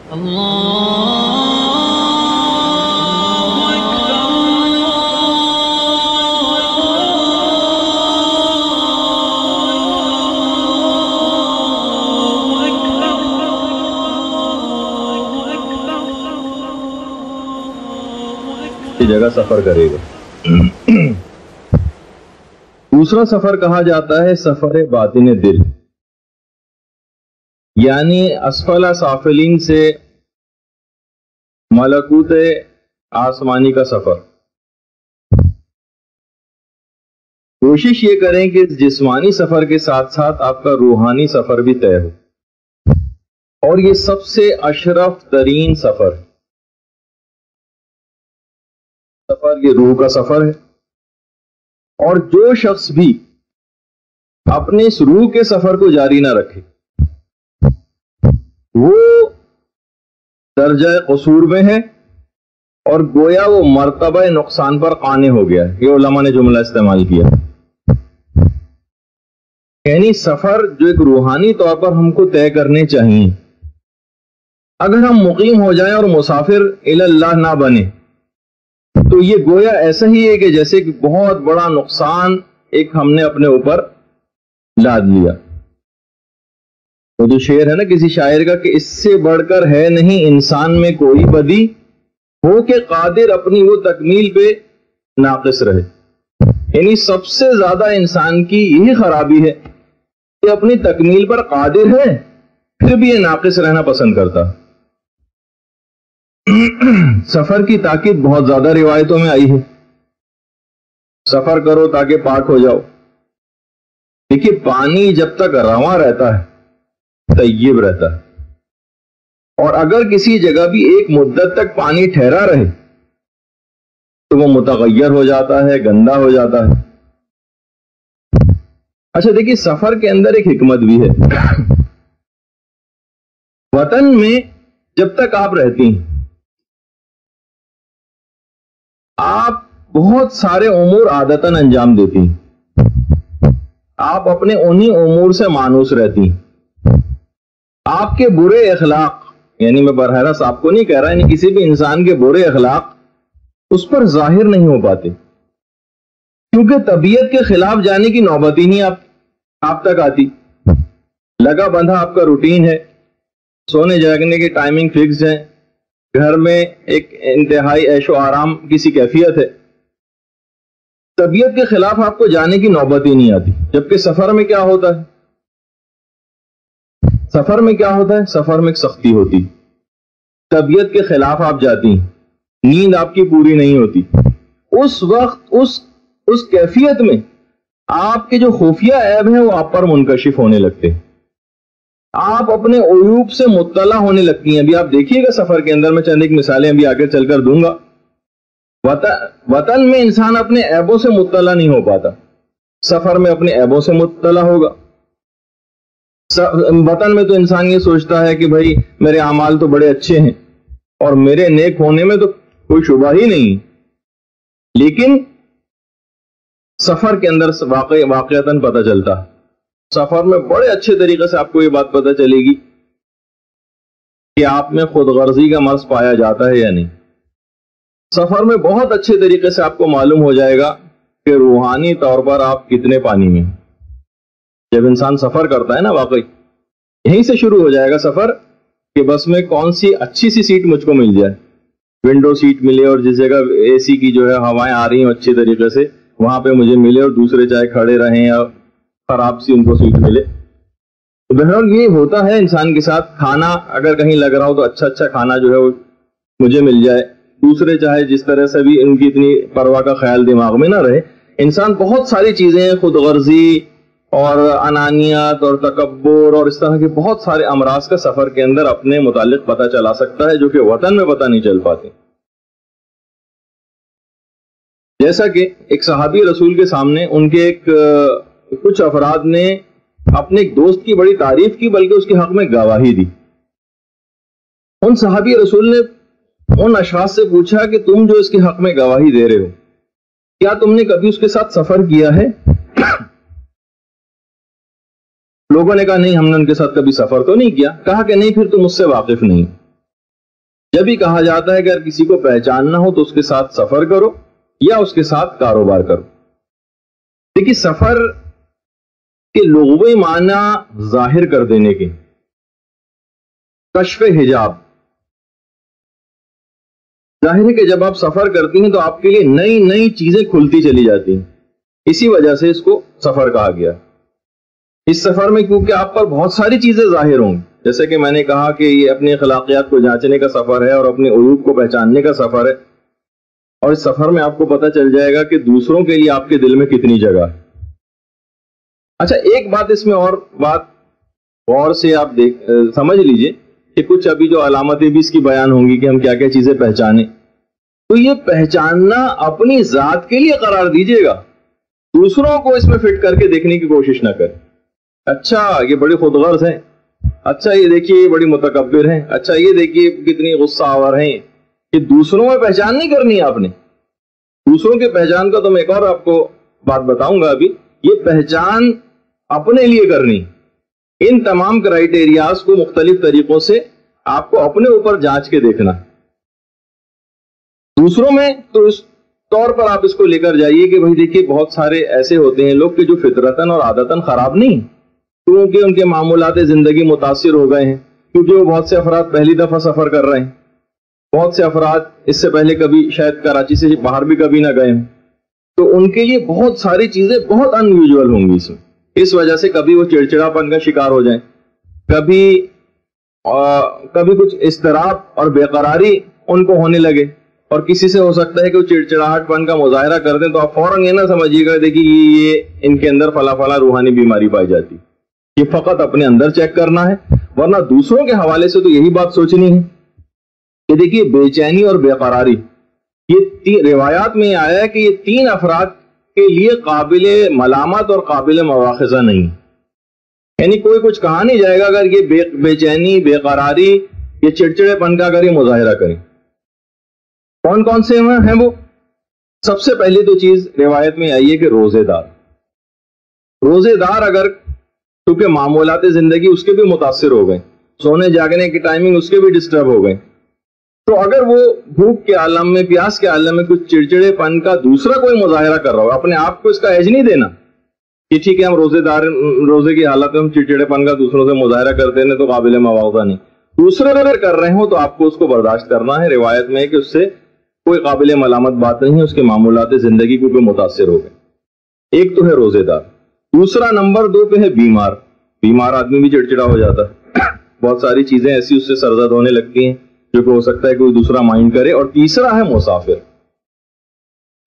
جگہ سفر کرے گا. دوسرا سفر کہا جاتا ہے سفر باطن دل، یعنی اسفل سافلین سے ملکوت آسمانی کا سفر. کوشش یہ کریں کہ جسمانی سفر کے ساتھ ساتھ آپ کا روحانی سفر بھی طے ہو، اور یہ سب سے اشرف ترین سفر ہے. سفر یہ روح کا سفر ہے، اور جو شخص بھی اپنے اس روح کے سفر کو جاری نہ رکھے وہ درجہ قصور میں ہے، اور گویا وہ مرتبہ نقصان پر قانع ہو گیا ہے. یہ علماء نے جملہ استعمال کیا، یعنی سفر جو ایک روحانی طور پر ہم کو طے کرنے چاہیے. اگر ہم مقیم ہو جائیں اور مسافر الی اللہ نہ بنے تو یہ گویا ایسا ہی ہے کہ جیسے کہ بہت بڑا نقصان ایک ہم نے اپنے اوپر لاد لیا. وہ جو شعر ہے نا کسی شاعر کا کہ اس سے بڑھ کر ہے نہیں انسان میں کوئی بدی، ہو کہ قادر اپنی وہ تکمیل پہ ناقص رہے. یعنی سب سے زیادہ انسان کی یہی خرابی ہے کہ اپنی تکمیل پر قادر ہے پھر بھی یہ ناقص رہنا پسند کرتا. سفر کی تاکید بہت زیادہ روایتوں میں آئی ہے. سفر کرو تاکہ پاک ہو جاؤ. دیکھیے پانی جب تک رواں رہتا ہے طیب رہتا ہے، اور اگر کسی جگہ بھی ایک مدت تک پانی ٹھہرا رہے تو وہ متغیر ہو جاتا ہے، گندا ہو جاتا ہے. اچھا دیکھیے سفر کے اندر ایک حکمت بھی ہے. وطن میں جب تک آپ رہتی ہیں آپ بہت سارے امور عادتاً انجام دیتی ہیں، آپ اپنے انہی امور سے مانوس رہتی ہیں. آپ کے برے اخلاق، یعنی میں براہ راست آپ کو نہیں کہہ رہا، یعنی کسی بھی انسان کے برے اخلاق اس پر ظاہر نہیں ہو پاتے، کیونکہ طبیعت کے خلاف جانے کی نوبت ہی نہیں آپ تک آتی. لگا بندھا آپ کا روٹین ہے، سونے جاگنے کی ٹائمنگ فکس ہے، گھر میں ایک انتہائی عیش و آرام کی سی کیفیت ہے. طبیعت کے خلاف آپ کو جانے کی نوبت ہی نہیں آتی. جبکہ سفر میں کیا ہوتا ہے؟ سفر میں کیا ہوتا ہے؟ سفر میں ایک سختی ہوتی، طبیعت کے خلاف آپ جاتی ہیں، نیند آپ کی پوری نہیں ہوتی. اس وقت اس کیفیت میں آپ کے جو خفیہ عیب ہیں وہ آپ پر منکشف ہونے لگتے ہیں، آپ اپنے عیوب سے مطلع ہونے لگتی ہیں. ابھی آپ دیکھیے گا سفر کے اندر، میں چند ایک مثالیں ابھی آگے چل کر دوں گا. وطن میں انسان اپنے عیبوں سے مطلع نہیں ہو پاتا، سفر میں اپنے عیبوں سے مطلع ہوگا. وطن میں تو انسان یہ سوچتا ہے کہ بھائی میرے اعمال تو بڑے اچھے ہیں اور میرے نیک ہونے میں تو کوئی شبہ ہی نہیں، لیکن سفر کے اندر واقعتاً پتہ چلتا ہے. سفر میں بڑے اچھے طریقے سے آپ کو یہ بات پتہ چلے گی کہ آپ میں خود غرضی کا مرض پایا جاتا ہے یا نہیں. سفر میں بہت اچھے طریقے سے آپ کو معلوم ہو جائے گا کہ روحانی طور پر آپ کتنے پانی میں. جب انسان سفر کرتا ہے نا، واقعی یہیں سے شروع ہو جائے گا سفر کہ بس میں کون سی اچھی سی سیٹ مجھ کو مل جائے، ونڈو سیٹ ملے، اور جس جگہ اے سی کی جو ہے ہوائیں آ رہی ہیں اچھے طریقے سے وہاں پہ مجھے ملے، اور دوسرے چاہے کھڑے رہیں یا خراب سی ان کو سیٹ ملے. بہرحال یہ ہوتا ہے انسان کے ساتھ. کھانا اگر کہیں لگ رہا ہو تو اچھا کھانا جو ہے وہ مجھے مل جائے، دوسرے چاہے جس طرح سے بھی ان کی اتنی پرواہ کا خیال دماغ میں نہ رہے. انسان بہت ساری چیزیں، خود غرضی اور انانیت اور تکبر اور اس طرح کے بہت سارے امراض کا سفر کے اندر اپنے متعلق پتہ چلا سکتا ہے، جو کہ وطن میں پتہ نہیں چل پاتے. جیسا کہ ایک صحابی رسول کے سامنے ان کے کچھ افراد نے اپنے ایک دوست کی بڑی تعریف کی، بلکہ اس کے حق میں گواہی دی. ان صحابی رسول نے ان اشخاص سے پوچھا کہ تم جو اس کے حق میں گواہی دے رہے ہو، کیا تم نے کبھی اس کے ساتھ سفر کیا ہے؟ لوگوں نے کہا نہیں، ہم نے ان کے ساتھ کبھی سفر تو نہیں کیا. کہا کہ نہیں، پھر تم اس سے واقف نہیں. جب بھی کہا جاتا ہے کہ اگر کسی کو پہچاننا ہو تو اس کے ساتھ سفر کرو یا اس کے ساتھ کاروبار کرو. دیکھیے سفر کے لغوی معنی ظاہر کر دینے کے، کشف حجاب. ظاہر ہے کہ جب آپ سفر کرتی ہیں تو آپ کے لیے نئی نئی چیزیں کھلتی چلی جاتی ہیں، اسی وجہ سے اس کو سفر کہا گیا. اس سفر میں کیونکہ آپ پر بہت ساری چیزیں ظاہر ہوں گی، جیسے کہ میں نے کہا کہ یہ اپنی اخلاقیات کو جانچنے کا سفر ہے اور اپنے عیوب کو پہچاننے کا سفر ہے، اور اس سفر میں آپ کو پتہ چل جائے گا کہ دوسروں کے لیے آپ کے دل میں کتنی جگہ ہے. اچھا ایک بات اس میں اور بات غور سے آپ سمجھ لیجئے کہ کچھ ابھی جو علامتیں بھی اس کی بیان ہوں گی کہ ہم کیا کیا چیزیں پہچانیں. تو یہ پہچاننا اپنی ذات کے لیے قرار دیجئے گا، دوسروں کو اس میں فٹ کر کے دیکھنے کی کوشش نہ کریں. اچھا یہ بڑی خود غرض ہیں، اچھا یہ دیکھیے یہ بڑی متکبر ہیں، اچھا یہ دیکھیے کتنی غصہ آور ہیں. کہ دوسروں میں پہچان نہیں کرنی ہے آپ نے. دوسروں کے پہچان کا تو میں ایک اور آپ کو بات بتاؤں گا ابھی. یہ پہچان اپنے لیے کرنی. ان تمام کرائیٹیریاز کو مختلف طریقوں سے آپ کو اپنے اوپر جانچ کے دیکھنا. دوسروں میں تو اس طور پر آپ اس کو لے کر جائیے کہ بھائی دیکھیے بہت سارے ایسے ہوتے ہیں لوگ کہ جو فطرتاً اور عادتاً خراب نہیں، کیونکہ ان کے معمولات زندگی متاثر ہو گئے ہیں، کیونکہ وہ بہت سے افراد پہلی دفعہ سفر کر رہے ہیں، بہت سے افراد اس سے پہلے کبھی شاید کراچی سے باہر بھی کبھی نہ گئے ہیں، تو ان کے لیے بہت ساری چیزیں بہت ان یوزول ہوں گی اس وجہ سے کبھی وہ چڑچڑاپن کا شکار ہو جائیں، کبھی کچھ اضطراب اور بے قراری ان کو ہونے لگے، اور کسی سے ہو سکتا ہے کہ وہ چڑچڑاہٹ پن کا مظاہرہ کر دیں تو آپ فوراً یہ نہ سمجھیے گا دیکھیے یہ ان کے اندر فلاں فلاں روحانی بیماری پائی جاتی. یہ فقط اپنے اندر چیک کرنا ہے، ورنہ دوسروں کے حوالے سے تو یہی بات سوچنی ہے کہ دیکھیے بے چینی اور بے قراری یہ روایات میں آیا ہے کہ یہ تین افراد کے لیے قابل ملامت اور قابل مواخذہ نہیں. یعنی کوئی کچھ کہا نہیں جائے گا اگر یہ بے چینی، بے قراری، یہ چڑچڑے پن کا اگر یہ مظاہرہ کریں. کون کون سے ہیں وہ؟ سب سے پہلی تو چیز روایت میں آئی ہے کہ روزے دار اگر کیونکہ معمولات زندگی اس کے بھی متاثر ہو گئے، سونے جاگنے کی ٹائمنگ اس کے بھی ڈسٹرب ہو گئے، تو اگر وہ بھوک کے عالم میں، پیاس کے عالم میں کچھ چڑچڑے پن کا دوسرا کوئی مظاہرہ کر رہا ہو، اپنے آپ کو اس کا ایج نہیں دینا کہ ٹھیک ہے ہم روزے کی حالت میں ہم چڑچڑے پن کا دوسروں سے مظاہرہ کرتے ہیں تو قابل مواخذہ نہیں. دوسرے اگر کر رہے ہوں تو آپ کو اس کو برداشت کرنا ہے. روایت میں ہے کہ اس سے کوئی قابل ملامت بات نہیں ہے، اس کے معمولات زندگی کو بھی متاثر ہو گئے. ایک تو ہے روزے دار. دوسرا نمبر 2 پہ ہے بیمار آدمی بھی چڑچڑا ہو جاتا ہے، بہت ساری چیزیں ایسی اس سے سرزد ہونے لگتی ہیں جو کہ ہو سکتا ہے کوئی دوسرا مائنڈ کرے. اور تیسرا ہے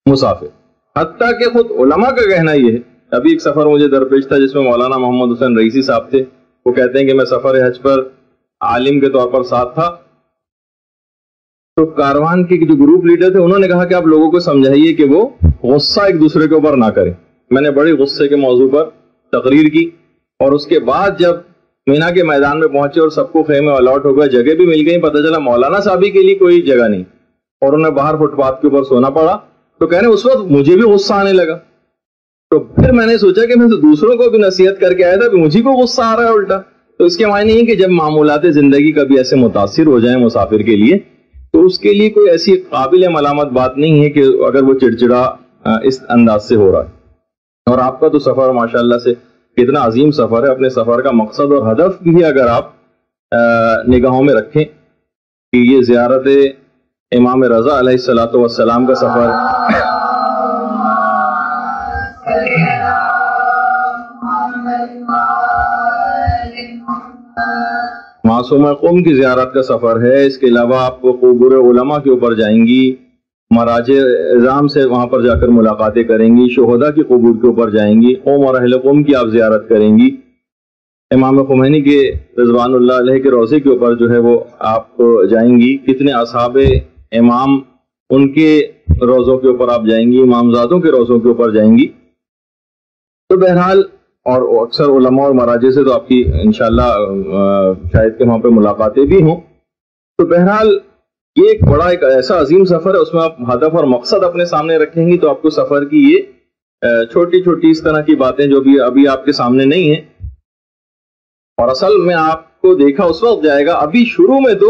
مسافر. حتیٰ کہ خود علماء کا کہنا یہ ہے، ابھی ایک سفر مجھے درپیش تھا جس میں مولانا محمد حسین رئیسی صاحب تھے، وہ کہتے ہیں کہ میں سفر حج پر عالم کے طور پر ساتھ تھا، تو کاروان کے جو گروپ لیڈر تھے انہوں نے کہا کہ آپ لوگوں کو سمجھائیے کہ وہ غصہ ایک دوسرے کے اوپر نہ کریں. میں نے بڑی غصے کے موضوع پر تقریر کی، اور اس کے بعد جب مینا کے میدان میں پہنچے اور سب کو خیمے الاٹ ہو گئے، جگہ بھی مل گئی، پتہ چلا مولانا صاحبی کے لیے کوئی جگہ نہیں اور انہیں باہر فٹ پاتھ کے اوپر سونا پڑا. تو کہنے اس وقت مجھے بھی غصہ آنے لگا. تو پھر میں نے سوچا کہ میں تو دوسروں کو بھی نصیحت کر کے آیا تھا کہ مجھے کو غصہ آ رہا ہے الٹا. تو اس کے معنی نہیں کہ جب معمولات زندگی کبھی ایسے متاثر ہو جائیں مسافر کے لیے تو اس کے لیے کوئی ایسی قابل ملامت بات نہیں ہے کہ اگر وہ چڑچڑا اس انداز سے ہو رہا ہے. اور آپ کا تو سفر ماشاءاللہ سے کتنا عظیم سفر ہے. اپنے سفر کا مقصد اور ہدف بھی اگر آپ نگاہوں میں رکھیں کہ یہ زیارت امام رضا علیہ الصلوۃ والسلام کا سفر، معصوم قوم کی زیارت کا سفر ہے. اس کے علاوہ آپ کو قبور علماء کے اوپر جائیں گی، مراجع اعظام سے وہاں پر جا کر ملاقاتیں کریں گی، شہداء کی قبور کے اوپر جائیں گی، قوم اور اہل قوم کی آپ زیارت کریں گی، امام خمینی کے رضوان اللہ علیہ کے روضے کے اوپر جو ہے وہ آپ جائیں گی، کتنے اصحاب امام ان کے روضوں کے اوپر آپ جائیں گی، امامزادوں کے روضوں کے اوپر جائیں گی. تو بہرحال اور اکثر علماء اور مراجع سے تو آپ کی انشاءاللہ شاید کہ وہاں پہ ملاقاتیں بھی ہوں. تو بہرحال یہ ایک بڑا ایک ایسا عظیم سفر ہے، اس میں آپ ہدف اور مقصد اپنے سامنے رکھیں گی تو آپ کو سفر کی یہ چھوٹی چھوٹی اس طرح کی باتیں جو بھی ابھی آپ کے سامنے نہیں ہیں، اور اصل میں آپ کو دیکھا اس وقت جائے گا. ابھی شروع میں تو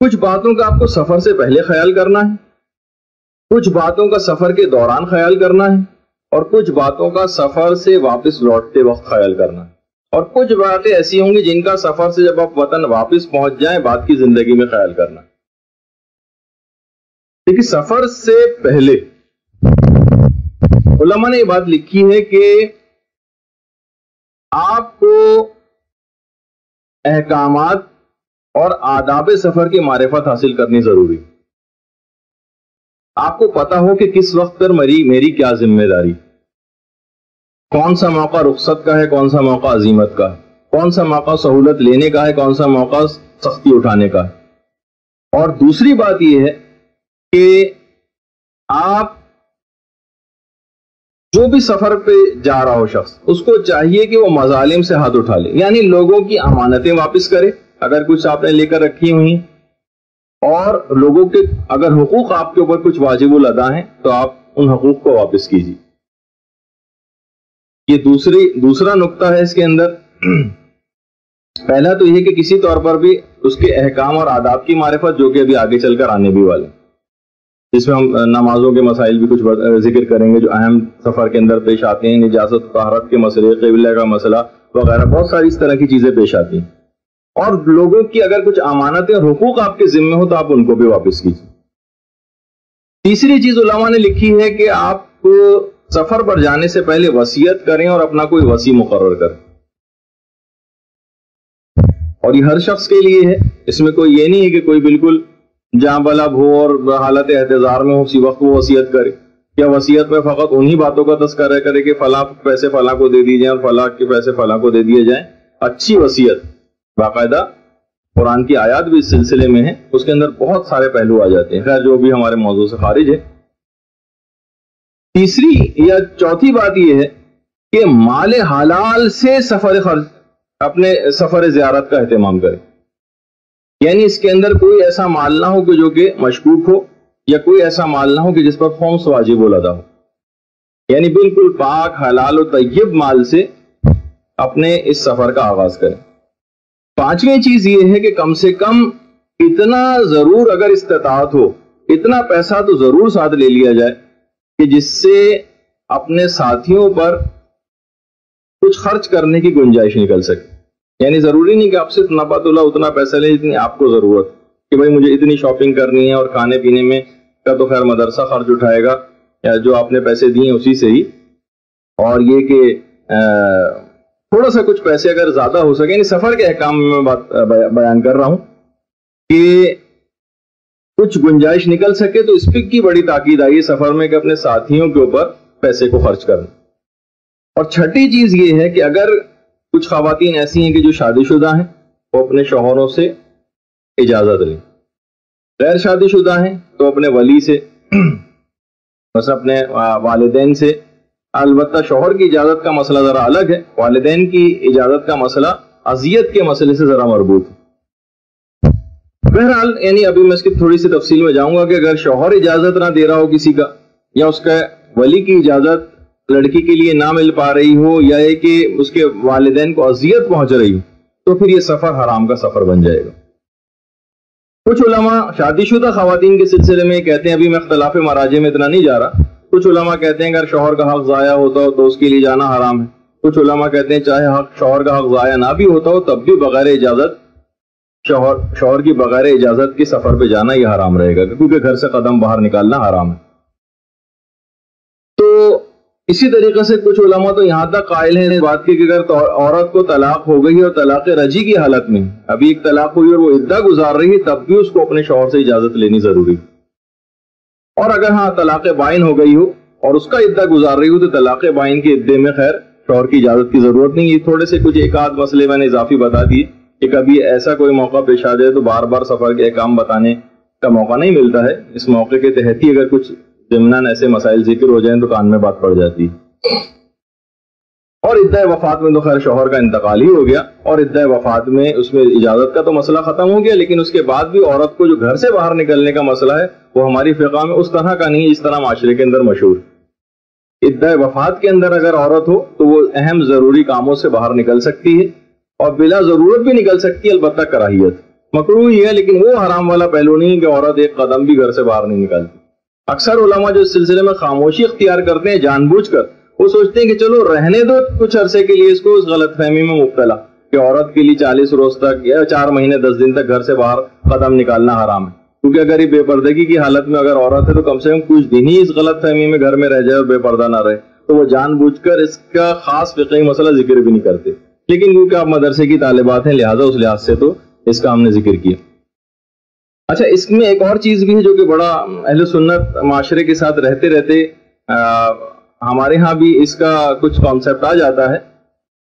کچھ باتوں کا آپ کو سفر سے پہلے خیال کرنا ہے، کچھ باتوں کا سفر کے دوران خیال کرنا ہے، اور کچھ باتوں کا سفر سے واپس لوٹتے وقت خیال کرنا ہے، اور کچھ باتیں ایسی ہوں گی جن کا سفر سے جب آپ وطن واپس پہنچ جائیں بعد کی زندگی میں خیال کرنا ہے۔ لیکن سفر سے پہلے علماء نے یہ بات لکھی ہے کہ آپ کو احکامات اور آداب سفر کی معرفت حاصل کرنی ضروری۔ آپ کو پتا ہو کہ کس وقت پر میری کیا ذمہ داری، کون سا موقع رخصت کا ہے، کون سا موقع عزیمت کا ہے، کون سا موقع سہولت لینے کا ہے، کون سا موقع سختی اٹھانے کا ہے۔ اور دوسری بات یہ ہے کہ آپ جو بھی سفر پہ جا رہا ہو شخص، اس کو چاہیے کہ وہ مظالم سے ہاتھ اٹھا لے، یعنی لوگوں کی امانتیں واپس کرے اگر کچھ آپ نے لے کر رکھی ہوئی، اور لوگوں کے اگر حقوق آپ کے اوپر کچھ واجب الادا ہیں تو آپ ان حقوق کو واپس کیجیے۔ یہ دوسرا نقطہ ہے اس کے اندر۔ پہلا تو یہ کہ کسی طور پر بھی اس کے احکام اور آداب کی معرفت، جو کہ ابھی آگے چل کر آنے بھی والے، جس میں ہم نمازوں کے مسائل بھی کچھ ذکر کریں گے جو اہم سفر کے اندر پیش آتے ہیں، نجاست طہارت کے مسئلے، قبلہ کا مسئلہ وغیرہ، بہت ساری اس طرح کی چیزیں پیش آتی ہیں۔ اور لوگوں کی اگر کچھ امانتیں اور حقوق آپ کے ذمہ ہو تو آپ ان کو بھی واپس کیجیے۔ تیسری چیز علماء نے لکھی ہے کہ آپ سفر پر جانے سے پہلے وصیت کریں اور اپنا کوئی وصی مقرر کریں، اور یہ ہر شخص کے لیے ہے، اس میں کوئی یہ نہیں ہے کہ کوئی بالکل جاں بلب ہو اور حالت احتضار میں ہو اسی وقت وہ وصیت کرے، یا وصیت میں فقط انہی باتوں کا تذکرہ کرے کہ فلاں پیسے فلاں کو دے دیے جائیں اور فلاں کے پیسے فلاں کو دے دیے جائیں۔ اچھی وصیت، باقاعدہ قرآن کی آیات بھی اس سلسلے میں ہیں، اس کے اندر بہت سارے پہلو آ جاتے ہیں، خیر جو بھی ہمارے موضوع سے خارج ہے۔ تیسری یا چوتھی بات یہ ہے کہ مال حلال سے اپنے سفر زیارت کا اہتمام کریں، یعنی اس کے اندر کوئی ایسا مال نہ ہو کہ جو کہ مشکوک ہو، یا کوئی ایسا مال نہ ہو کہ جس پر خمس واجب الادا ہو، یعنی بالکل پاک حلال و طیب مال سے اپنے اس سفر کا آغاز کریں۔ پانچویں چیز یہ ہے کہ کم سے کم اتنا ضرور اگر استطاعت ہو، اتنا پیسہ تو ضرور ساتھ لے لیا جائے کہ جس سے اپنے ساتھیوں پر کچھ خرچ کرنے کی گنجائش نکل سکے، یعنی ضروری نہیں کہ آپ صرف نفع تلا اتنا پیسہ لیں جتنی آپ کو ضرورت، کہ بھائی مجھے اتنی شاپنگ کرنی ہے اور کھانے پینے میں کا تو خیر مدرسہ خرچ اٹھائے گا یا جو آپ نے پیسے دیے اسی سے ہی، اور یہ کہ تھوڑا سا کچھ پیسے اگر زیادہ ہو سکے، یعنی سفر کے احکام میں بات بیان کر رہا ہوں کہ کچھ گنجائش نکل سکے تو اس کی بڑی تاکید آئی ہے سفر میں کہ اپنے ساتھیوں کے اوپر پیسے کو خرچ کرنا۔ اور چھٹی چیز یہ ہے کہ اگر کچھ خواتین ایسی ہیں کہ جو شادی شدہ ہیں، وہ اپنے شوہروں سے اجازت لیں، غیر شادی شدہ ہیں تو اپنے ولی سے، بس اپنے والدین سے، البتہ شوہر کی اجازت کا مسئلہ ذرا الگ ہے، والدین کی اجازت کا مسئلہ اذیت کے مسئلے سے ذرا مربوط ہے۔ بہرحال یعنی ابھی میں اس کی تھوڑی سی تفصیل میں جاؤں گا کہ اگر شوہر اجازت نہ دے رہا ہو کسی کا، یا اس کا ولی کی اجازت لڑکی کے لیے نہ مل پا رہی ہو، یا یہ کہ اس کے والدین کو اذیت پہنچ رہی ہو، تو پھر یہ سفر حرام کا سفر بن جائے گا۔ کچھ علماء شادی شدہ خواتین کے سلسلے میں کہتے ہیں، ابھی میں اختلاف مراجع میں اتنا نہیں جا رہا، کچھ علماء کہتے ہیں اگر شوہر کا حق ضائع ہوتا ہو تو اس کے لیے جانا حرام ہے، کچھ علماء کہتے ہیں چاہے شوہر کا حق ضائع نہ بھی ہوتا ہو تب بھی بغیر اجازت شوہر کی بغیر اجازت کے سفر پہ جانا یہ حرام رہے گا، کیونکہ گھر سے قدم باہر نکالنا حرام ہے۔ تو اسی طریقے سے کچھ علماء تو یہاں تک قائل ہیں اس بات کی کہ اگر عورت کو طلاق ہو گئی اور طلاق رجعی کی حالت میں ابھی ایک طلاق ہوئی اور وہ عدہ گزار رہی ہے، تب بھی اس کو اپنے شوہر سے اجازت لینی ضروری، اور اگر ہاں طلاق بائن ہو گئی ہو اور اس کا عدہ گزار رہی ہو تو طلاق بائن کے عدے میں خیر شوہر کی اجازت کی ضرورت نہیں۔ یہ تھوڑے سے کچھ ایک آدھ مسئلے میں نے اضافی بتا دیے کہ کبھی ایسا کوئی موقع پیش آ جائے تو بار بار سفر کے احکام بتانے کا موقع نہیں ملتا ہے، اس موقع کے تحت ہی اگر کچھ ضمناً ایسے مسائل ذکر ہو جائیں تو کان میں بات پڑ جاتی ہے۔ اور عدہ وفات میں تو خیر شوہر کا انتقال ہی ہو گیا، اور عدہ وفات میں اس میں اجازت کا تو مسئلہ ختم ہو گیا، لیکن اس کے بعد بھی عورت کو جو گھر سے باہر نکلنے کا مسئلہ ہے وہ ہماری فقہ میں اس طرح کا نہیں ہے، اس طرح معاشرے کے اندر مشہور۔ عدہ وفات کے اندر اگر عورت ہو تو وہ اہم ضروری کاموں سے باہر نکل سکتی ہے، اور بلا ضرورت بھی نکل سکتی ہے، البتہ کراہیت، مکروہ ہی ہے، لیکن وہ حرام والا پہلو نہیں کہ عورت ایک قدم بھی گھر سے باہر نہیں نکالتی. اکثر علماء جو اس سلسلے میں خاموشی اختیار کرتے ہیں جان بوجھ کر، وہ سوچتے ہیں کہ چلو رہنے دو کچھ عرصے کے لیے اس کو، اس غلط فہمی میں مبتلا کہ عورت کے لیے 40 روز تک یا 4 مہینے 10 دن تک گھر سے باہر قدم نکالنا حرام ہے. کیونکہ اگر یہ بے پردگی کی حالت میں اگر عورت ہے تو کم سے کم کچھ دن ہی اس غلط فہمی میں گھر میں رہ جائے اور بے پردہ نہ رہے، تو وہ جان بوجھ کر اس کا خاص فقہی مسئلہ ذکر بھی نہیں کرتے. لیکن کیونکہ آپ مدرسے کی طالبات ہیں لہٰذا اس لحاظ سے تو اس کا ہم نے ذکر کیا. اچھا، اس میں ایک اور چیز بھی ہے جو کہ بڑا اہل سنت معاشرے کے ساتھ رہتے رہتے ہمارے ہاں بھی اس کا کچھ کانسیپٹ آ جاتا ہے،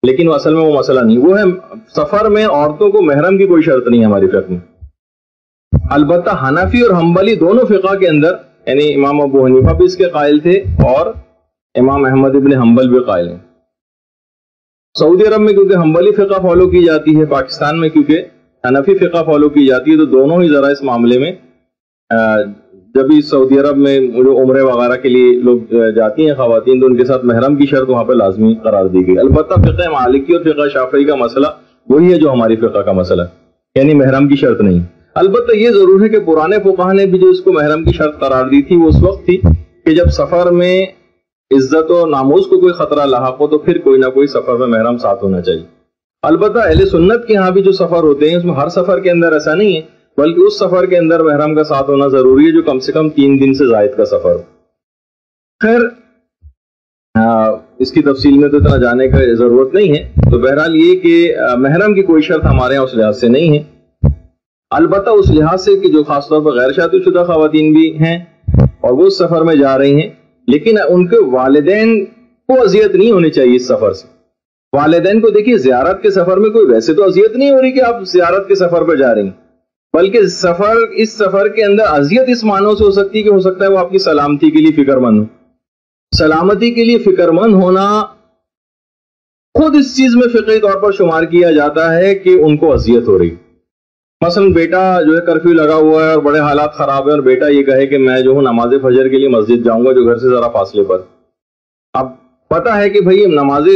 لیکن اصل میں وہ مسئلہ نہیں. وہ ہے سفر میں عورتوں کو محرم کی کوئی شرط نہیں ہے ہماری فقہ میں. البتہ حنفی اور حنبلی دونوں فقہ کے اندر، یعنی امام ابو حنیفہ بھی اس کے قائل تھے اور امام احمد ابن حنبل بھی قائل ہیں. سعودی عرب میں کیونکہ حنبلی فقہ فالو کی جاتی ہے، پاکستان میں کیونکہ حنفی فقہ فالو کی جاتی ہے، تو دونوں ہی ذرا اس معاملے میں جب بھی سعودی عرب میں جو عمرے وغیرہ کے لیے لوگ جاتی ہیں خواتین، تو ان کے ساتھ محرم کی شرط وہاں پہ لازمی قرار دی گئی. البتہ فقہ مالکی اور فقہ شافعی کا مسئلہ وہی ہے جو ہماری فقہ کا مسئلہ ہے، یعنی محرم کی شرط نہیں. البتہ یہ ضرور ہے کہ پرانے فقہا نے بھی جو اس کو محرم کی شرط قرار دی تھی وہ اس وقت تھی کہ جب سفر میں عزت و ناموز کو کوئی خطرہ لاحق ہو تو پھر کوئی نہ کوئی سفر میں محرم ساتھ ہونا چاہیے. البتہ اہل سنت کے ہاں بھی جو سفر ہوتے ہیں اس میں ہر سفر کے اندر ایسا نہیں ہے، بلکہ اس سفر کے اندر محرم کا ساتھ ہونا ضروری ہے جو کم سے کم 3 دن سے زائد کا سفر ہو. خیر اس کی تفصیل میں تو اتنا جانے کا ضرورت نہیں ہے. تو بہرحال یہ کہ محرم کی کوئی شرط ہمارے یہاں اس لحاظ سے نہیں ہے. البتہ اس لحاظ سے کہ جو خاص طور پر غیر شادی شدہ خواتین بھی ہیں اور وہ اس سفر میں جا رہی ہیں، لیکن ان کے والدین کو اذیت نہیں ہونی چاہیے اس سفر سے. والدین کو دیکھیے زیارت کے سفر میں کوئی ویسے تو اذیت نہیں ہو رہی کہ آپ زیارت کے سفر پہ جا رہی ہیں، بلکہ اس سفر کے اندر اذیت اس معنوں سے ہو سکتی ہے کہ ہو سکتا ہے وہ آپ کی سلامتی کے لیے فکر مند ہو. سلامتی کے لیے فکر مند ہونا خود اس چیز میں فقہی طور پر شمار کیا جاتا ہے کہ ان کو اذیت ہو رہی. مثلا بیٹا جو ہے کرفیو لگا ہوا ہے اور بڑے حالات خراب ہیں اور بیٹا یہ کہے کہ میں جو ہوں نماز فجر کے لیے مسجد جاؤں گا جو گھر سے ذرا فاصلے پر. اب پتہ ہے کہ بھائی نماز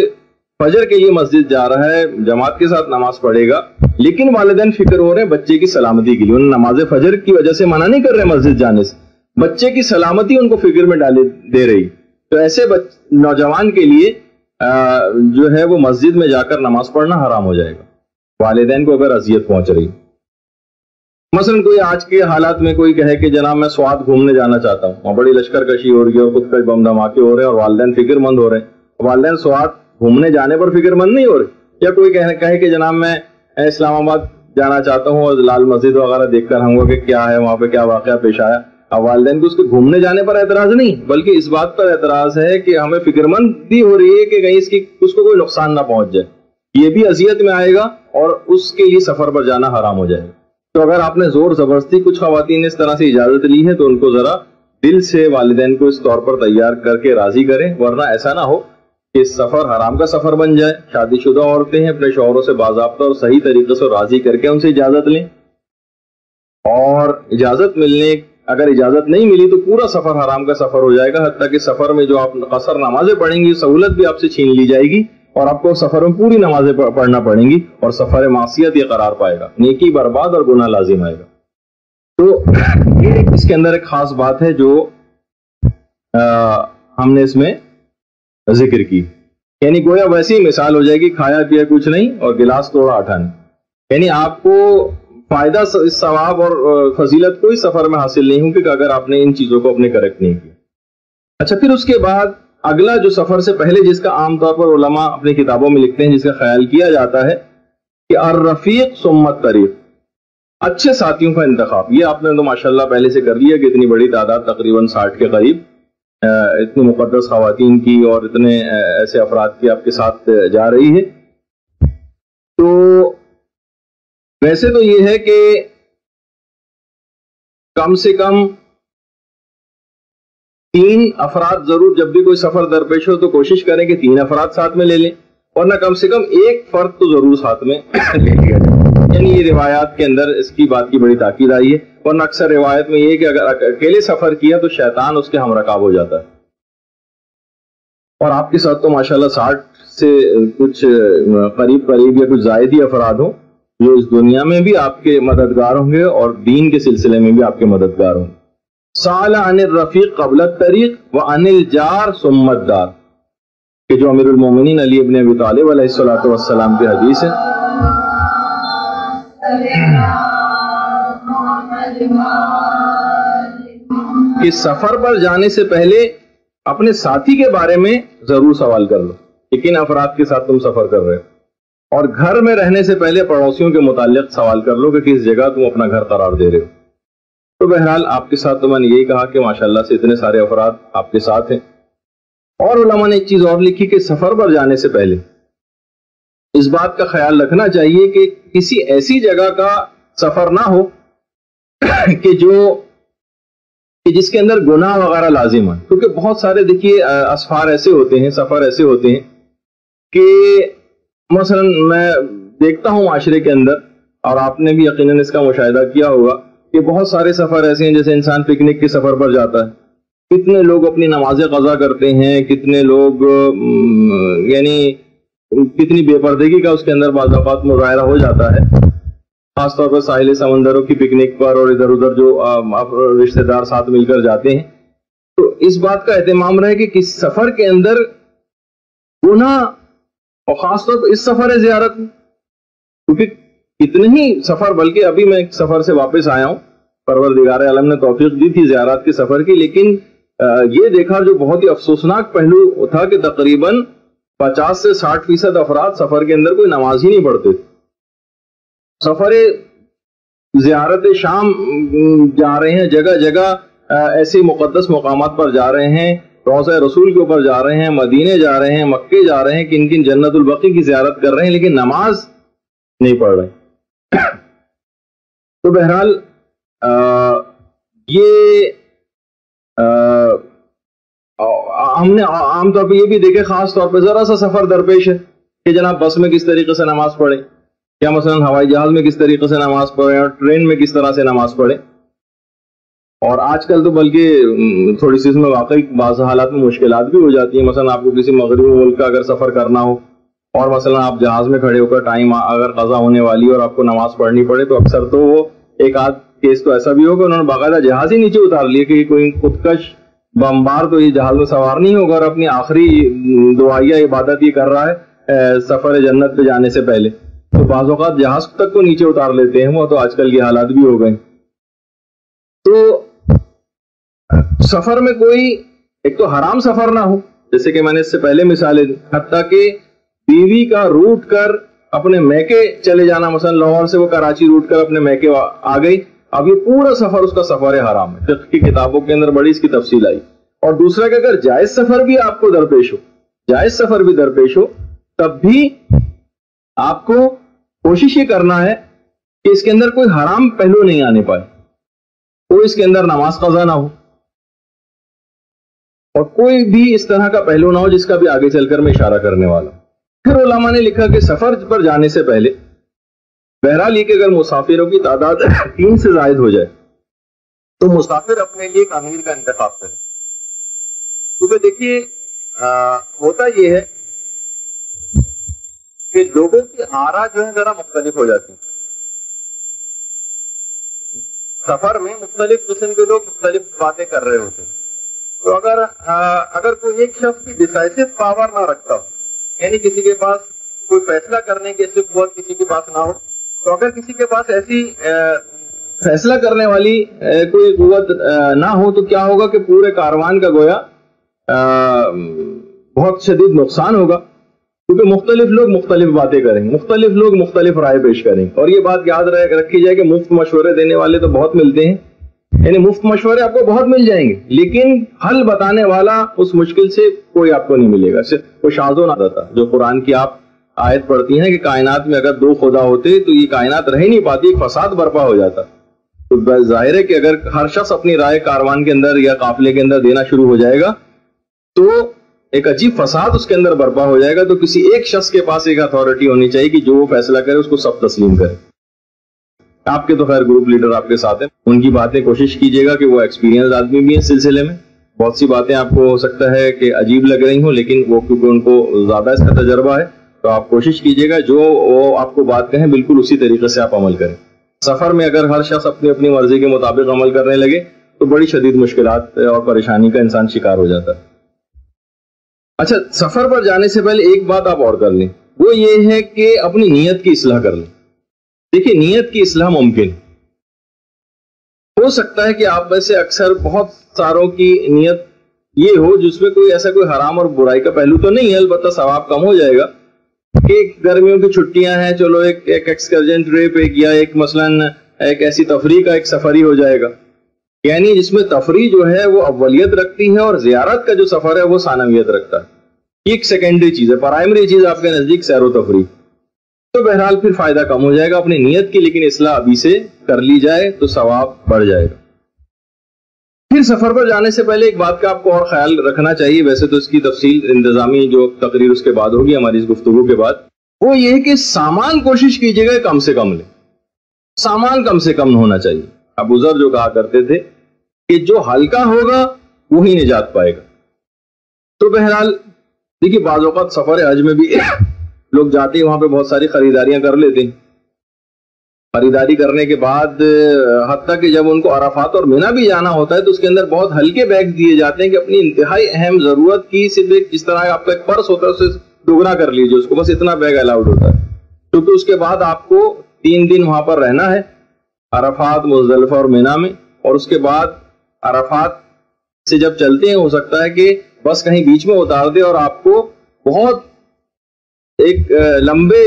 فجر کے لیے مسجد جا رہا ہے، جماعت کے ساتھ نماز پڑھے گا، لیکن والدین فکر ہو رہے ہیں بچے کی سلامتی کے لیے. انہیں نماز فجر کی وجہ سے منع نہیں کر رہے مسجد جانے سے، بچے کی سلامتی ان کو فکر میں دے رہی. تو ایسے نوجوان کے لیے جو ہے وہ مسجد میں جا کر نماز پڑھنا حرام ہو جائے گا والدین کو اگر اذیت پہنچ رہی. مثلا کوئی آج کے حالات میں کوئی کہے کہ جناب میں سوات گھومنے جانا چاہتا ہوں، وہاں بڑی لشکر کشی ہو رہی ہے اور خود کش بم دھماکے ہو رہے ہیں اور والدین فکر مند ہو رہے ہیں. والدین سوات گھومنے جانے پر فکر مند نہیں ہو رہے. یا کوئی کہے کہ جناب میں اسلام آباد جانا چاہتا ہوں اور لال مسجد وغیرہ دیکھ کر آؤں گا کہ کیا ہے وہاں پہ کیا واقعہ پیش آیا. اب والدین کو اس کے گھومنے جانے پر اعتراض نہیں، بلکہ اس بات پر اعتراض ہے کہ ہمیں فکر مندی ہو رہی ہے کہ کہیں اس کو کوئی نقصان نہ پہنچ جائے، یہ بھی اذیت میں آئے گا اور اس کے لیے سفر پر جانا حرام ہو جائے گا. تو اگر آپ نے زور زبردستی کچھ خواتین نے اس طرح سے اجازت لی ہے تو ان کو ذرا دل سے والدین کو اس طور پر تیار کر کے راضی کریں، ورنہ ایسا نہ ہو کہ سفر حرام کا سفر بن جائے. شادی شدہ عورتیں ہیں، اپنے شوہروں سے باضابطہ اور صحیح طریقے سے راضی کر کے ان سے اجازت لیں، اور اجازت ملنے اگر اجازت نہیں ملی تو پورا سفر حرام کا سفر ہو جائے گا. حتیٰ کہ سفر میں جو آپ قصر نمازیں پڑھیں گی سہولت بھی آپ سے چھین لی جائے گی اور آپ کو سفر میں پوری نمازیں پڑھنا پڑیں گی اور سفر معصیت یہ قرار پائے گا، نیکی برباد اور گناہ لازم آئے گا. تو یہ اس کے اندر ایک خاص بات ہے جو ہم نے اس میں ذکر کی، یعنی گویا ویسی مثال ہو جائے گی کھایا پیا کچھ نہیں اور گلاس توڑا آٹھا نہیں. یعنی آپ کو فائدہ ثواب اور فضیلت کوئی سفر میں حاصل نہیں ہوگی کہ اگر آپ نے ان چیزوں کو اپنے کریکٹ نہیں کیا. اچھا، پھر اس کے بعد اگلا جو سفر سے پہلے جس کا عام طور پر علماء اپنی کتابوں میں لکھتے ہیں، جس کا خیال کیا جاتا ہے کہ الرفیق ثم الطریق، اچھے ساتھیوں کا انتخاب. یہ آپ نے تو ماشاءاللہ پہلے سے کر لیا کہ اتنی بڑی تعداد تقریباً 60 کے قریب اتنی مقدس خواتین کی اور اتنے ایسے افراد کی آپ کے ساتھ جا رہی ہے. تو ویسے تو یہ ہے کہ کم سے کم 3 افراد ضرور، جب بھی کوئی سفر درپیش ہو تو کوشش کریں کہ 3 افراد ساتھ میں لے لیں، ورنہ کم سے کم ایک فرد تو ضرور ساتھ میں لے لیا جائے. یعنی یہ روایات کے اندر اس کی بات کی بڑی تاکید آئی ہے، ورنہ اکثر روایت میں یہ کہ اگر اکیلے سفر کیا تو شیطان اس کے ہم رکاب ہو جاتا ہے. اور آپ کے ساتھ تو ماشاءاللہ 60 سے کچھ قریب یا کچھ زائد ہی افراد ہوں، جو اس دنیا میں بھی آپ کے مددگار ہوں گے اور دین کے سلسلے میں بھی آپ کے مددگار ہوں گے. سأل عن الرفیق قبل الطریق وعن الجار ثم الدار، کہ جو امیر المومنین علی ابن ابی طالب علیہ الصلوۃ والسلام کی حدیث ہے. کہ سفر پر جانے سے پہلے اپنے ساتھی کے بارے میں ضرور سوال کر لو کہ کن افراد کے ساتھ تم سفر کر رہے ہو، اور گھر میں رہنے سے پہلے پڑوسیوں کے متعلق سوال کر لو کہ کس جگہ تم اپنا گھر قرار دے رہے ہو. تو بہرحال آپ کے ساتھ تو میں نے یہی کہا کہ ماشاءاللہ سے اتنے سارے افراد آپ کے ساتھ ہیں. اور علماء نے ایک چیز اور لکھی کہ سفر پر جانے سے پہلے اس بات کا خیال رکھنا چاہیے کہ کسی ایسی جگہ کا سفر نہ ہو کہ جس کے اندر گناہ وغیرہ لازم ہے. کیونکہ بہت سارے دیکھیے اسفار ایسے ہوتے ہیں، سفر ایسے ہوتے ہیں کہ مثلا میں دیکھتا ہوں معاشرے کے اندر، اور آپ نے بھی یقیناً اس کا مشاہدہ کیا ہوگا کہ بہت سارے سفر ایسے ہیں جیسے انسان پکنک کے سفر پر جاتا ہے. کتنے لوگ اپنی نمازیں قضا کرتے ہیں، کتنے لوگ یعنی کتنی بے پردگی کا اس کے اندر بعض اوقات مظاہرہ ہو جاتا ہے، خاص طور پر ساحل سمندروں کی پکنک پر اور ادھر ادھر جو رشتہ دار ساتھ مل کر جاتے ہیں. تو اس بات کا اہتمام رہے کہ کس سفر کے اندر گناہ، اور خاص طور پر اس سفر زیارت میں، کیونکہ اتنے ہی سفر، بلکہ ابھی میں ایک سفر سے واپس آیا ہوں، پروردگار عالم نے توفیق دی تھی زیارات کے سفر کی، لیکن یہ دیکھا جو بہت ہی افسوسناک پہلو تھا کہ تقریباً 50 سے 60% افراد سفر کے اندر کوئی نماز ہی نہیں پڑھتے. سفر زیارت شام جا رہے ہیں، جگہ جگہ ایسے مقدس مقامات پر جا رہے ہیں، روضہ رسول کے اوپر جا رہے ہیں، مدینے جا رہے ہیں، مکے جا رہے ہیں، کن کن جنت البقیع کی زیارت کر رہے ہیں، لیکن نماز نہیں پڑھ رہے. تو بہرحال یہ ہم نے عام طور پہ یہ بھی دیکھے، خاص طور پہ ذرا سا سفر درپیش ہے کہ جناب بس میں کس طریقے سے نماز پڑھیں، یا مثلا ہوائی جہاز میں کس طریقے سے نماز پڑھیں، اور ٹرین میں کس طرح سے نماز پڑھیں. اور آج کل تو بلکہ تھوڑی سی اس میں واقعی بعض حالات میں مشکلات بھی ہو جاتی ہیں. مثلا آپ کو کسی مغربی ملک کا اگر سفر کرنا ہو اور مثلا آپ جہاز میں کھڑے ہو کر ٹائم اگر قضا ہونے والی اور آپ کو نماز پڑھنی پڑے، تو اکثر تو وہ ایک آدھ کیس تو ایسا بھی ہوگا انہوں نے باقاعدہ جہاز ہی نیچے اتار لیے کہ کوئی خودکش بمبار تو یہ جہاز میں سوار نہیں ہوگا، اور اپنی آخری دعائیہ عبادت یہ کر رہا ہے سفر جنت پہ جانے سے پہلے. تو بعض اوقات جہاز تک کو نیچے اتار لیتے ہیں وہ، تو آج کل کے حالات بھی ہو گئے. تو سفر میں کوئی ایک تو حرام سفر نہ ہو، جیسے کہ میں نے اس سے پہلے مثالیں دی، حتیٰ کہ بیوی کا روٹ کر اپنے میکے چلے جانا، مثلا لاہور سے وہ کراچی روٹ کر اپنے میکے آ گئی، اب یہ پورا سفر اس کا سفر حرام ہے. فقہ کی کتابوں کے اندر بڑی اس کی تفصیل آئی. اور دوسرا کہ اگر جائز سفر بھی آپ کو درپیش ہو، جائز سفر بھی درپیش ہو، تب بھی آپ کو کوشش یہ کرنا ہے کہ اس کے اندر کوئی حرام پہلو نہیں آنے پائے، کوئی اس کے اندر نماز قضا نہ ہو، اور کوئی بھی اس طرح کا پہلو نہ ہو جس کا بھی آگے چل کر میں اشارہ کرنے والا ہوں. پھر علماء نے لکھا کہ سفر پر جانے سے پہلے بہرحال یہ کہ اگر مسافروں کی تعداد 3 سے زائد ہو جائے تو مسافر اپنے لیے ایک امیر کا انتخاب کرے. کیونکہ دیکھیے ہوتا یہ ہے کہ لوگوں کی آرا جو ہے ذرا مختلف ہو جاتی ہیں. سفر میں مختلف قسم کے لوگ مختلف باتیں کر رہے ہوتے ہیں. تو اگر کوئی ایک شخص کی ڈیسائسو پاور نہ رکھتا ہو، یعنی کسی کے پاس کوئی فیصلہ کرنے کی ایسی قوت کسی کے پاس نہ ہو، تو اگر کسی کے پاس ایسی فیصلہ کرنے والی کوئی قوت نہ ہو تو کیا ہوگا کہ پورے کاروان کا گویا بہت شدید نقصان ہوگا. کیونکہ مختلف لوگ مختلف باتیں کریں گے، مختلف لوگ مختلف رائے پیش کریں گے. اور یہ بات یاد رکھی جائے کہ مفت مشورے دینے والے تو بہت ملتے ہیں، یعنی مفت مشورے آپ کو بہت مل جائیں گے، لیکن حل بتانے والا اس مشکل سے کوئی آپ کو نہیں ملے گا. صرف وہ شاذ و نادر تھا جو قرآن کی آپ آیت پڑھتی ہیں کہ کائنات میں اگر 2 خدا ہوتے تو یہ کائنات رہ نہیں پاتی، ایک فساد برپا ہو جاتا. تو ظاہر ہے کہ اگر ہر شخص اپنی رائے کاروان کے اندر یا قافلے کے اندر دینا شروع ہو جائے گا تو ایک عجیب فساد اس کے اندر برپا ہو جائے گا. تو کسی ایک شخص کے پاس ایک اتھارٹی ہونی چاہیے کہ جو وہ فیصلہ کرے اس کو سب تسلیم کرے. آپ کے تو خیر گروپ لیڈر آپ کے ساتھ ہیں، ان کی باتیں کوشش کیجیے گا کہ وہ ایکسپیرینس آدمی بھی ہیں اس سلسلے میں. بہت سی باتیں آپ کو ہو سکتا ہے کہ عجیب لگ رہی ہوں، لیکن وہ کیونکہ ان کو زیادہ اس کا تجربہ ہے تو آپ کوشش کیجیے گا جو وہ آپ کو بات کہیں بالکل اسی طریقے سے آپ عمل کریں. سفر میں اگر ہر شخص اپنی اپنی مرضی کے مطابق عمل کرنے لگے تو بڑی شدید مشکلات اور پریشانی کا انسان شکار ہو جاتا ہے. اچھا, سفر پر جانے سے پہلے ایک بات آپ اور کر لیں, وہ یہ ہے کہ اپنی نیت کی اصلاح کر لیں. دیکھیے, نیت کی اصلاح ممکن ہو سکتا ہے کہ آپ میں سے اکثر بہت ساروں کی نیت یہ ہو جس میں کوئی ایسا کوئی حرام اور برائی کا پہلو تو نہیں ہے, البتہ ثواب کم ہو جائے گا کہ گرمیوں کی چھٹیاں ہیں, چلو ایک ایکسکرجن ٹرپ یا ایک مثلاً ایک ایسی تفریح کا ایک سفر ہی ہو جائے گا. یعنی جس میں تفریح جو ہے وہ اولیت رکھتی ہے اور زیارت کا جو سفر ہے وہ ثانویت رکھتا ہے. یہ ایک سیکنڈری چیز ہے, پرائمری چیز آپ کے نزدیک سیر و تفریح. تو بہرحال پھر فائدہ کم ہو جائے گا اپنی نیت کی, لیکن اصلاح ابھی سے کر لی جائے تو ثواب بڑھ جائے گا. پھر سفر پر جانے سے پہلے ایک بات کا آپ کو اور خیال رکھنا چاہیے, ویسے تو اس کی تفصیل انتظامی جو تقریر اس کے بعد ہوگی ہماری اس گفتگو کے بعد, وہ یہ ہے کہ سامان کوشش کیجیے گا کم سے کم لیں. سامان کم سے کم ہونا چاہیے. ابو ذر جو کہا کرتے تھے کہ جو ہلکا ہوگا وہی نجات پائے گا. تو بہرحال دیکھیے, بعض اوقات سفر حج میں بھی لوگ جاتے ہیں, وہاں پہ بہت ساری خریداریاں کر لیتے ہیں. خریداری کرنے کے بعد حتیٰ کہ جب ان کو عرفات اور مینا بھی جانا ہوتا ہے تو اس کے اندر بہت ہلکے بیگ دیے جاتے ہیں کہ اپنی انتہائی اہم ضرورت کی صرف ایک, جس طرح آپ کا ایک پرس ہوتا ہے اسے دگنا کر لیجیے, اس کو بس اتنا بیگ الاؤڈ ہوتا ہے, کیونکہ اس کے بعد آپ کو 3 دن وہاں پر رہنا ہے عرفات, مزدلفہ اور مینا میں. اور اس کے بعد عرفات سے جب چلتے ہیں ہو سکتا ہے کہ بس کہیں بیچ میں اتار دے اور آپ کو بہت ایک لمبے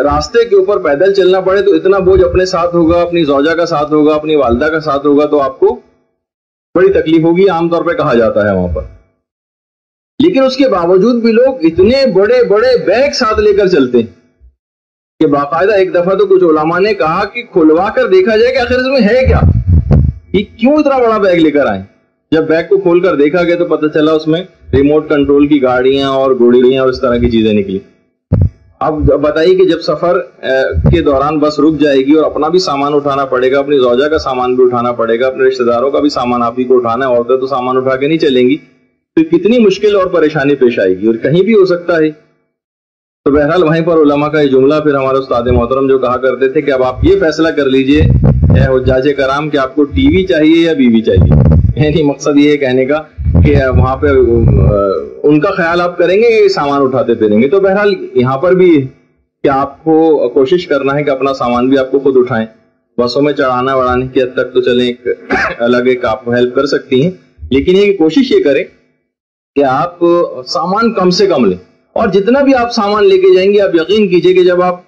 راستے کے اوپر پیدل چلنا پڑے, تو اتنا بوجھ اپنے ساتھ ہوگا, اپنی زوجہ کا ساتھ ہوگا, اپنی والدہ کا ساتھ ہوگا, تو آپ کو بڑی تکلیف ہوگی, عام طور پہ کہا جاتا ہے وہاں پر. لیکن اس کے باوجود بھی لوگ اتنے بڑے بڑے بیگ ساتھ لے کر چلتے ہیں کہ باقاعدہ ایک دفعہ تو کچھ علماء نے کہا کہ کھلوا کر دیکھا جائے کہ آخر اس میں ہے کیا, یہ کیوں اتنا بڑا بیگ لے کر آئے. جب بیگ کو کھول کر دیکھا گیا تو پتہ چلا اس میں ریموٹ کنٹرول کی گاڑیاں اور گوڑیاں اور اس طرح کی چیزیں نکلی. اب بتائیے کہ جب سفر کے دوران بس رک جائے گی اور اپنا بھی سامان اٹھانا پڑے گا, اپنی زوجہ کا سامان بھی اٹھانا پڑے گا, اپنے رشتہ داروں کا بھی سامان آپ ہی کو اٹھانا ہے, عورتیں تو سامان اٹھا کے نہیں چلیں گی, تو کتنی مشکل اور پریشانی پیش آئے گی, اور کہیں بھی ہو سکتا ہے. تو بہرحال وہیں پر علماء کا یہ جملہ پھر ہمارے استاد محترم جو کہا کرتے تھے کہ اب آپ یہ فیصلہ کر لیجئے اے حجاج کرام کہ آپ کو ٹی وی چاہیے یا بیوی چاہیے. یعنی مقصد یہ ہے کہنے کا کہ وہاں پہ ان کا خیال آپ کریں گے کہ سامان اٹھاتے پھریں گے. تو بہرحال یہاں پر بھی کہ آپ کو کوشش کرنا ہے کہ اپنا سامان بھی آپ کو خود اٹھائیں. بسوں میں چڑھانا وڑانے کی حد تک تو چلیں ایک الگ ایک آپ ہیلپ کر سکتی ہیں, لیکن یہ کوشش یہ کریں کہ آپ سامان کم سے کم لیں, اور جتنا بھی آپ سامان لے کے جائیں گے آپ یقین کیجئے کہ جب آپ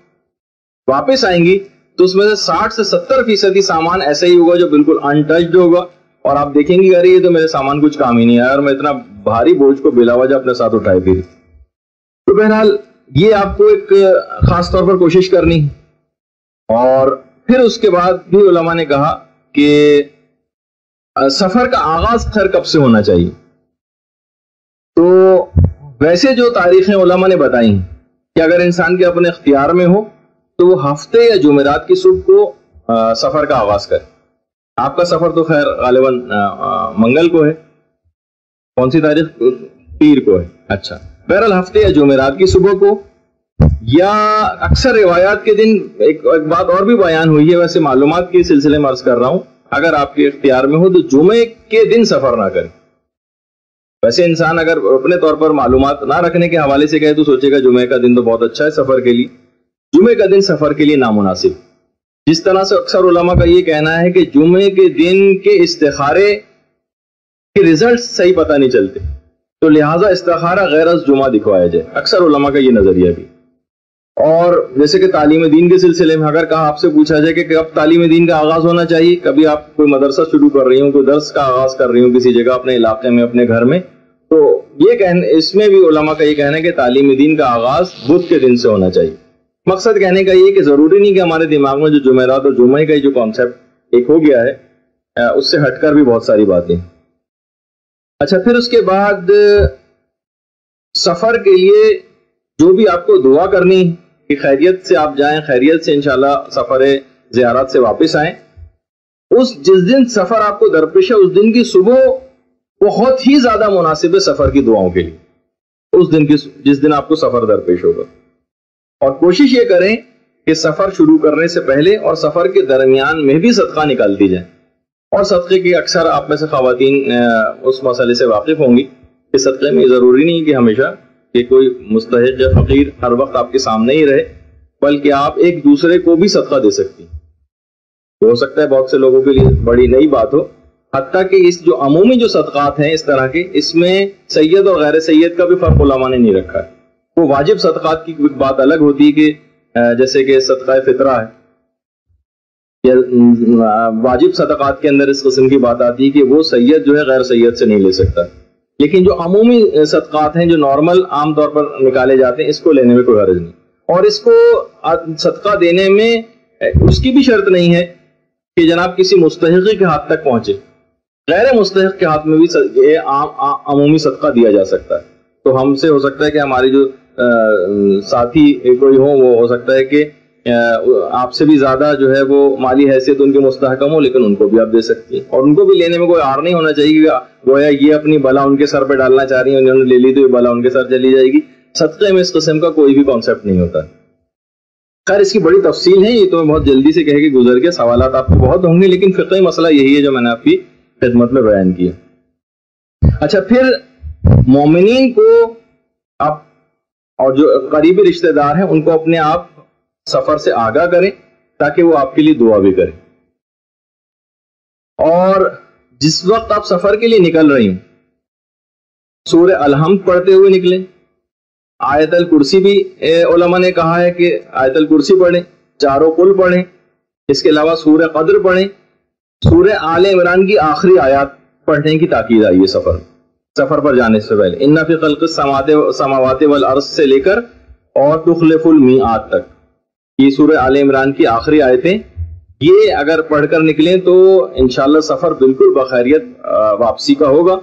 واپس آئیں گی تو اس میں سے 60 سے 70% سامان ایسا ہی ہوگا جو بالکل انٹچڈ ہوگا, اور آپ دیکھیں گے ارے یہ تو میرے سامان کچھ کام ہی نہیں آیا اور میں اتنا بھاری بوجھ کو بلا وجہ اپنے ساتھ اٹھائے پھر. تو بہرحال یہ آپ کو ایک خاص طور پر کوشش کرنی. اور پھر اس کے بعد بھی علماء نے کہا کہ سفر کا آغاز خیر کب سے ہونا چاہیے. تو ویسے جو تاریخیں علماء نے بتائی ہیں کہ اگر انسان کے اپنے اختیار میں ہو تو وہ ہفتے یا جمعرات کی صبح کو سفر کا آغاز کرے. آپ کا سفر تو خیر غالباً منگل کو ہے, کون سی تاریخ؟ پیر کو ہے. اچھا, بہرحال ہفتے یا جمعرات کی صبح کو, یا اکثر روایات کے دن. ایک بات اور بھی بیان ہوئی ہے, ویسے معلومات کے سلسلے میں عرض کر رہا ہوں, اگر آپ کے اختیار میں ہو تو جمعے کے دن سفر نہ کریں. ویسے انسان اگر اپنے طور پر معلومات نہ رکھنے کے حوالے سے کہے تو سوچے گا جمعے کا دن تو بہت اچھا ہے سفر کے لیے. جمعے کا دن سفر کے لیے نامناسب. جس طرح سے اکثر علماء کا یہ کہنا ہے کہ جمعے کے دن کے استخارے کے ریزلٹ صحیح پتہ نہیں چلتے, تو لہٰذا استخارہ غیر از جمعہ دکھوایا جائے. اکثر علماء کا یہ نظریہ بھی. اور جیسے کہ تعلیم دین کے سلسلے میں اگر کہا آپ سے پوچھا جائے کہ کب تعلیم دین کا آغاز ہونا چاہیے, کبھی آپ کوئی مدرسہ شروع کر رہی ہوں, کوئی درس کا آغاز کر رہی ہوں کسی جگہ اپنے علاقے میں اپنے گھر میں, تو یہ اس میں بھی علماء کا یہ کہنا ہے کہ تعلیم دین کا آغاز بدھ کے دن سے ہونا چاہیے. مقصد کہنے کا یہ کہ ضروری نہیں کہ ہمارے دماغ میں جو جمعرات اور جمعے کا جو کانسیپٹ ایک ہو گیا ہے اس سے ہٹ کر بھی بہت ساری باتیں. اچھا, پھر اس کے بعد سفر کے لیے جو بھی آپ کو دعا کرنی کہ خیریت سے آپ جائیں, خیریت سے انشاءاللہ سفر زیارات سے واپس آئیں. جس دن سفر آپ کو درپیش ہے اس دن کی صبح بہت ہی زیادہ مناسب ہے سفر کی دعاؤں کے لیے. اس دن کی جس دن آپ کو سفر درپیش ہوگا اور کوشش یہ کریں کہ سفر شروع کرنے سے پہلے اور سفر کے درمیان میں بھی صدقہ نکالتی جائیں. اور صدقے کی اکثر آپ میں سے خواتین اس مسئلے سے واقف ہوں گی کہ صدقے میں ضروری نہیں کہ ہمیشہ کہ کوئی مستحق یا فقیر ہر وقت آپ کے سامنے ہی رہے، بلکہ آپ ایک دوسرے کو بھی صدقہ دے سکتی ہیں. ہو سکتا ہے بہت سے لوگوں کے لیے بڑی نئی بات ہو، حتیٰ کہ اس جو عمومی جو صدقات ہیں اس طرح کے، اس میں سید اور غیر سید کا بھی فرق علماء نے نہیں رکھا ہے. وہ واجب صدقات کی بات الگ ہوتی ہے کہ جیسے کہ صدقہ فطرہ ہے، واجب صدقات کے اندر اس قسم کی بات آتی ہے کہ وہ سید جو ہے غیر سید سے نہیں لے سکتا. لیکن جو عمومی صدقات ہیں جو نارمل عام طور پر نکالے جاتے ہیں، اس کو لینے میں کوئی حرج نہیں. اور اس کو صدقہ دینے میں اس کی بھی شرط نہیں ہے کہ جناب کسی مستحقی کے ہاتھ تک پہنچے، غیر مستحق کے ہاتھ میں بھی عمومی صدقہ دیا جا سکتا ہے. تو ہم سے ہو سکتا ہے کہ ہماری جو ساتھی کوئی ہو، وہ ہو سکتا ہے کہ آپ سے بھی زیادہ جو ہے وہ مالی حیثیت ان کے مستحکم ہو، لیکن ان کو بھی آپ دے سکتی ہیں. اور ان کو بھی لینے میں کوئی عار نہیں ہونا چاہیے کہ گویا یہ اپنی بلا ان کے سر پہ ڈالنا چاہ رہی ہیں، انہوں نے لے لی تو یہ بلا ان کے سر چلی جائے گی. صدقے میں اس قسم کا کوئی بھی کانسیپٹ نہیں ہوتا. خیر اس کی بڑی تفصیل ہے، یہ تو میں بہت جلدی سے کہہ کے گزر گیا، سوالات آپ کو بہت ہوں گے، لیکن فقہی مسئلہ یہی ہے جو میں نے آپ کی خدمت میں بیان کیا. اچھا، پھر مومنین کو آپ اور جو قریبی رشتہ دار ہیں ان کو اپنے آپ سفر سے آگاہ کریں تاکہ وہ آپ کے لیے دعا بھی کریں. اور جس وقت آپ سفر کے لیے نکل رہی ہوں سورہ الحمد پڑھتے ہوئے نکلیں. آیت الکرسی بھی علماء نے کہا ہے کہ آیت الکرسی پڑھیں، چاروں قل پڑھیں، اس کے علاوہ سورہ قدر پڑھیں. سورہ آل عمران کی آخری آیات پڑھنے کی تاکید آئی ہے سفر پر جانے سے پہلے. ان فی خلق السماوات والارض سے لے کر اور تخلف المیعاد تک، یہ سورہ آل عمران کی آخری آیتیں، یہ اگر پڑھ کر نکلیں تو انشاءاللہ سفر بالکل بخیریت واپسی کا ہوگا.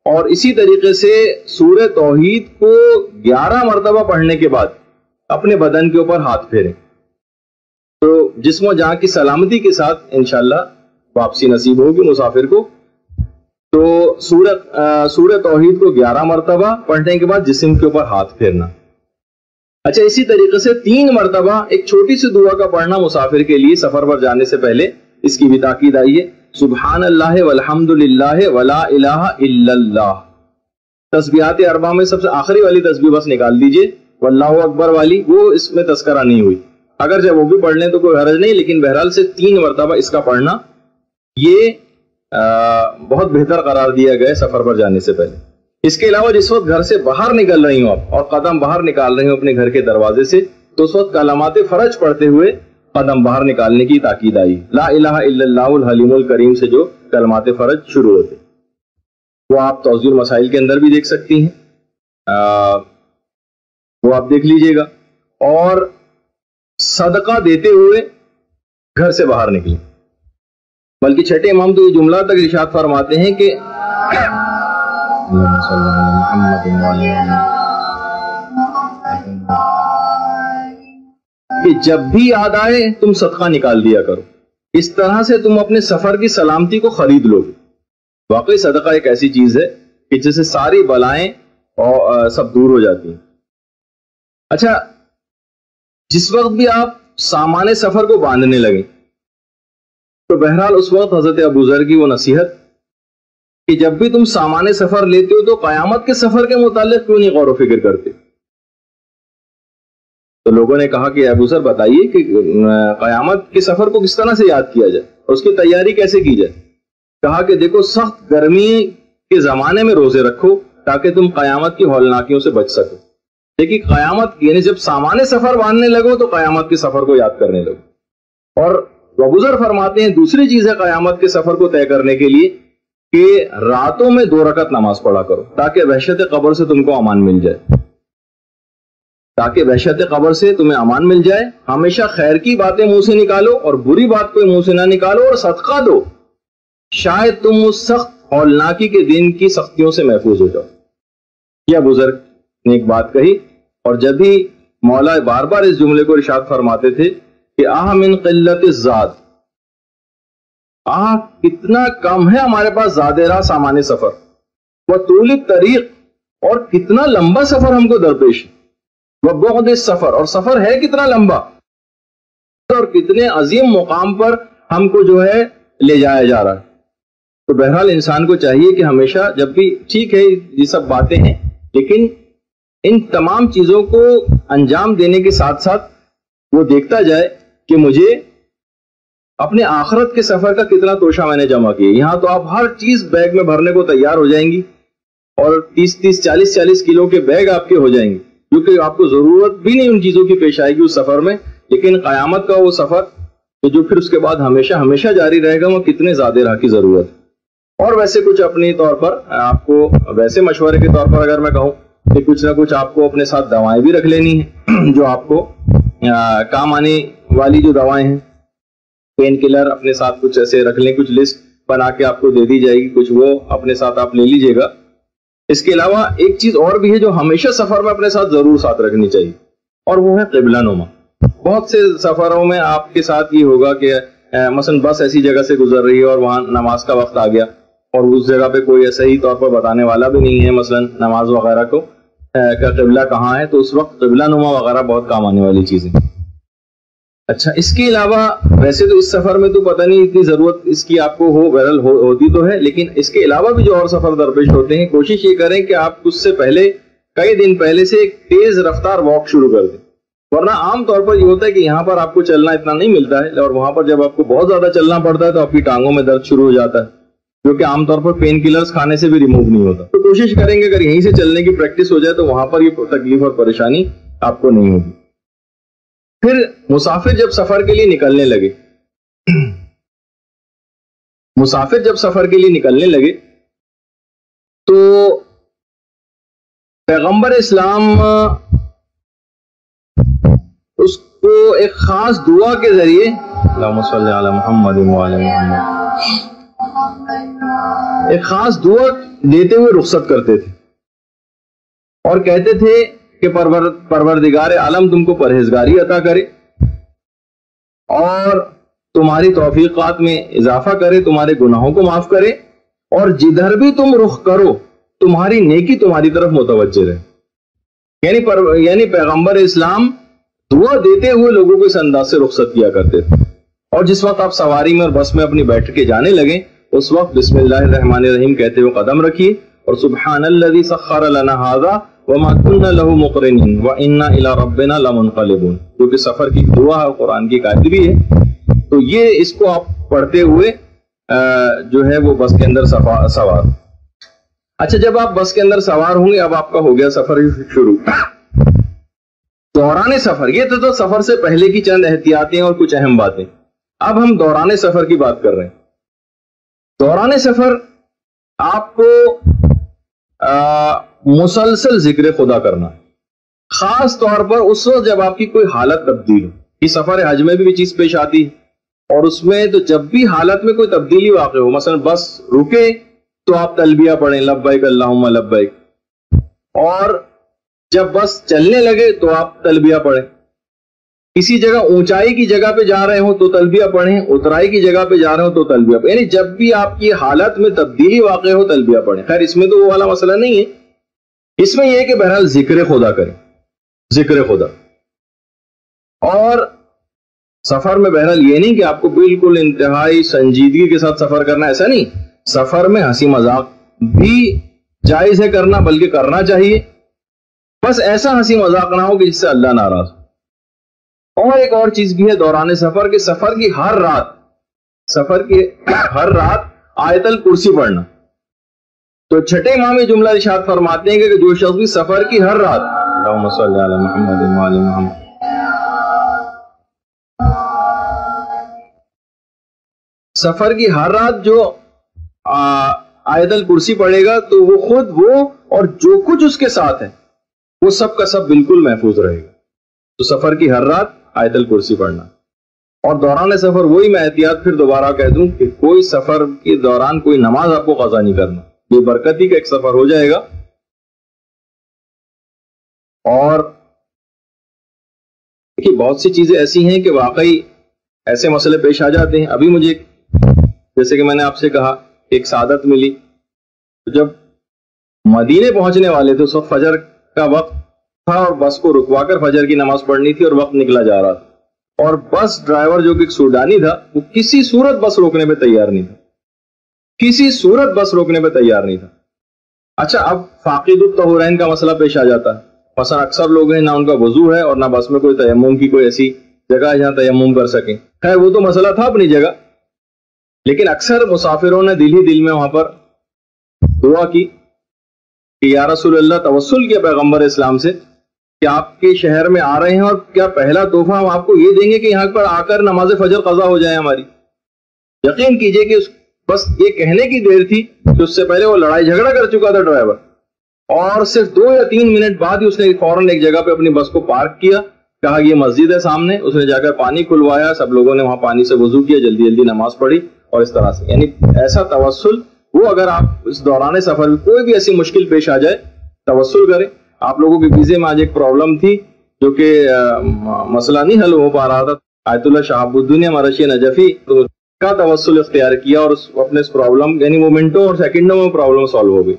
اور اسی طریقے سے سورہ توحید کو 11 مرتبہ پڑھنے کے بعد اپنے بدن کے اوپر ہاتھ پھیریں تو جسم و جان کی سلامتی کے ساتھ انشاءاللہ واپسی نصیب ہوگی مسافر کو. تو سورہ توحید کو 11 مرتبہ پڑھنے کے بعد جسم کے اوپر ہاتھ پھیرنا. اچھا، اسی طریقے سے 3 مرتبہ ایک چھوٹی سی دعا کا پڑھنا مسافر کے لیے سفر پر جانے سے پہلے، اس کی بھی تاکید آئی ہے. سبحان اللہ والحمد للہ ولا الہ الا اللہ. تسبیحات اربعہ میں سب سے آخری والی تسبیح بس نکال دیجئے، واللہ اکبر والی، وہ اس میں تذکرہ نہیں ہوئی. اگر جب وہ بھی پڑھ لیں تو کوئی حرج نہیں، لیکن بہرحال سے 3 مرتبہ اس کا پڑھنا یہ بہت بہتر قرار دیا گیا سفر پر جانے سے پہلے. اس کے علاوہ جس وقت گھر سے باہر نکل رہی ہوں آپ اور قدم باہر نکال رہی ہوں اپنے گھر کے دروازے سے، تو اس وقت کلمات فرج پڑھتے ہوئے قدم باہر نکالنے کی تاکید آئی. لا الہ الا اللہ الحلیم الکریم سے جو کلمات فرج شروع ہوتے، وہ آپ توضیح المسائل کے اندر بھی دیکھ سکتی ہیں، وہ آپ دیکھ لیجئے گا. اور صدقہ دیتے ہوئے گھر سے باہر نکلیں. بلکہ چھٹے امام تو یہ جملہ تک ارشاد فرماتے ہیں کہ جب بھی یاد آئے تم صدقہ نکال دیا کرو، اس طرح سے تم اپنے سفر کی سلامتی کو خرید لو گے. واقعی صدقہ ایک ایسی چیز ہے کہ جس سے ساری بلائیں اور سب دور ہو جاتی ہیں. اچھا، جس وقت بھی آپ سامان سفر کو باندھنے لگیں تو بہرحال اس وقت حضرت ابو ذر کی وہ نصیحت کہ جب بھی تم سامان سفر لیتے ہو تو قیامت کے سفر کے متعلق کیوں نہیں غور و فکر کرتے؟ تو لوگوں نے کہا کہ ابو ذر بتائیے کہ قیامت کے سفر کو کس طرح سے یاد کیا جائے اور اس کی تیاری کیسے کی جائے. کہا کہ دیکھو، سخت گرمی کے زمانے میں روزے رکھو تاکہ تم قیامت کی ہولناکیوں سے بچ سکو. دیکھیے، قیامت یعنی جب سامان سفر باندھنے لگو تو قیامت کے سفر کو یاد کرنے لگو. اور ابو ذر فرماتے ہیں دوسری چیز ہے قیامت کے سفر کو طے کرنے کے لیے کہ راتوں میں 2 رکعت نماز پڑھا کرو تاکہ وحشت قبر سے تم کو امان مل جائے. تاکہ وحشت قبر سے تمہیں امان مل جائے. ہمیشہ خیر کی باتیں منہ سے نکالو اور بری بات کوئی منہ سے نہ نکالو، اور صدقہ دو، شاید تم اس سخت ہولناکی کے دن کی سختیوں سے محفوظ ہو جاؤ. یہ ابو ذر نے ایک بات کہی. اور جب بھی مولا بار بار اس جملے کو ارشاد فرماتے تھے کہ من قلت الزاد، کتنا کم ہے ہمارے پاس زاد راہ سامان سفر، وہ طول طریق، اور کتنا لمبا سفر ہم کو درپیش ہے. وبعد السفر، اور سفر ہے کتنا لمبا اور کتنے عظیم مقام پر ہم کو جو ہے لے جایا جا رہا ہے. تو بہرحال انسان کو چاہیے کہ ہمیشہ جب بھی، ٹھیک ہے یہ سب باتیں ہیں، لیکن ان تمام چیزوں کو انجام دینے کے ساتھ ساتھ وہ دیکھتا جائے کہ مجھے اپنے آخرت کے سفر کا کتنا توشہ میں نے جمع کیا. یہاں تو آپ ہر چیز بیگ میں بھرنے کو تیار ہو جائیں گی اور 30 40 کلو کے بیگ آپ کے ہو جائیں گے، کیونکہ آپ کو ضرورت بھی نہیں ان چیزوں کی پیش آئے گی اس سفر میں. لیکن قیامت کا وہ سفر جو پھر اس کے بعد ہمیشہ ہمیشہ جاری رہے گا، وہ کتنے زیادہ راہ کی ضرورت ہے. اور ویسے کچھ اپنی طور پر آپ کو، ویسے مشورے کے طور پر اگر میں کہوں کہ کچھ نہ کچھ آپ کو اپنے ساتھ دوائیں بھی رکھ لینی ہیں جو آپ کو کام آنے والی جو دوائیں ہیں، پین کلر اپنے ساتھ کچھ ایسے رکھ لیں، کچھ لسٹ بنا کے آپ کو دے دی جائے گی، کچھ وہ اپنے ساتھ آپ لے لیجئے گا. اس کے علاوہ ایک چیز اور بھی ہے جو ہمیشہ سفر میں اپنے ساتھ ضرور ساتھ رکھنی چاہیے، اور وہ ہے قبلہ نما. بہت سے سفروں میں آپ کے ساتھ یہ ہوگا کہ مثلا بس ایسی جگہ سے گزر رہی ہے اور وہاں نماز کا وقت آ گیا اور اس جگہ پہ کوئی صحیح طور پر بتانے والا بھی نہیں ہے مثلا نماز وغیرہ کو کا قبلہ کہاں ہے، تو اس وقت قبلہ نما وغیرہ بہت کام آنے والی چیزیں. اچھا، اس کے علاوہ ویسے تو اس سفر میں تو پتہ نہیں اتنی ضرورت اس کی آپ کو بہرحال ہوتی تو ہے، لیکن اس کے علاوہ بھی جو اور سفر درپیش ہوتے ہیں، کوشش یہ کریں کہ آپ اس سے پہلے کئی دن پہلے سے ایک تیز رفتار واک شروع کر دیں. ورنہ عام طور پر یہ ہوتا ہے کہ یہاں پر آپ کو چلنا اتنا نہیں ملتا ہے، اور وہاں پر جب آپ کو بہت زیادہ چلنا پڑتا ہے تو آپ کی ٹانگوں میں درد شروع ہو جاتا ہے، جو کہ عام طور پر پین کلرز کھانے سے بھی ریموو نہیں ہوتا. تو کوشش کریں گے اگر یہیں سے چلنے کی پریکٹس ہو جائے تو وہاں پر یہ تکلیف اور پریشانی آپ کو نہیں ہوگی. پھر مسافر جب سفر کے لیے نکلنے لگے، مسافر جب سفر کے لیے نکلنے لگے تو پیغمبر اسلام اس کو ایک خاص دعا کے ذریعے، اللہم صلی علی محمد وعلی محمد، ایک خاص دعا دیتے ہوئے رخصت کرتے تھے اور کہتے تھے کہ پروردگار عالم تم کو پرہیزگاری عطا کرے اور تمہاری توفیقات میں اضافہ کرے، تمہارے گناہوں کو معاف کرے، اور جدھر بھی تم رخ کرو تمہاری نیکی تمہاری طرف متوجہ رہے. یعنی پیغمبر اسلام دعا دیتے ہوئے لوگوں کو اس انداز سے رخصت کیا کرتے تھے. اور جس وقت آپ سواری میں اور بس میں اپنی بیٹھ کے جانے لگے اس وقت بسم اللہ الرحمن الرحیم کہتے ہوئے قدم رکھیے اور سبحان الذی سخر لنا ھذا وما كنا له مقرنین وانا الى ربنا لمنقلبون، جو کہ سفر کی دعا ہے، قرآن کی آیت بھی ہے. تو یہ اس کو آپ پڑھتے ہوئے جو ہے وہ بس کے اندر سوار. اچھا، جب آپ بس کے اندر سوار ہوں گے، اب آپ کا ہو گیا سفر شروع. دوران سفر، یہ تو سفر سے پہلے کی چند احتیاطیں اور کچھ اہم باتیں. اب ہم دوران سفر کی بات کر رہے ہیں. دوران سفر آپ کو مسلسل ذکر خدا کرنا ہے، خاص طور پر اس وقت جب آپ کی کوئی حالت تبدیل ہو. یہ سفر حج میں بھی چیز پیش آتی ہے، اور اس میں تو جب بھی حالت میں کوئی تبدیلی واقع ہو، مثلا بس رکے تو آپ تلبیہ پڑھیں لبیک اللہم لبیک، اور جب بس چلنے لگے تو آپ تلبیہ پڑھیں. کسی جگہ اونچائی کی جگہ پہ جا رہے ہوں تو تلبیہ پڑھیں، اترائی کی جگہ پہ جا رہے ہوں تو تلبیہ پڑھیں. یعنی جب بھی آپ کی حالت میں تبدیلی واقع ہو تلبیہ پڑھیں. خیر اس میں تو وہ والا مسئلہ نہیں ہے، اس میں یہ ہے کہ بہرحال ذکر خدا کریں، ذکر خدا. اور سفر میں بہرحال یہ نہیں کہ آپ کو بالکل انتہائی سنجیدگی کے ساتھ سفر کرنا، ایسا نہیں. سفر میں ہنسی مذاق بھی جائز ہے کرنا، بلکہ کرنا چاہیے، بس ایسا ہنسی مذاق نہ ہو کہ جس سے اللہ ناراض ہو. اور ایک اور چیز بھی ہے دوران سفر کے، سفر کی ہر رات آیت الکرسی پڑھنا. تو چھٹے امام جملہ ارشاد فرماتے ہیں کہ جو شخص بھی سفر کی ہر رات، اللہم صلی علی محمد وعلی محمد، سفر کی ہر رات جو آیت الکرسی پڑھے گا تو وہ خود وہ اور جو کچھ اس کے ساتھ ہے وہ سب کا سب بالکل محفوظ رہے گا. تو سفر کی ہر رات آیت الکرسی پڑھنا. اور دوران سفر وہی میں احتیاط پھر دوبارہ کہہ دوں کہ کوئی سفر کے دوران کوئی نماز آپ کو قضا نہیں کرنا، یہ برکتی کا ایک سفر ہو جائے گا. اور کہ بہت سی چیزیں ایسی ہیں کہ واقعی ایسے مسئلے پیش آ جاتے ہیں. ابھی مجھے جیسے کہ میں نے آپ سے کہا ایک سعادت ملی، جب مدینے پہنچنے والے تھے اس وقت فجر کا وقت تھا اور بس کو رکوا کر فجر کی نماز پڑھنی تھی اور وقت نکلا جا رہا تھا، اور بس ڈرائیور جو کہ ایک سوڈانی تھا وہ کسی صورت بس روکنے پہ تیار نہیں تھا، کسی صورت بس روکنے پہ تیار نہیں تھا۔ اچھا، اب فاقد الطہورین کا مسئلہ پیش آ جاتا ہے۔ مثلا اکثر لوگ ہیں نہ ان کا وضو ہے اور نہ بس میں کوئی تیمم کی کوئی ایسی جگہ ہے جہاں تیمم کر سکیں۔ خیر وہ تو مسئلہ تھا اپنی جگہ، لیکن اکثر مسافروں نے دل ہی دل میں وہاں پر دعا کی کہ یا رسول اللہ، توسل کیا پیغمبر اسلام سے کہ آپ کے شہر میں آ رہے ہیں اور کیا پہلا تحفہ ہم آپ کو یہ دیں گے کہ یہاں پر آ کر نماز فجر قضا ہو جائے ہماری۔ یقین کیجئے کہ بس یہ کہنے کی دیر تھی کہ اس سے پہلے وہ لڑائی جھگڑا کر چکا تھا ڈرائیور، اور صرف 2 یا 3 منٹ بعد ہی اس نے فوراً ایک جگہ پہ اپنی بس کو پارک کیا، کہا یہ مسجد ہے سامنے، اس نے جا کر پانی کھلوایا، سب لوگوں نے وہاں پانی سے وضو کیا، جلدی جلدی نماز پڑھی، اور اس طرح سے یعنی ایسا توسل وہ اگر آپ اس دوران سفر میں کوئی بھی ایسی مشکل پیش آ جائے توسل کریں۔ آپ لوگوں کے ویزے میں آج ایک پرابلم تھی جو کہ مسئلہ نہیں حل ہو پا رہا تھا، آیت اللہ شہاب الدین مرشی نجفی کا توسل اختیار کیا اور اپنے اس پرابلم یعنی وہ منٹوں اور سیکنڈوں میں پرابلم سالو ہو گئی۔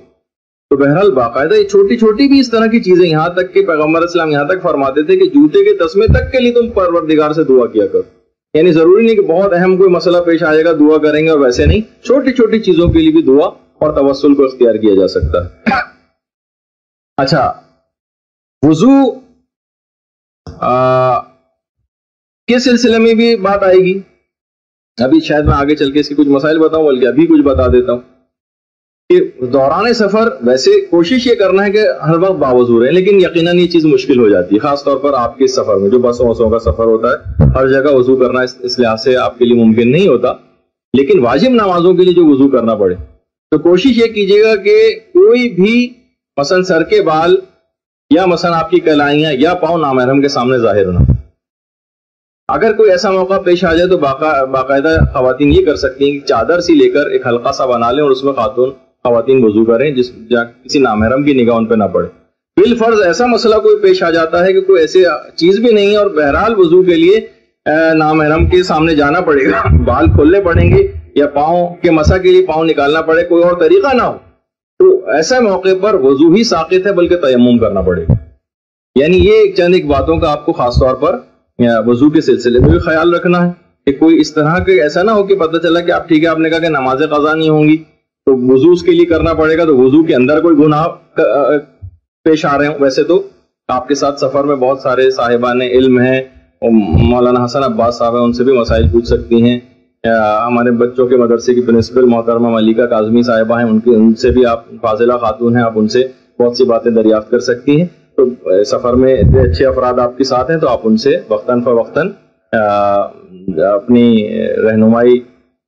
تو بہرحال باقاعدہ یہ چھوٹی چھوٹی بھی اس طرح کی چیزیں، یہاں تک کہ پیغمبر اسلام یہاں تک فرماتے تھے کہ جوتے کے تسمے تک کے لیے تم پروردگار سے دعا کیا کرو، یعنی ضروری نہیں کہ بہت اہم کوئی مسئلہ پیش آئے گا دعا کریں گے، اور ویسے نہیں، چھوٹی چھوٹی چیزوں کے لیے بھی دعا اور توسل کو اختیار کیا جا سکتا ہے۔ اچھا، وضو کے سلسلے میں بھی بات آئے گی، ابھی شاید میں آگے چل کے اس کے کچھ مسائل بتاؤں، بلکہ ابھی کچھ بتا دیتا ہوں کہ دوران سفر ویسے کوشش یہ کرنا ہے کہ ہر وقت باوضو رہے، لیکن یقیناً یہ چیز مشکل ہو جاتی ہے، خاص طور پر آپ کے سفر میں جو بسوں وسوں کا سفر ہوتا ہے، ہر جگہ وضو کرنا اس لحاظ سے آپ کے لیے ممکن نہیں ہوتا، لیکن واجب نمازوں کے لیے جو وضو کرنا پڑے تو کوشش یہ کیجیے گا کہ کوئی بھی مثلا سر کے بال یا مثلا آپ کی کلائیاں یا پاؤں نامحرم کے سامنے ظاہر نہ ہو۔ اگر کوئی ایسا موقع پیش آ جائے تو باقاعدہ خواتین یہ کر سکتی ہیں کہ چادر سی لے کر ایک حلقہ سا بنا لیں اور اس میں خواتین وضو کریں جس کسی نامحرم کی نگاہ ان پہ نہ پڑے۔ بالفرض ایسا مسئلہ کوئی پیش آ جاتا ہے کہ کوئی ایسی چیز بھی نہیں ہے اور بہرحال وضو کے لیے نامحرم کے سامنے جانا پڑے گا، بال کھولنے پڑیں گے یا پاؤں کے مسح کے لیے پاؤں نکالنا پڑے، کوئی اور طریقہ نہ ہو، تو ایسے موقع پر وضو ہی ساقط ہے بلکہ تیمم کرنا پڑے گا۔ یعنی یہ چند ایک باتوں کا آپ کو خاص طور پر وضو کے سلسلے میں بھی خیال رکھنا ہے کہ کوئی اس طرح کے ایسا نہ ہو کہ پتہ چلا کہ آپ ٹھیک ہے آپ نے کہا کہ نماز قضا نہیں ہوں گی تو وضو اس کے لیے کرنا پڑے گا، تو وضو کے اندر کوئی گناہ پیش آ رہے ہوں۔ ویسے تو آپ کے ساتھ سفر میں بہت سارے صاحبان علم ہیں، مولانا حسن عباس صاحب ہیں، ان سے بھی مسائل پوچھ سکتی ہیں، ہمارے بچوں کے مدرسے کی پرنسپل محترمہ ملیکہ کاظمی صاحبہ ہیں، ان سے بھی آپ فاضلہ خاتون ہیں، آپ ان سے بہت سی باتیں دریافت کر سکتی ہیں۔ تو سفر میں اتنے اچھے افراد آپ کے ساتھ ہیں تو آپ ان سے وقتاً فوقتاً اپنی رہنمائی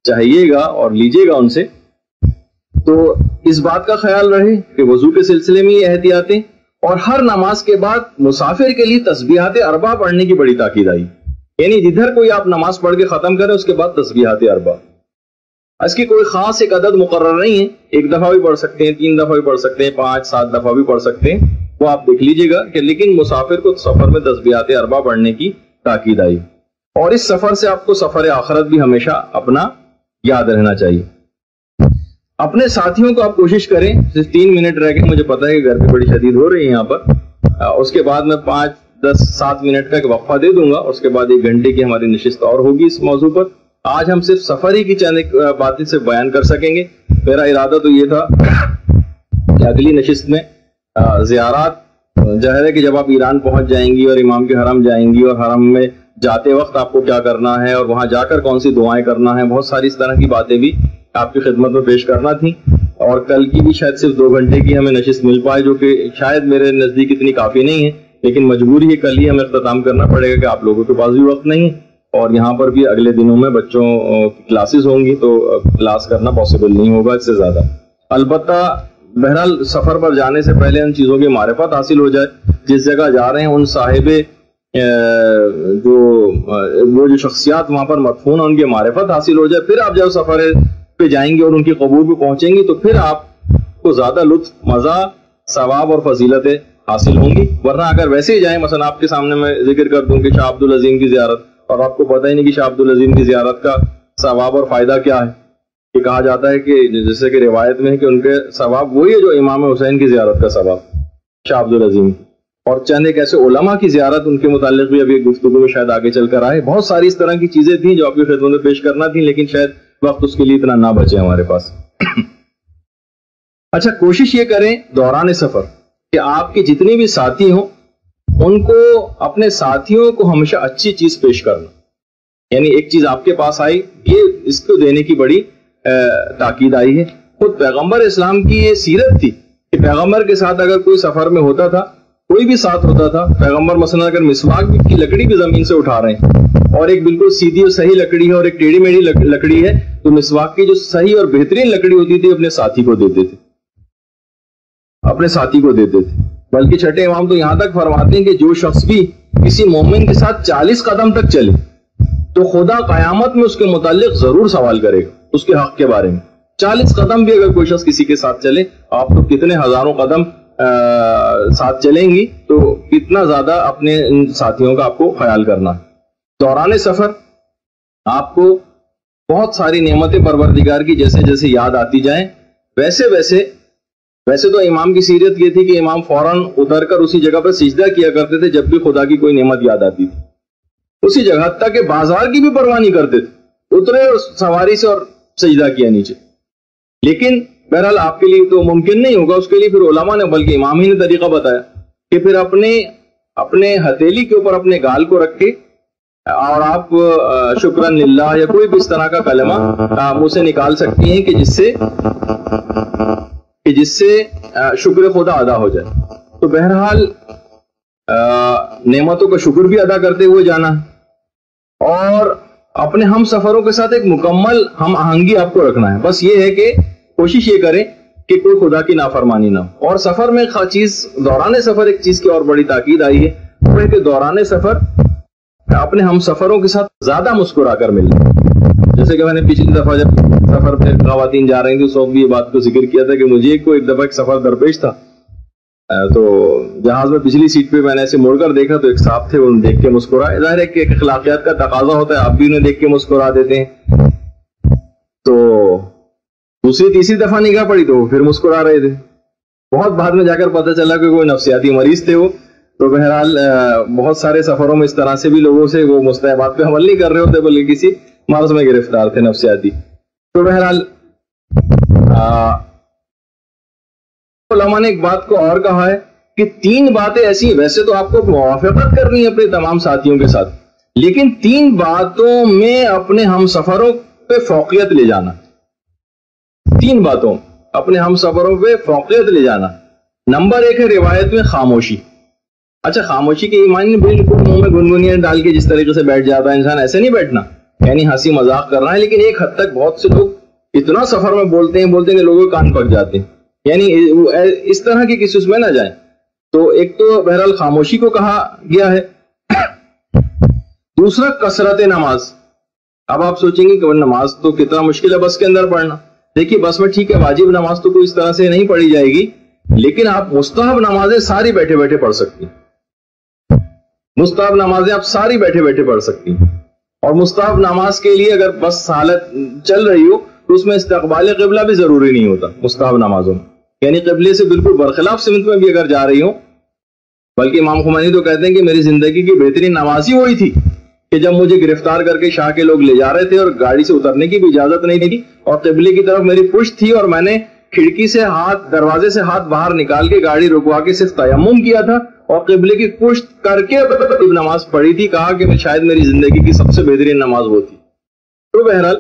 چاہیے گا اور لیجیے گا ان سے۔ تو اس بات کا خیال رہے کہ وضو کے سلسلے میں یہ احتیاطیں، اور ہر نماز کے بعد مسافر کے لیے تسبیحات اربع پڑھنے کی بڑی تاکید آئی، یعنی جدھر کوئی آپ نماز پڑھ کے ختم کریں اس کے بعد تسبیحات اربع، اس کی کوئی خاص ایک عدد مقرر نہیں ہے، 1 دفعہ بھی پڑھ سکتے ہیں، 3 دفعہ بھی پڑھ سکتے ہیں، 5 7 دفعہ بھی پڑھ سکتے ہیں، وہ آپ دیکھ لیجئے گا کہ لیکن مسافر کو سفر میں تسبیحات اربع پڑھنے کی تاکید آئی، اور اس سفر سے آپ کو سفر آخرت بھی ہمیشہ اپنا یاد رہنا چاہیے۔ اپنے ساتھیوں کو آپ کوشش کریں، صرف 3 منٹ رہ گئے، مجھے پتا ہے کہ گرمی بڑی شدید ہو رہی ہے یہاں پر، اس کے بعد میں 5 10 7 منٹ کا ایک وقفہ دے دوں گا، اس کے بعد 1 گھنٹے کی ہماری نشست اور ہوگی اس موضوع پر۔ آج ہم صرف سفر ہی کی چند باتیں سے بیان کر سکیں گے، میرا ارادہ تو یہ تھا کہ اگلی نشست میں زیارات، ظاہر ہے کہ جب آپ ایران پہنچ جائیں گی اور امام کے حرم جائیں گی اور حرم میں جاتے وقت آپ کو کیا کرنا ہے اور وہاں جا کر کون سی دعائیں کرنا ہے، بہت ساری اس طرح کی باتیں بھی آپ کی خدمت میں پیش کرنا تھی، اور کل کی بھی شاید صرف 2 گھنٹے کی ہمیں نشست مل پائے جو کہ شاید میرے نزدیک اتنی کافی نہیں ہے، لیکن مجبوری ہے کل ہی ہمیں اختتام کرنا پڑے گا کہ آپ لوگوں کے پاس بھی وقت نہیں ہے، اور یہاں پر بھی اگلے دنوں میں بچوں کی کلاسز ہوں گی تو کلاس کرنا پاسبل نہیں ہوگا اس سے زیادہ۔ البتہ بہرحال سفر پر جانے سے پہلے ان چیزوں کی معرفت حاصل ہو جائے، جس جگہ جا رہے ہیں ان صاحب جو شخصیات وہاں پر مدفون ہیں ان کی معرفت حاصل ہو جائے، پھر آپ جب سفر پہ جائیں گے اور ان کی قبور پہ پہنچیں گی تو پھر آپ کو زیادہ لطف، مزہ، ثواب اور فضیلتیں حاصل ہوں گی۔ ورنہ اگر ویسے ہی جائیں، مثلا آپ کے سامنے میں ذکر کر دوں کہ شاہ عبد العظیم کی زیارت، اور آپ کو پتہ ہی نہیں کہ شاہ عبد العظیم کی زیارت کا ثواب اور فائدہ کیا ہے، کہ کہا جاتا ہے کہ جیسے کہ روایت میں ہے کہ ان کے ثواب وہی ہے جو امام حسین کی زیارت کا ثواب شاہ عبد العظیم، اور چند ایک ایسے علماء کی زیارت، ان کے متعلق بھی ابھی ایک گفتگو میں شاید آگے چل کر آئے. بہت ساری اس طرح کی چیزیں تھیں جو آپ کی خدمت میں پیش کرنا تھی، لیکن شاید وقت اس کے لیے اتنا نہ بچے ہمارے پاس. اچھا، کوشش یہ کریں دوران سفر کہ آپ کے جتنے بھی ساتھی ہوں ان کو، اپنے ساتھیوں کو ہمیشہ اچھی چیز پیش کرنا. یعنی ایک چیز آپ کے پاس آئی، یہ اس کو دینے کی بڑی تاکید آئی ہے. خود پیغمبر اسلام کی یہ سیرت تھی کہ پیغمبر کے ساتھ اگر کوئی سفر میں ہوتا تھا، کوئی بھی ساتھ ہوتا تھا، پیغمبر مثلا اگر مسواک کی لکڑی بھی زمین سے اٹھا رہے ہیں اور ایک بالکل سیدھی اور صحیح لکڑی ہے اور ایک ٹیڑھی میڑھی لکڑی ہے، تو مسواک کی جو صحیح اور بہترین لکڑی ہوتی تھی اپنے ساتھی کو دیتے تھے، اپنے ساتھی کو دیتے تھے. بلکہ چھٹے امام تو یہاں تک فرماتے ہیں کہ جو شخص بھی کسی مومن کے ساتھ 40 قدم تک چلے تو خدا قیامت میں اس کے متعلق ضرور سوال کرے گا، اس کے حق کے بارے میں. 40 قدم بھی اگر کوئی شخص کسی کے ساتھ چلے، آپ تو کتنے ہزاروں قدم ساتھ چلیں گی، تو کتنا زیادہ اپنے ان ساتھیوں کا آپ کو خیال کرنا. دوران سفر آپ کو بہت ساری نعمتیں پروردگار کی جیسے جیسے یاد آتی جائیں، ویسے تو امام کی سیرت یہ تھی کہ امام فوراً اتر کر اسی جگہ پر سجدہ کیا کرتے تھے جب بھی خدا کی کوئی نعمت یاد آتی تھی. اسی جگہ تک کہ بازار کی بھی پرواہ نہیں کرتے تھے، اترے اور سواری سے اور سجدہ کیا نیچے. لیکن بہرحال آپ کے لیے تو ممکن نہیں ہوگا، اس کے لیے پھر علماء نے، بلکہ امام ہی نے طریقہ بتایا کہ پھر اپنے ہتھیلی کے اوپر اپنے گال کو رکھ کے اور آپ شکرن للہ یا کوئی بھی اس طرح کا کلمہ منہ سے نکال سکتی ہیں کہ جس سے شکر خدا ادا ہو جائے. تو بہرحال نعمتوں کا شکر بھی ادا کرتے ہوئے جانا اور اپنے ہم سفروں کے ساتھ ایک مکمل ہم آہنگی آپ کو رکھنا ہے. بس یہ ہے کہ کوشش یہ کریں کہ کوئی خدا کی نافرمانی نہ ہو. اور سفر میں دوران سفر ایک چیز کی اور بڑی تاکید آئی ہے، وہ ہے کہ دوران سفر اپنے ہم سفروں کے ساتھ زیادہ مسکرا کر ملنا. جیسے کہ میں نے پچھلی دفعہ جب سفر پہ خواتین جا رہی تھی اس وقت بھی یہ بات کو ذکر کیا تھا کہ مجھے ایک دفعہ ایک سفر درپیش تھا، تو جہاز میں پچھلی سیٹ پہ میں نے ایسے مڑ کر دیکھا تو ایک صاحب تھے، انہیں دیکھ کے مسکرائے. ظاہر ہے کہ ایک اخلاقیات کا تقاضا ہوتا ہے، آپ بھی انہیں دیکھ کے مسکرا دیتے ہیں. تو دوسری تیسری دفعہ نگاہ پڑی تو وہ پھر مسکرا رہے تھے. بہت بعد میں جا کر پتہ چلا کہ کوئی نفسیاتی مریض تھے وہ. تو بہرحال بہت سارے سفروں میں اس طرح سے بھی لوگوں سے وہ مستحبات پہ عمل نہیں کر رہے ہوتے بلکہ کسی مرض میں گرفتار تھے نفسیاتی. تو بہرحال علماء نے ایک بات کو اور کہا ہے کہ 3 باتیں ایسی ہیں، ویسے تو آپ کو موافقت کرنی ہے اپنے تمام ساتھیوں کے ساتھ، لیکن 3 باتوں میں اپنے ہم سفروں پہ فوقیت لے جانا. 3 باتوں اپنے ہم سفروں پہ فوقیت لے جانا. نمبر 1 ہے روایت میں خاموشی. اچھا، خاموشی کے ایمان بالکل منہ میں گنگنیاں ڈال کے جس طریقے سے بیٹھ جاتا ہے انسان، ایسے نہیں بیٹھنا، یعنی ہنسی مذاق کر رہا ہے، لیکن ایک حد تک بہت سے لوگ اتنا سفر میں بولتے ہیں کہ لوگوں کے کان پک جاتے ہیں، یعنی اس طرح کی کسی اس میں نہ جائیں. تو ایک تو بہرحال خاموشی کو کہا گیا ہے. دوسرا کثرت نماز. اب آپ سوچیں گے کہ نماز تو کتنا مشکل ہے بس کے اندر پڑھنا. دیکھیے بس میں ٹھیک ہے واجب نماز تو کوئی اس طرح سے نہیں پڑھی جائے گی، لیکن آپ مستحب نمازیں ساری بیٹھے بیٹھے پڑھ سکتی ہیں. مستحب نمازیں آپ ساری بیٹھے بیٹھے پڑھ سکتی ہیں. اور مستحب نماز کے لیے اگر بس حالت چل رہی ہو تو اس میں استقبال قبلہ بھی ضروری نہیں ہوتا مستحب نمازوں میں، یعنی قبلے سے بالکل برخلاف سمت میں بھی اگر جا رہی ہوں. بلکہ امام خمینی تو کہتے ہیں کہ میری زندگی کی بہترین نماز ہی وہی تھی کہ جب مجھے گرفتار کر کے شاہ کے لوگ لے جا رہے تھے اور گاڑی سے اترنے کی بھی اجازت نہیں تھی اور قبلے کی طرف میری پشت تھی اور میں نے کھڑکی سے دروازے سے ہاتھ باہر نکال کے گاڑی رکوا کے صرف تیمم کیا تھا اور قبلے کی پشت کر کے نماز پڑھی تھی. کہا کہ شاید میری زندگی کی سب سے بہترین نماز وہ تھی. تو بہرحال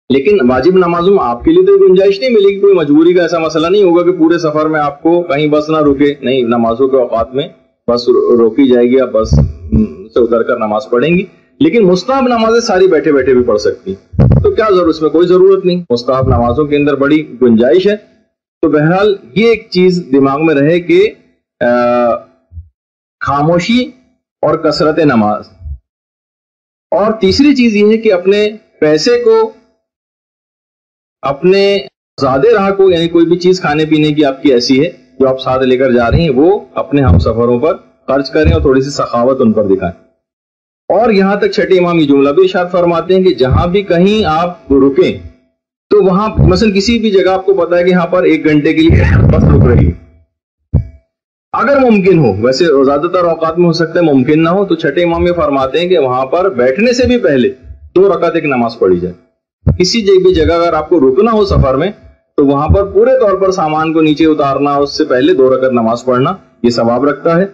لیکن واجب نمازوں میں آپ کے لیے تو گنجائش نہیں ملے گی، کوئی مجبوری کا ایسا مسئلہ نہیں ہوگا کہ پورے سفر میں آپ کو کہیں بس نہ رکے. نہیں، نمازوں کے اوقات میں بس روکی جائے گی، آپ بس سے اتر کر نماز پڑھیں گی. لیکن مستحب نمازیں ساری بیٹھے بیٹھے بھی پڑھ سکتی ہیں. تو کیا ضرورت، اس میں کوئی ضرورت نہیں، مستحب نمازوں کے اندر بڑی گنجائش ہے. تو بہرحال یہ ایک چیز دماغ میں رہے کہ خاموشی اور کثرت نماز. اور تیسری چیز یہ ہے کہ اپنے پیسے کو، اپنے زیادہ راہ کو، یعنی کوئی بھی چیز کھانے پینے کی آپ کی ایسی ہے جو آپ ساتھ لے کر جا رہی ہیں، وہ اپنے ہم سفروں پر خرچ کریں اور تھوڑی سی سخاوت ان پر دکھائیں. اور یہاں تک چھٹے امام یہ جملہ بھی ارشاد فرماتے ہیں کہ جہاں بھی کہیں آپ رکیں تو وہاں مثلا کسی بھی جگہ آپ کو پتا ہے کہ یہاں پر 1 گھنٹے کے لیے بس رک رہی ہے، اگر ممکن ہو، ویسے زیادہ تر اوقات میں ہو سکتا ہے ممکن نہ ہو، تو چھٹے امام یہ فرماتے ہیں کہ وہاں پر بیٹھنے سے بھی پہلے 2 رکعت ایک نماز پڑھی جائے. کسی بھی جگہ اگر آپ کو رکنا ہو سفر میں تو وہاں پر پورے طور پر سامان کو نیچے اتارنا، اس سے پہلے 2 رکعت نماز پڑھنا یہ ثواب رکھتا ہے.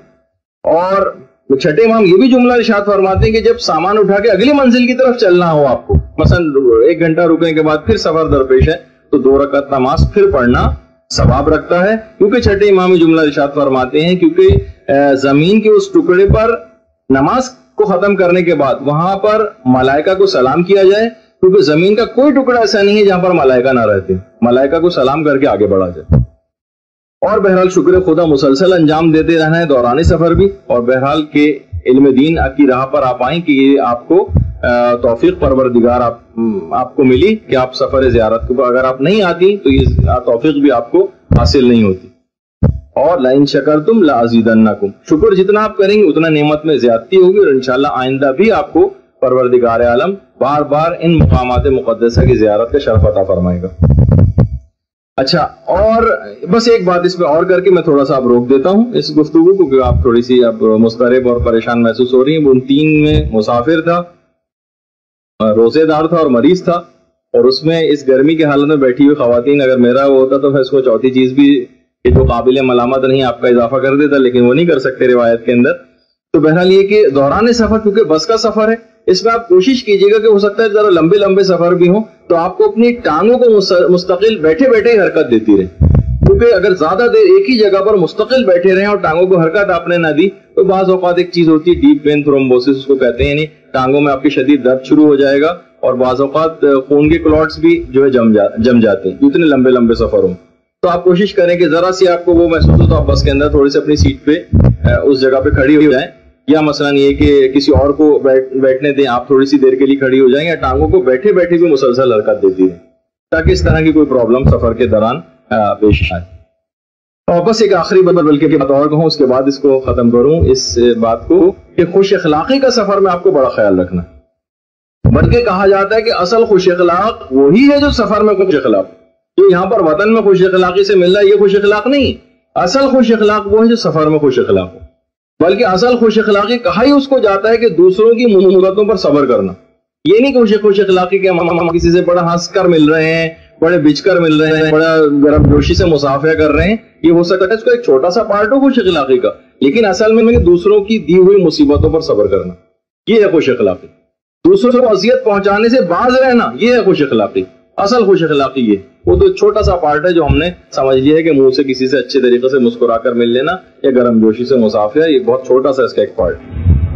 اور چھٹے امام یہ بھی جملہ ارشاد فرماتے ہیں کہ جب سامان اٹھا کے اگلی منزل کی طرف چلنا ہو آپ کو، مثلا 1 گھنٹہ رکنے کے بعد پھر سفر درپیش ہے، تو 2 رکعت نماز پھر پڑھنا ثواب رکھتا ہے. کیونکہ چھٹے امام جملہ ارشاد فرماتے ہیں کیونکہ زمین کے اس ٹکڑے پر نماز کو ختم کرنے کے بعد وہاں پر ملائکہ کو سلام کیا جائے، کیونکہ زمین کا کوئی ٹکڑا ایسا نہیں ہے جہاں پر ملائکہ نہ رہتے، ملائکہ کو سلام کر کے آگے بڑھا جائے. اور بہرحال شکر خدا مسلسل انجام دیتے رہنا ہے دوران سفر بھی. اور بہرحال کے علم دین کی راہ پر آپ آئیں کہ یہ آپ کو توفیق پروردگار آپ کو ملی کہ آپ سفر زیارت کو، اگر آپ نہیں آتی تو یہ توفیق بھی آپ کو حاصل نہیں ہوتی. اور لئن شکرتم لازیدنکم، شکر جتنا آپ کریں گے اتنا نعمت میں زیادتی ہوگی، اور انشاءاللہ آئندہ بھی آپ کو پروردگار عالم بار بار ان مقامات مقدسہ کی زیارت کا شرف عطا فرمائے گا. اچھا، اور بس ایک بات اس پہ اور کر کے میں تھوڑا سا اب روک دیتا ہوں اس گفتگو کو، کیونکہ آپ تھوڑی سی اب مضطرب اور پریشان محسوس ہو رہی ہیں. ان 3 میں مسافر تھا، روزے دار تھا اور مریض تھا، اور اس میں اس گرمی کے حالت میں بیٹھی ہوئی خواتین، اگر میرا وہ ہوتا تو میں اس کو چوتھی چیز بھی جو قابل ملامت نہیں آپ کا اضافہ کر دیتا، لیکن وہ نہیں کر سکتے روایت کے اندر. تو بہرحال یہ کہ دوران سفر، کیونکہ بس کا سفر ہے، اس میں آپ کوشش کیجیے گا کہ ہو سکتا ہے ذرا لمبے لمبے سفر بھی ہوں تو آپ کو اپنی ٹانگوں کو مستقل بیٹھے بیٹھے ہی حرکت دیتی رہے. کیونکہ اگر زیادہ دیر ایک ہی جگہ پر مستقل بیٹھے رہیں اور ٹانگوں کو حرکت آپ نے نہ دی تو بعض اوقات ایک چیز ہوتی ہے ڈیپ وین تھرومبوسس اس کو کہتے ہیں، یعنی ٹانگوں میں آپ کی شدید درد شروع ہو جائے گا، اور بعض اوقات خون کے کلوٹس بھی جو ہے جم جاتے ہیں اتنے لمبے لمبے سفر ہوں. تو آپ کوشش کریں کہ ذرا سی آپ کو وہ محسوس ہو تو آپ بس کے اندر تھوڑی سی اپنی سیٹ پہ اس جگہ پہ کھڑی ہو جائیں، یا مثلا یہ کہ کسی اور کو بیٹھنے دیں، آپ تھوڑی سی دیر کے لیے کھڑی ہو جائیں، یا ٹانگوں کو بیٹھے بیٹھے بھی مسلسل حرکت دیتی رہیں تاکہ اس طرح کی کوئی پرابلم سفر کے دوران پیش آئے. اور بس ایک آخری بلکہ بات اور کہوں، اس کے بعد اس کو ختم کروں اس بات کو کہ خوش اخلاقی کا سفر میں آپ کو بڑا خیال رکھنا. بلکہ کہا جاتا ہے کہ اصل خوش اخلاق وہی ہے جو سفر میں خوش اخلاق، جو یہاں پر وطن میں خوش اخلاقی سے مل رہا ہے یہ خوش اخلاق نہیں. اصل خوش اخلاق وہ ہے جو سفر میں خوش اخلاق ہو. بلکہ اصل خوش اخلاقی کہا ہی اس کو جاتا ہے کہ دوسروں کی مصیبتوں پر صبر کرنا. یہ نہیں کہ خوش اخلاقی کہ ہم کسی سے بڑا ہنس کر مل رہے ہیں، بڑے بچ کر مل رہے ہیں، بڑا گرم جوشی سے مسافہ کر رہے ہیں. یہ ہو سکتا ہے اس کو ایک چھوٹا سا پارٹ ہو خوش اخلاقی کا، لیکن اصل میں دوسروں کی دی ہوئی مصیبتوں پر صبر کرنا یہ ہے خوش اخلاقی. دوسروں کو اذیت پہنچانے سے باز رہنا یہ ہے خوش اخلاقی. اصل خوش اخلاقی یہ وہ تو چھوٹا سا پارٹ ہے جو ہم نے سمجھ لیا ہے کہ منہ سے کسی سے اچھے طریقے سے مسکرا کر مل لینا یا گرم جوشی سے مسافہ، یہ بہت چھوٹا سا اس کا ایک پارٹ.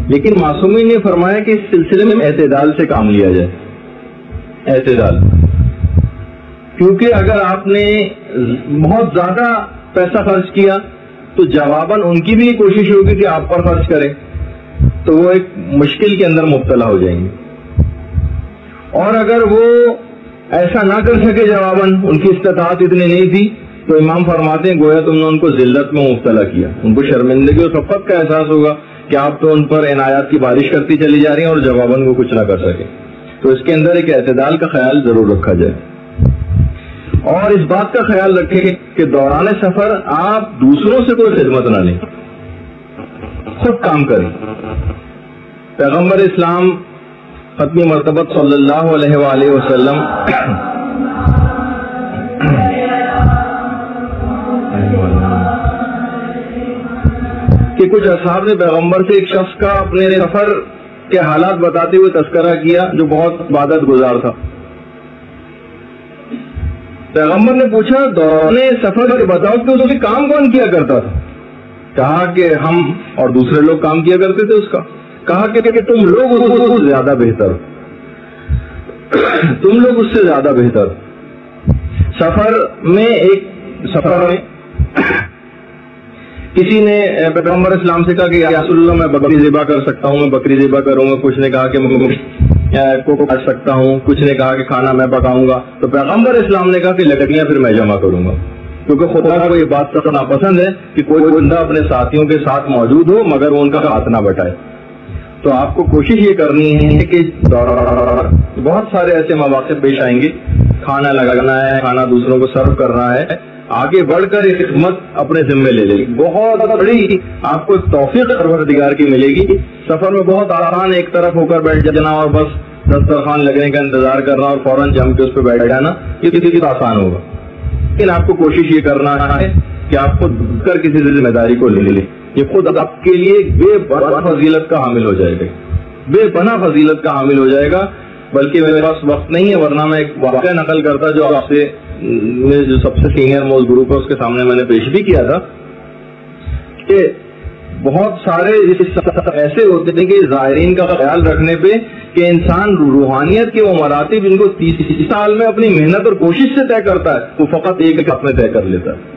لیکن معصومین نے فرمایا کہ اس سلسلے میں اعتدال سے کام لیا جائے. اعتدال، کیونکہ اگر آپ نے بہت زیادہ پیسہ خرچ کیا تو جواباً ان کی بھی کوشش ہوگی کہ آپ پر خرچ کریں، تو وہ ایک مشکل کے اندر مبتلا ہو جائیں گے. اور اگر وہ ایسا نہ کر سکے جواباً، ان کی استطاعت اتنی نہیں تھی، تو امام فرماتے ہیں گویا تم نے ان کو ذلت میں مبتلا کیا، ان کو شرمندگی اور خفت کا احساس ہوگا کہ آپ تو ان پر عنایات کی بارش کرتی چلی جا رہی ہیں اور جواباً وہ کچھ نہ کر سکے. تو اس کے اندر ایک اعتدال کا خیال ضرور رکھا جائے. اور اس بات کا خیال رکھیں کہ دوران سفر آپ دوسروں سے کوئی خدمت نہ لیں، خود کام کریں. پیغمبر اسلام ختمی مرتبت صلی اللہ علیہ وآلہ وسلم کہ کچھ اصحاب نے پیغمبر سے ایک شخص کا اپنے سفر کے حالات بتاتے ہوئے تذکرہ کیا جو بہت عبادت گزار تھا. پیغمبر نے پوچھا دوران سفر بتاؤ کہ اس کے کام کون کیا کرتا تھا؟ کہا کہ ہم اور دوسرے لوگ کام کیا کرتے تھے اس کا. کہا کہ تم لوگ اس سے زیادہ بہتر، تم لوگ اس سے زیادہ بہتر. سفر میں کسی نے پیغمبر اسلام سے کہا کہ یا رسول اللہ میں بکری ذبح کر سکتا ہوں، میں بکری ذبح کروں گا. کچھ نے کہا کہ میں کو کاٹ سکتا ہوں، کچھ نے کہا کہ کھانا میں پکاؤں گا. تو پیغمبر اسلام نے کہا کہ لکڑیاں پھر میں جمع کروں گا، کیونکہ خدا کو یہ بات کا ناپسند ہے کہ کوئی بندہ اپنے ساتھیوں کے ساتھ موجود ہو مگر وہ ان کا ہاتھ نہ بٹائے. تو آپ کو کوشش یہ کرنی ہے کہ بہت سارے ایسے مواقع پیش آئیں گے، کھانا لگانا ہے، کھانا دوسروں کو سرو کرنا ہے، آگے بڑھ کر ایک خدمت اپنے ذمے لے لے. بہت بڑی آپ کو توفیق پروردگار کی ملے گی. سفر میں بہت آسان ایک طرف ہو کر بیٹھ جانا اور بس دسترخوان لگنے کا انتظار کرنا اور فوراً جم کے اس پہ بیٹھ جانا، یہ کسی کو آسان ہوگا. لیکن آپ کو کوشش یہ کرنا ہے کہ آپ خود کر کسی ذمہ داری کو لے لیں. یہ خود آپ کے لیے بے پناہ فضیلت کا حامل ہو جائے گا، بے پناہ فضیلت کا حامل ہو جائے گا. بلکہ میرے پاس وقت نہیں ہے ورنہ میں ایک واقعہ نقل کرتا جو آپ سے جو سب سے سینئر موسٹ گروپ ہے اس کے سامنے میں نے پیش بھی کیا تھا کہ بہت سارے ایسے ہوتے ہیں کہ زائرین کا خیال رکھنے پہ کہ انسان روحانیت کے وہ مراتب جن کو 30 سال میں اپنی محنت اور کوشش سے طے کرتا ہے وہ فقط ایک ہفتے میں طے کر لیتا ہے.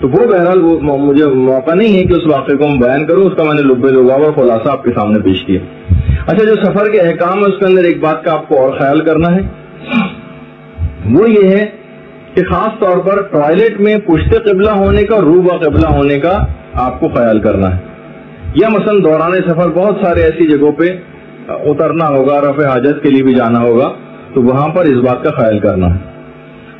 تو وہ بہرحال وہ مجھے موقع نہیں ہے کہ اس واقعے کو میں بیان کروں، اس کا میں نے لبے لباب اور خلاصہ آپ کے سامنے پیش کیا. اچھا، جو سفر کے احکام ہے اس کے اندر ایک بات کا آپ کو اور خیال کرنا ہے، وہ یہ ہے کہ خاص طور پر ٹوائلٹ میں پشت قبلہ ہونے کا، روبہ قبلہ ہونے کا آپ کو خیال کرنا ہے. یا مثلا دوران سفر بہت سارے ایسی جگہوں پہ اترنا ہوگا، رفع حاجت کے لیے بھی جانا ہوگا، تو وہاں پر اس بات کا خیال کرنا ہے.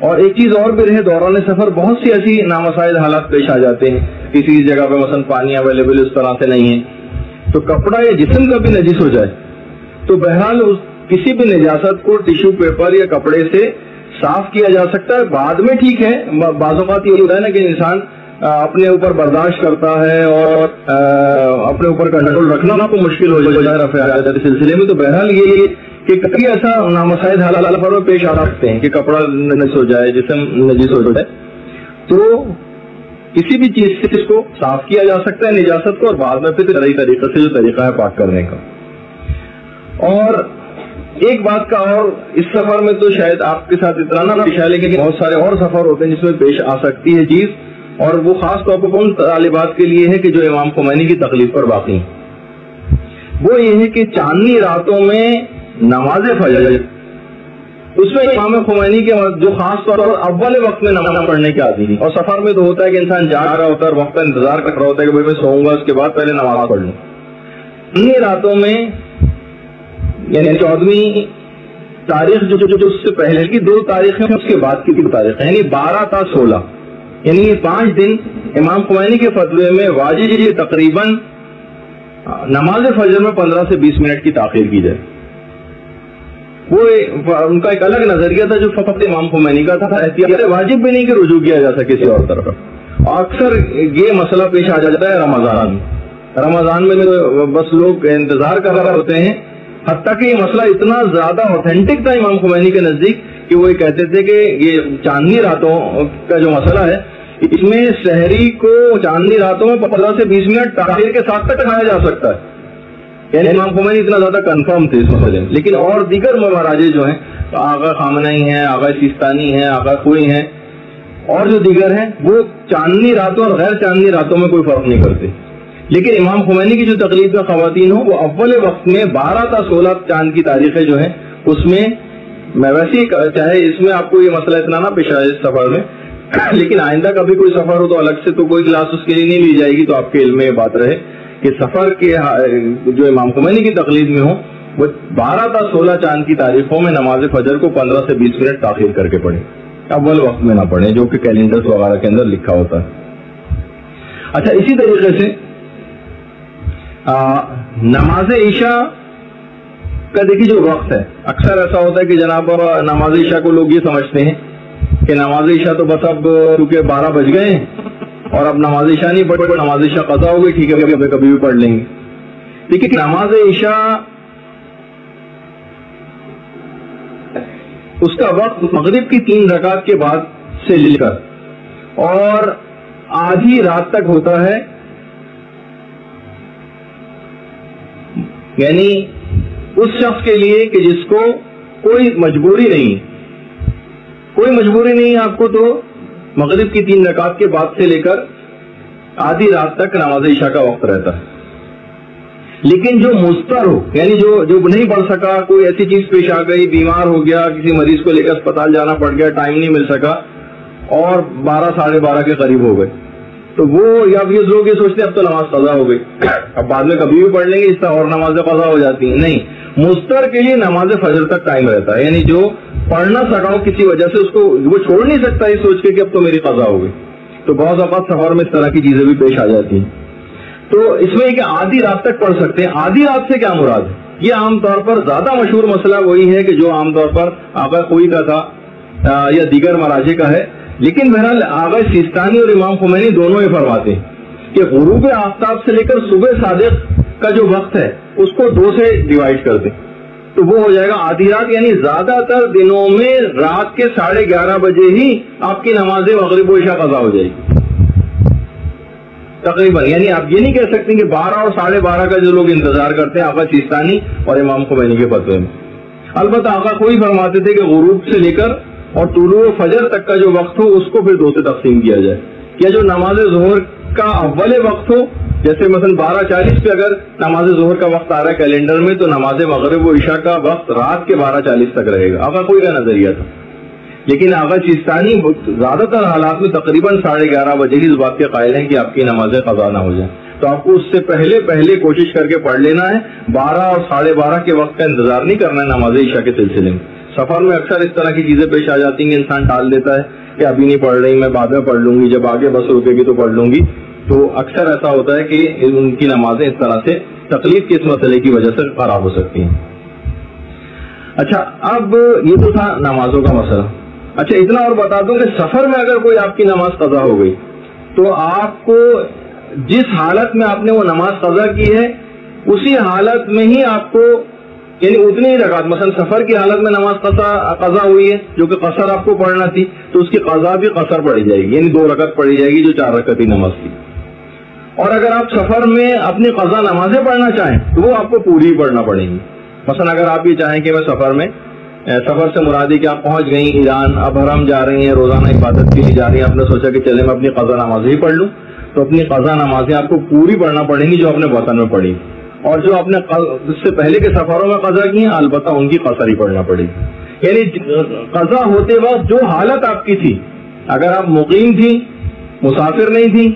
اور ایک چیز اور بھی رہے، دوران سفر بہت سی ایسی نامساعد حالات پیش آ جاتے ہیں. کسی جگہ پہ مثلا پانی اویلیبل اس طرح سے نہیں ہے تو کپڑا یا جسم کا بھی نجس ہو جائے تو بہرحال کسی بھی نجاست کو ٹیشو پیپر یا کپڑے سے صاف کیا جا سکتا ہے. بعد میں ٹھیک ہے، بعض اوقات یہ ہوتا ہے نا کہ انسان اپنے اوپر برداشت کرتا ہے اور اپنے اوپر کنٹرول رکھنا کو مشکل ہو جائے رفع حاجت کے سلسلے میں. تو بہرحال یہ کہ کبھی ایسا نامساعد حالات پر پیش آ سکتے ہیں کہ کپڑا نجس ہو جائے، جسم نجس ہو جائے، تو کسی بھی چیز سے اس کو صاف کیا جا سکتا ہے نجاست کو، اور بعد میں پھر صحیح طریقے سے جو طریقہ ہے پاک کرنے کا. اور ایک بات کا اور اس سفر میں تو شاید آپ کے ساتھ اتنا نہ پیش آئے، لیکن بہت سارے اور سفر ہوتے ہیں جس میں پیش آ سکتی ہے چیز، اور وہ خاص طور پر ان طالبات کے لیے ہے کہ جو امام خمینی کی تقلید پر باقی ہیں. وہ یہ ہے کہ چاندنی راتوں میں نماز فجر، اس میں امام خمینی کے جو خاص طور پر اول وقت میں نماز پڑھنے کے عادی ہیں. اور سفر میں تو ہوتا ہے کہ انسان جا رہا ہوتا ہے اور وقت کا انتظار کر رہا ہوتا ہے کہ بھائی میں سوؤں گا اس کے بعد پہلے نماز پڑھ لوں. انہیں راتوں میں یعنی 14ویں تاریخ جو اس سے پہلے کی 2 تاریخیں اس کے بعد کی 2 تاریخیں یعنی 12 تا 16 یعنی یہ 5 دن امام خمینی کے فتوے میں واجب یہ تقریباً نماز فجر میں 15 سے 20 منٹ کی تاخیر کی جائے. وہ ان کا ایک الگ نظریہ تھا جو فقط امام خمینی کا تھا، احتیاط واجب بھی نہیں کہ رجوع کیا جا سکے کسی اور طرف. اکثر یہ مسئلہ پیش آ جاتا ہے رمضان میں بس لوگ انتظار کر رہے ہوتے ہیں. حتیٰ کہ یہ مسئلہ اتنا زیادہ اوتھینٹک تھا امام خمینی کے نزدیک کہ وہ یہ کہتے تھے کہ یہ چاندنی راتوں کا جو مسئلہ ہے اس میں سحری کو چاندنی راتوں میں 15 سے 20 منٹ تاخیر کے ساتھ تک کھایا جا سکتا ہے. یعنی امام خمینی اتنا زیادہ کنفرم تھے اس مسئلے میں. لیکن اور دیگر مہاراجے جو ہیں، آغا خامنئی ہیں، آغا سیستانی ہیں، آغا خوئی ہیں، اور جو دیگر ہیں، وہ چاندنی راتوں اور غیر چاندنی راتوں میں کوئی فرق نہیں کرتے. لیکن امام خمینی کی جو تقلید میں خواتین ہوں وہ اول وقت میں 12 تا 16 چاند کی تاریخیں جو ہیں اس میں، میں ویسے ہی چاہے اس میں آپ کو یہ مسئلہ اتنا نہ پیش آئے اس سفر میں، لیکن آئندہ کبھی کوئی سفر ہو تو الگ سے تو کوئی کلاس اس کے لیے نہیں لی جائے گی، تو آپ کے علم میں یہ بات رہے کہ سفر کے جو امام خمینی کی تقلید میں ہوں وہ 12 تا 16 چاند کی تاریخوں میں نماز فجر کو 15 سے 20 منٹ تاخیر کر کے پڑھیں، اول وقت میں نہ پڑھیں جو کہ کیلنڈرز وغیرہ کے اندر لکھا ہوتا ہے. اچھا، اسی طریقے سے نماز عشاء کا دیکھیے جو وقت ہے، اکثر ایسا ہوتا ہے کہ جناب نماز عشاء کو لوگ یہ سمجھتے ہیں کہ نماز عشاء تو بس اب کیونکہ 12 بج گئے ہیں اور اب نماز عشاء نہیں پڑھ، نماز عشاء قضا ہو گئی، ٹھیک ہے کبھی بھی پڑھ لیں گے. لیکن نماز عشاء اس کا وقت مغرب کی 3 رکعت کے بعد سے لے کر اور آدھی رات تک ہوتا ہے. یعنی اس شخص کے لیے کہ جس کو کوئی مجبوری نہیں ہے آپ کو، تو مغرب کی 3 رکعت کے بعد سے لے کر آدھی رات تک نماز عشاء کا وقت رہتا ہے. لیکن جو مضطر ہو، یعنی جو نہیں پڑھ سکا، کوئی ایسی چیز پیش آ گئی، بیمار ہو گیا، کسی مریض کو لے کر اسپتال جانا پڑ گیا، ٹائم نہیں مل سکا اور 12 ساڑھے 12 کے قریب ہو گئے، تو وہ یا یہ لوگ یہ سوچتے ہیں اب تو نماز قضا ہو گئی، اب بعد میں کبھی بھی پڑھ لیں گے، اس طرح اور نمازیں قضا ہو جاتی ہیں. نہیں، مضطر کے لیے نماز فجر تک ٹائم رہتا ہے. یعنی جو پڑھ نہ سکا کسی وجہ سے، اس کو وہ چھوڑ نہیں سکتا یہ سوچ کے کہ اب تو میری قضا ہو گئی. تو بعض اوقات سفر میں اس طرح کی چیزیں بھی پیش آ جاتی ہیں. تو اس میں کہ آدھی رات تک پڑھ سکتے ہیں. آدھی رات سے کیا مراد ہے؟ یہ عام طور پر زیادہ مشہور مسئلہ وہی ہے کہ جو عام طور پر آقا کوئی کا تھا یا دیگر مراجع کا ہے، لیکن بہرحال آقا سیستانی اور امام خمینی دونوں یہ فرماتے ہیں کہ غروب آفتاب سے لے کر صبح صادق کا جو وقت ہے اس کو 2 سے ڈیوائڈ کر دیں تو وہ ہو جائے گا آدھی رات. یعنی زیادہ تر دنوں میں رات کے 11:30 بجے ہی آپ کی نماز مغرب و عشاء قضا ہو جائے گی تقریباً. یعنی آپ یہ نہیں کہہ سکتے کہ 12 اور 12:30 کا جو لوگ انتظار کرتے ہیں آقا سیستانی اور امام خمینی کے فتوے میں. البتہ آقا کوئی فرماتے تھے کہ غروب سے لے کر اور طلوع فجر تک کا جو وقت ہو اس کو پھر 2 سے تقسیم کیا جائے. یا جو نماز ظہر کا اول وقت ہو، جیسے مثلا 12:40 پہ اگر نماز ظہر کا وقت آ رہا ہے کیلنڈر میں، تو نماز مغرب و عشاء کا وقت رات کے 12:40 تک رہے گا. آقا کوئی کا نظریہ تھا. لیکن آقا سیستانی زیادہ تر حالات میں تقریباً 11:30 بجے ہی اس بات کے قائل ہیں کہ آپ کی نمازیں قضا نہ ہو جائیں. تو آپ کو اس سے پہلے کوشش کر کے پڑھ لینا ہے. 12 اور 12:30 کے وقت کا انتظار نہیں کرنا ہے نماز عشاء کے سلسلے میں. سفر میں اکثر اس طرح کی چیزیں پیش آ جاتی ہیں، انسان ٹال دیتا ہے کہ ابھی نہیں پڑھ رہی، میں بعد میں پڑھ لوں گی، جب آگے بس رکے گی تو پڑھ لوں گی. تو اکثر ایسا ہوتا ہے کہ ان کی نمازیں اس طرح سے تکلیف کے اس مسئلے کی وجہ سے خراب ہو سکتی ہیں. اچھا، اب یہ تو تھا نمازوں کا مسئلہ. اچھا، اتنا اور بتا دوں کہ سفر میں اگر کوئی آپ کی نماز قضا ہو گئی تو آپ کو جس حالت میں آپ نے وہ نماز قضا کی ہے اسی حالت میں ہی آپ کو، یعنی اتنی ہی رکعت، مثلا سفر کی حالت میں نماز قضا ہوئی ہے جو کہ قصر آپ کو پڑھنا تھی، تو اس کی قضا بھی قصر پڑھی جائے گی، یعنی 2 رکعت پڑھی جائے گی جو 4 رکعتی نماز تھی. اور اگر آپ سفر میں اپنی قضا نمازیں پڑھنا چاہیں تو وہ آپ کو پوری ہی پڑھنا پڑیں گی. مثلا اگر آپ یہ چاہیں کہ میں سفر سے مرادی کہ آپ پہنچ گئیں ایران، اب حرم جا رہی ہیں، روزانہ عبادت کے لیے جا رہی ہیں، آپ نے سوچا کہ چلے میں اپنی قضا نمازیں ہی پڑھ لوں، تو اپنی قضا نمازیں آپ کو پوری پڑھنا پڑیں گی جو آپ نے وطن میں پڑھی. اور جو آپ نے اس سے پہلے کے سفروں میں قضا کی ہیں البتہ ان کی قصر ہی پڑھنا پڑے گی. یعنی قضا ہوتے وقت جو حالت آپ کی تھی، اگر آپ مقیم تھی، مسافر نہیں تھی،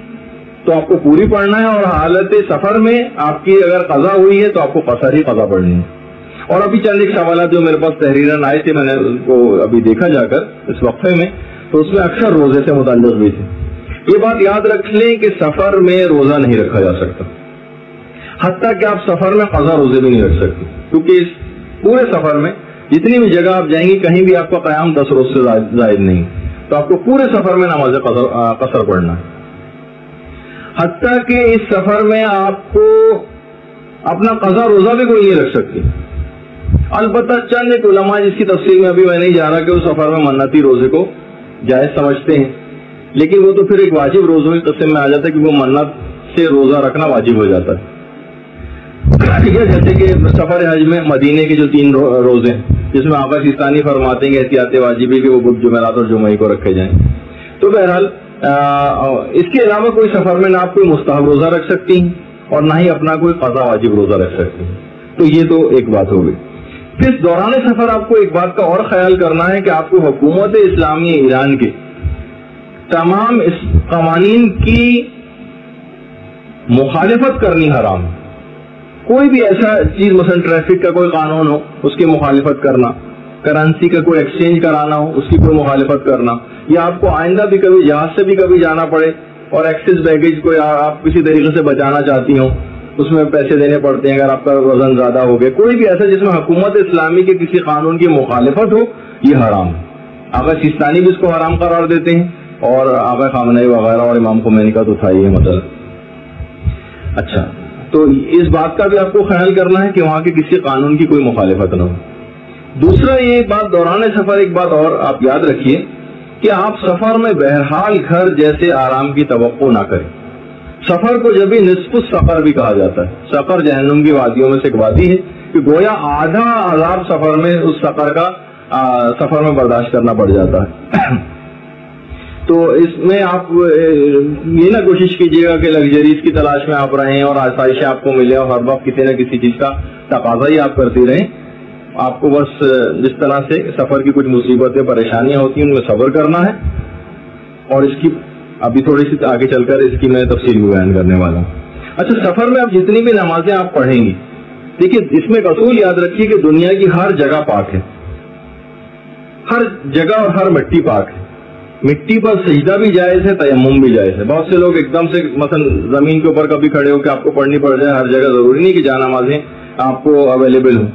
تو آپ کو پوری پڑھنا ہے، اور حالت سفر میں آپ کی اگر قضا ہوئی ہے تو آپ کو قصر ہی قضا پڑھنی ہے. اور ابھی چند ایک سوالات جو میرے پاس تحریراً آئے تھے، میں نے ان کو ابھی دیکھا جا کر اس وقفے میں، تو اس میں اکثر روزے سے متعلق بھی تھے. یہ بات یاد رکھ لیں کہ سفر میں روزہ نہیں رکھا جا سکتا، حتیٰ کہ آپ سفر میں قضا روزے بھی نہیں رکھ سکتے، کیونکہ اس پورے سفر میں جتنی بھی جگہ آپ جائیں گی کہیں بھی آپ کا قیام 10 روز سے زائد نہیں، تو آپ کو پورے سفر میں نماز قصر پڑھنا ہے. حتیٰ کہ اس سفر میں آپ کو اپنا قضا روزہ بھی کوئی نہیں رکھ سکتی. البتہ چند ایک علماء جس کی تفصیل میں ابھی میں نہیں جا رہا کہ اس سفر میں منتی روزے کو جائز سمجھتے ہیں، لیکن وہ تو پھر ایک واجب روزوں کی قسم میں آ جاتا ہے کہ وہ منت سے روزہ رکھنا واجب ہو جاتا ہے. جیسے کہ سفر حج میں مدینے کے جو 3 روزے ہیں جس میں آقا سیستانی فرماتے ہیں کہ احتیاط واجبی کہ وہ بدھ، جمعرات اور جمعہ کو رکھے جائیں. تو بہرحال اس کے علاوہ کوئی سفر میں نہ آپ کوئی مستحب روزہ رکھ سکتی ہیں اور نہ ہی اپنا کوئی قضا واجب روزہ رکھ سکتی ہیں. تو یہ تو ایک بات ہو گئی. پھر دوران سفر آپ کو ایک بات کا اور خیال کرنا ہے کہ آپ کو حکومت اسلامی ایران کے تمام اس قوانین کی مخالفت کرنی حرام ہے. کوئی بھی ایسا چیز، مثلا ٹریفک کا کوئی قانون ہو اس کی مخالفت کرنا، کرنسی کا کوئی ایکسچینج کرانا ہو اس کی کوئی مخالفت کرنا، یا آپ کو آئندہ بھی کبھی جہاز سے بھی کبھی جانا پڑے اور ایکسس بیگیج کو آپ کسی طریقے سے بچانا چاہتی ہوں، اس میں پیسے دینے پڑتے ہیں اگر آپ کا وزن زیادہ ہو گیا، کوئی بھی ایسا جس میں حکومت اسلامی کے کسی قانون کی مخالفت ہو، یہ حرام ہے. آقا سیستانی بھی اس کو حرام قرار دیتے ہیں اور آقا خامنہئی وغیرہ اور امام خمینی کا تو تھا ہی مسئلہ. اچھا، تو اس بات کا بھی آپ کو خیال کرنا ہے کہ وہاں کے کسی قانون کی کوئی مخالفت نہ ہو. دوسرا یہ بات دوران سفر ایک بات اور آپ یاد رکھیے کہ آپ سفر میں بہرحال گھر جیسے آرام کی توقع نہ کریں. سفر کو جب بھی نصف السفر بھی کہا جاتا ہے. سفر جہنم کی وادیوں میں سے ایک وادی ہے کہ گویا آدھا عذاب سفر میں اس سفر میں برداشت کرنا پڑ جاتا ہے. تو اس میں آپ یہ نہ کوشش کیجیے گا کہ لگژریز کی تلاش میں آپ رہیں اور آسائشیں آپ کو ملیں اور ہر وقت کسی نہ کسی چیز کا تقاضا ہی آپ کرتے رہیں. آپ کو بس جس طرح سے سفر کی کچھ مصیبتیں پریشانیاں ہوتی ہیں ان میں صبر کرنا ہے. اور اس کی ابھی تھوڑی سی آگے چل کر اس کی میں تفصیل بیان کرنے والا ہوں. اچھا، سفر میں آپ جتنی بھی نمازیں آپ پڑھیں گی، دیکھیے اس میں ایک اصول یاد رکھیے کہ دنیا کی ہر جگہ پاک ہے، ہر جگہ اور ہر مٹی پاک ہے. مٹی پر سجدہ بھی جائز ہے, تیمم بھی جائز ہے. بہت سے لوگ ایک دم سے مثلا زمین کے اوپر کبھی کھڑے ہو کہ آپ کو پڑھنی پڑ جائے ہر جگہ, ضروری نہیں کہ جانمازیں آپ کو اویلیبل ہوں.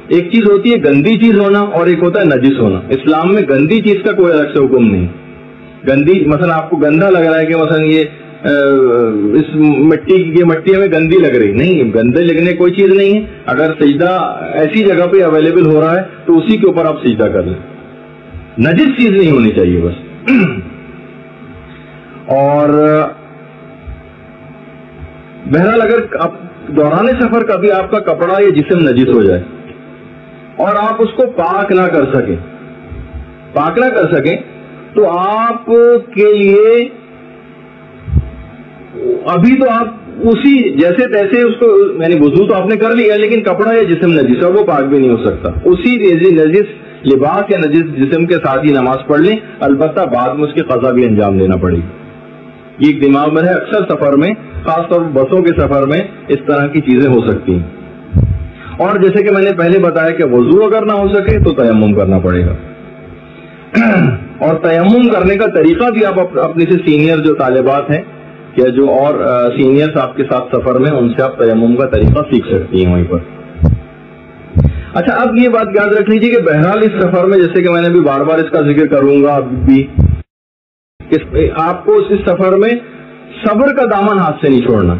ایک چیز ہوتی ہے گندی چیز ہونا اور ایک ہوتا ہے نجس ہونا. اسلام میں گندی چیز کا کوئی الگ سے حکم نہیں. گندی مثلا آپ کو گندا لگ رہا ہے کہ مثلا اس مٹی ہمیں گندی لگ رہی, نہیں, گندے لگنے کوئی چیز نہیں ہے. اگر سجدہ ایسی جگہ پہ اویلیبل ہو رہا ہے تو اسی کے اوپر آپ سجدہ کر لیں. نجس چیز نہیں ہونی چاہیے بس. اور بہرحال اگر دوران سفر کبھی آپ کا کپڑا یا جسم نجس ہو جائے اور آپ اس کو پاک نہ کر سکیں تو آپ کے لیے ابھی تو آپ اسی جیسے تیسے اس کو یعنی وضو تو آپ نے کر لیا, لیکن کپڑا یا جسم نجس ہے وہ پاک بھی نہیں ہو سکتا. اسی نجس لباس یا نجس جسم کے ساتھ ہی نماز پڑھ لیں, البتہ بعد میں اس کی قضا بھی انجام دینا پڑے گی. یہ ایک دماغ میں ہے. اکثر سفر میں, خاص طور پر بسوں کے سفر میں اس طرح کی چیزیں ہو سکتی ہیں. اور جیسے کہ میں نے پہلے بتایا کہ وضو اگر نہ ہو سکے تو تیمم کرنا پڑے گا. اور تیمم کرنے کا طریقہ بھی آپ اپنے سے سینئر جو طالبات ہیں یا جو اور سینئرز آپ کے ساتھ سفر میں, ان سے آپ تیمم کا طریقہ سیکھ سکتی ہیں وہیں پر. اچھا, اب یہ بات یاد رکھ لیجیے کہ بہرحال اس سفر میں, جیسے کہ میں نے بھی بار بار اس کا ذکر کروں گا اب بھی, آپ کو اس سفر میں صبر کا دامن ہاتھ سے نہیں چھوڑنا.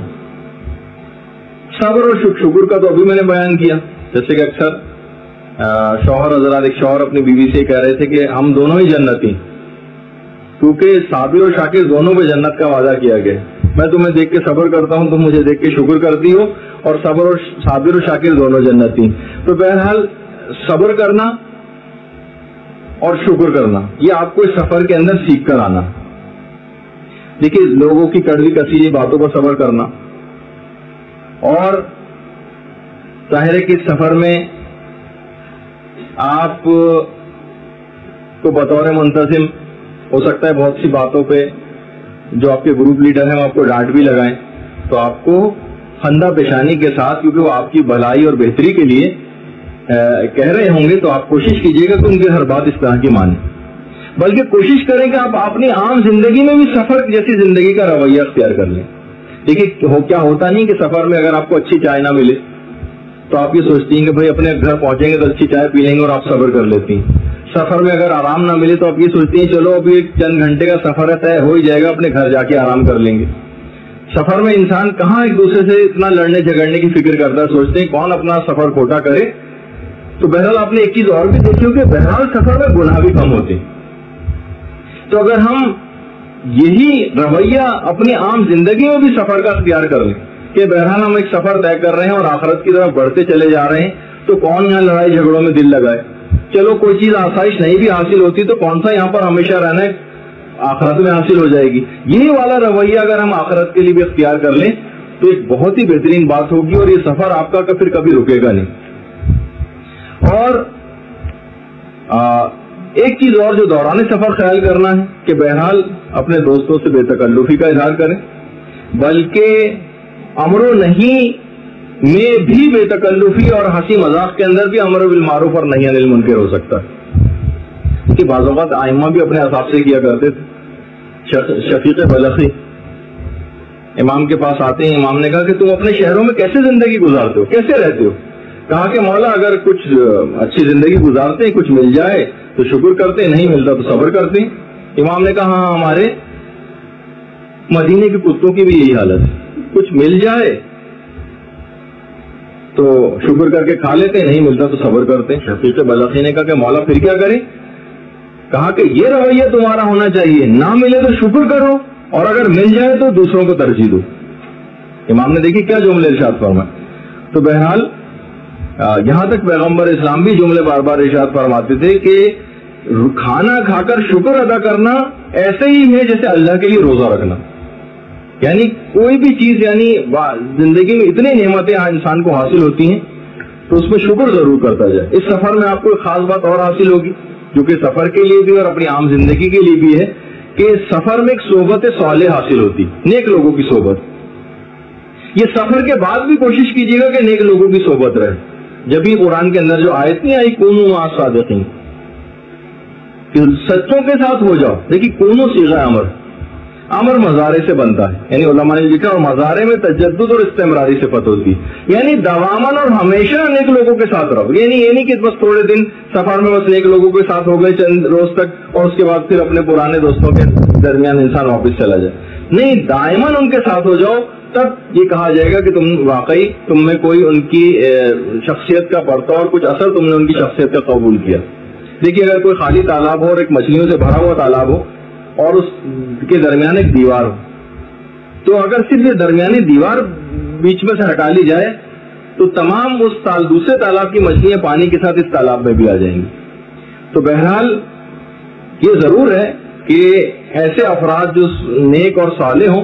صبر اور شکر کا تو ابھی میں نے بیان کیا. جیسے کہ اکثر شوہر حضرات, ایک شوہر اپنی بیوی سے کہہ رہے تھے کہ ہم دونوں ہی جنتی, کیونکہ صابر اور شاکر دونوں پہ جنت کا وعدہ کیا گیا. میں تمہیں دیکھ کے صبر کرتا ہوں, تم مجھے دیکھ کے شکر کرتی ہو, اور صابر اور شاکر دونوں جنتی. تو بہرحال صبر کرنا اور شکر کرنا یہ آپ کو اس سفر کے اندر سیکھ کر آنا. دیکھیے, لوگوں کی کڑوی کثیری باتوں پر صبر کرنا, اور ظاہر ہے کہ اس سفر میں آپ کو بطور منتظم ہو سکتا ہے بہت سی باتوں پہ جو آپ کے گروپ لیڈر ہیں وہ آپ کو ڈانٹ بھی لگائیں, تو آپ کو خندہ پیشانی کے ساتھ, کیونکہ وہ آپ کی بھلائی اور بہتری کے لیے کہہ رہے ہوں گے, تو آپ کوشش کیجیے گا کہ ان کی ہر بات اس طرح کی مانیں. بلکہ کوشش کریں کہ آپ اپنی عام زندگی میں بھی سفر جیسی زندگی کا رویہ اختیار کر لیں. دیکھیے, کیا ہوتا نہیں کہ سفر میں اگر آپ کو اچھی چائے نہ ملے تو آپ یہ سوچتی ہیں کہ بھائی اپنے گھر پہنچیں گے تو اچھی چائے پی لیں گے, اور آپ صبر کر لیتی ہیں. سفر میں اگر آرام نہ ملے تو آپ یہ سوچتی ہیں چلو ابھی ایک چند گھنٹے کا سفر ہے, طے ہو ہی جائے گا, اپنے گھر جا کے آرام کر لیں گے. سفر میں انسان کہاں ایک دوسرے سے اتنا لڑنے جھگڑنے کی فکر کرتا ہے, سوچتے ہیں کون اپنا سفر کھوٹا کرے. تو بہرحال آپ نے ایک چیز اور بھی دیکھی ہو کہ بہرحال سفر میں گناہ بھی کم ہوتے. تو اگر ہم یہی رویہ اپنی عام زندگی میں بھی سفر کا اختیار کر لیں کہ بہرحال ہم ایک سفر طے کر رہے ہیں اور آخرت کی طرف بڑھتے چلے جا رہے ہیں, تو کون یہاں لڑائی جھگڑوں میں دل لگائے. چلو کوئی چیز آسائش نہیں بھی حاصل ہوتی تو کون سا یہاں پر ہمیشہ رہنا ہے, آخرت میں حاصل ہو جائے گی. یہی والا رویہ اگر ہم آخرت کے لیے بھی اختیار کر لیں تو ایک بہت ہی بہترین بات ہوگی, اور یہ سفر آپ کا پھر کبھی رکے گا نہیں. اور ایک چیز اور جو دوران سفر خیال کرنا ہے کہ بہرحال اپنے دوستوں سے بے تکلفی کا اظہار کریں, بلکہ امر و نہیں میں بھی بے تکلفی اور ہنسی مذاق کے اندر بھی امر بالمعروف اور نہی عن المنکر ہو سکتا ہے. کہ بعض اوقات ائمہ بھی اپنے حساب سے کیا کرتے تھے. شفیق بلخی امام کے پاس آتے ہیں, امام نے کہا کہ تم اپنے شہروں میں کیسے زندگی گزارتے ہو, کیسے رہتے ہو؟ کہا کہ مولا اگر کچھ اچھی زندگی گزارتے ہیں, کچھ مل جائے تو شکر کرتے, نہیں ملتا تو صبر کرتے ہیں. امام نے کہا ہاں ہمارے مدینے کے کتوں کی بھی یہی حالت ہے, کچھ مل جائے تو شکر کر کے کھا لیتے, نہیں ملتا تو صبر کرتے. شفیق بلخی نے کہا کہ مولا پھر کیا کریں؟ کہا کہ یہ رویہ تمہارا ہونا چاہیے, نہ ملے تو شکر کرو, اور اگر مل جائے تو دوسروں کو ترجیح دو. امام نے دیکھی کیا جملے ارشاد فرمائے. تو بہرحال یہاں تک پیغمبر اسلام بھی جملے بار بار ارشاد فرماتے تھے کہ کھانا کھا کر شکر ادا کرنا ایسے ہی ہے جیسے اللہ کے لیے روزہ رکھنا. یعنی کوئی بھی چیز, یعنی زندگی میں اتنی نعمتیں انسان کو حاصل ہوتی ہیں تو اس میں شکر ضرور کرتا جائے. اس سفر میں آپ کو ایک خاص بات اور حاصل ہوگی جو کہ سفر کے لیے بھی اور اپنی عام زندگی کے لیے بھی ہے, کہ سفر میں ایک صحبت صالح حاصل ہوتی, نیک لوگوں کی صحبت. یہ سفر کے بعد بھی کوشش کیجیے گا کہ نیک لوگوں کی صحبت رہے. جب بھی قرآن کے اندر جو آیت نہیں آئی کونوا صادقین, کہ سچوں کے ساتھ ہو جاؤ. دیکھیے کونوں صیغہ امر، امر مضارع سے بنتا ہے، یعنی علماء نے لکھا اور مضارع میں تجدد اور استمراری صفت ہوتی ہے، یعنی دوامان اور ہمیشہ نیک لوگوں کے ساتھ رہو. یعنی یہ نہیں کہ بس تھوڑے دن سفر میں بس نیک لوگوں کے ساتھ ہو گئے چند روز تک اور اس کے بعد پھر اپنے پرانے دوستوں کے درمیان انسان واپس چلا جائے. نہیں، دائماً ان کے ساتھ ہو جاؤ، تب یہ کہا جائے گا کہ تم واقعی تم میں کوئی ان کی شخصیت کا پڑتا اور کچھ اثر تم نے ان کی شخصیت کا قبول کیا. دیکھیے اگر کوئی خالی تالاب ہو اور ایک مچھلیوں سے بھرا ہوا تالاب ہو اور اس کے درمیان ایک دیوار ہو، تو اگر صرف یہ درمیانی دیوار بیچ میں سے ہٹا لی جائے تو تمام اس دوسرے تالاب کی مچھلیاں پانی کے ساتھ اس تالاب میں بھی آ جائیں گی. تو بہرحال یہ ضرور ہے کہ ایسے افراد جو نیک اور صالح ہوں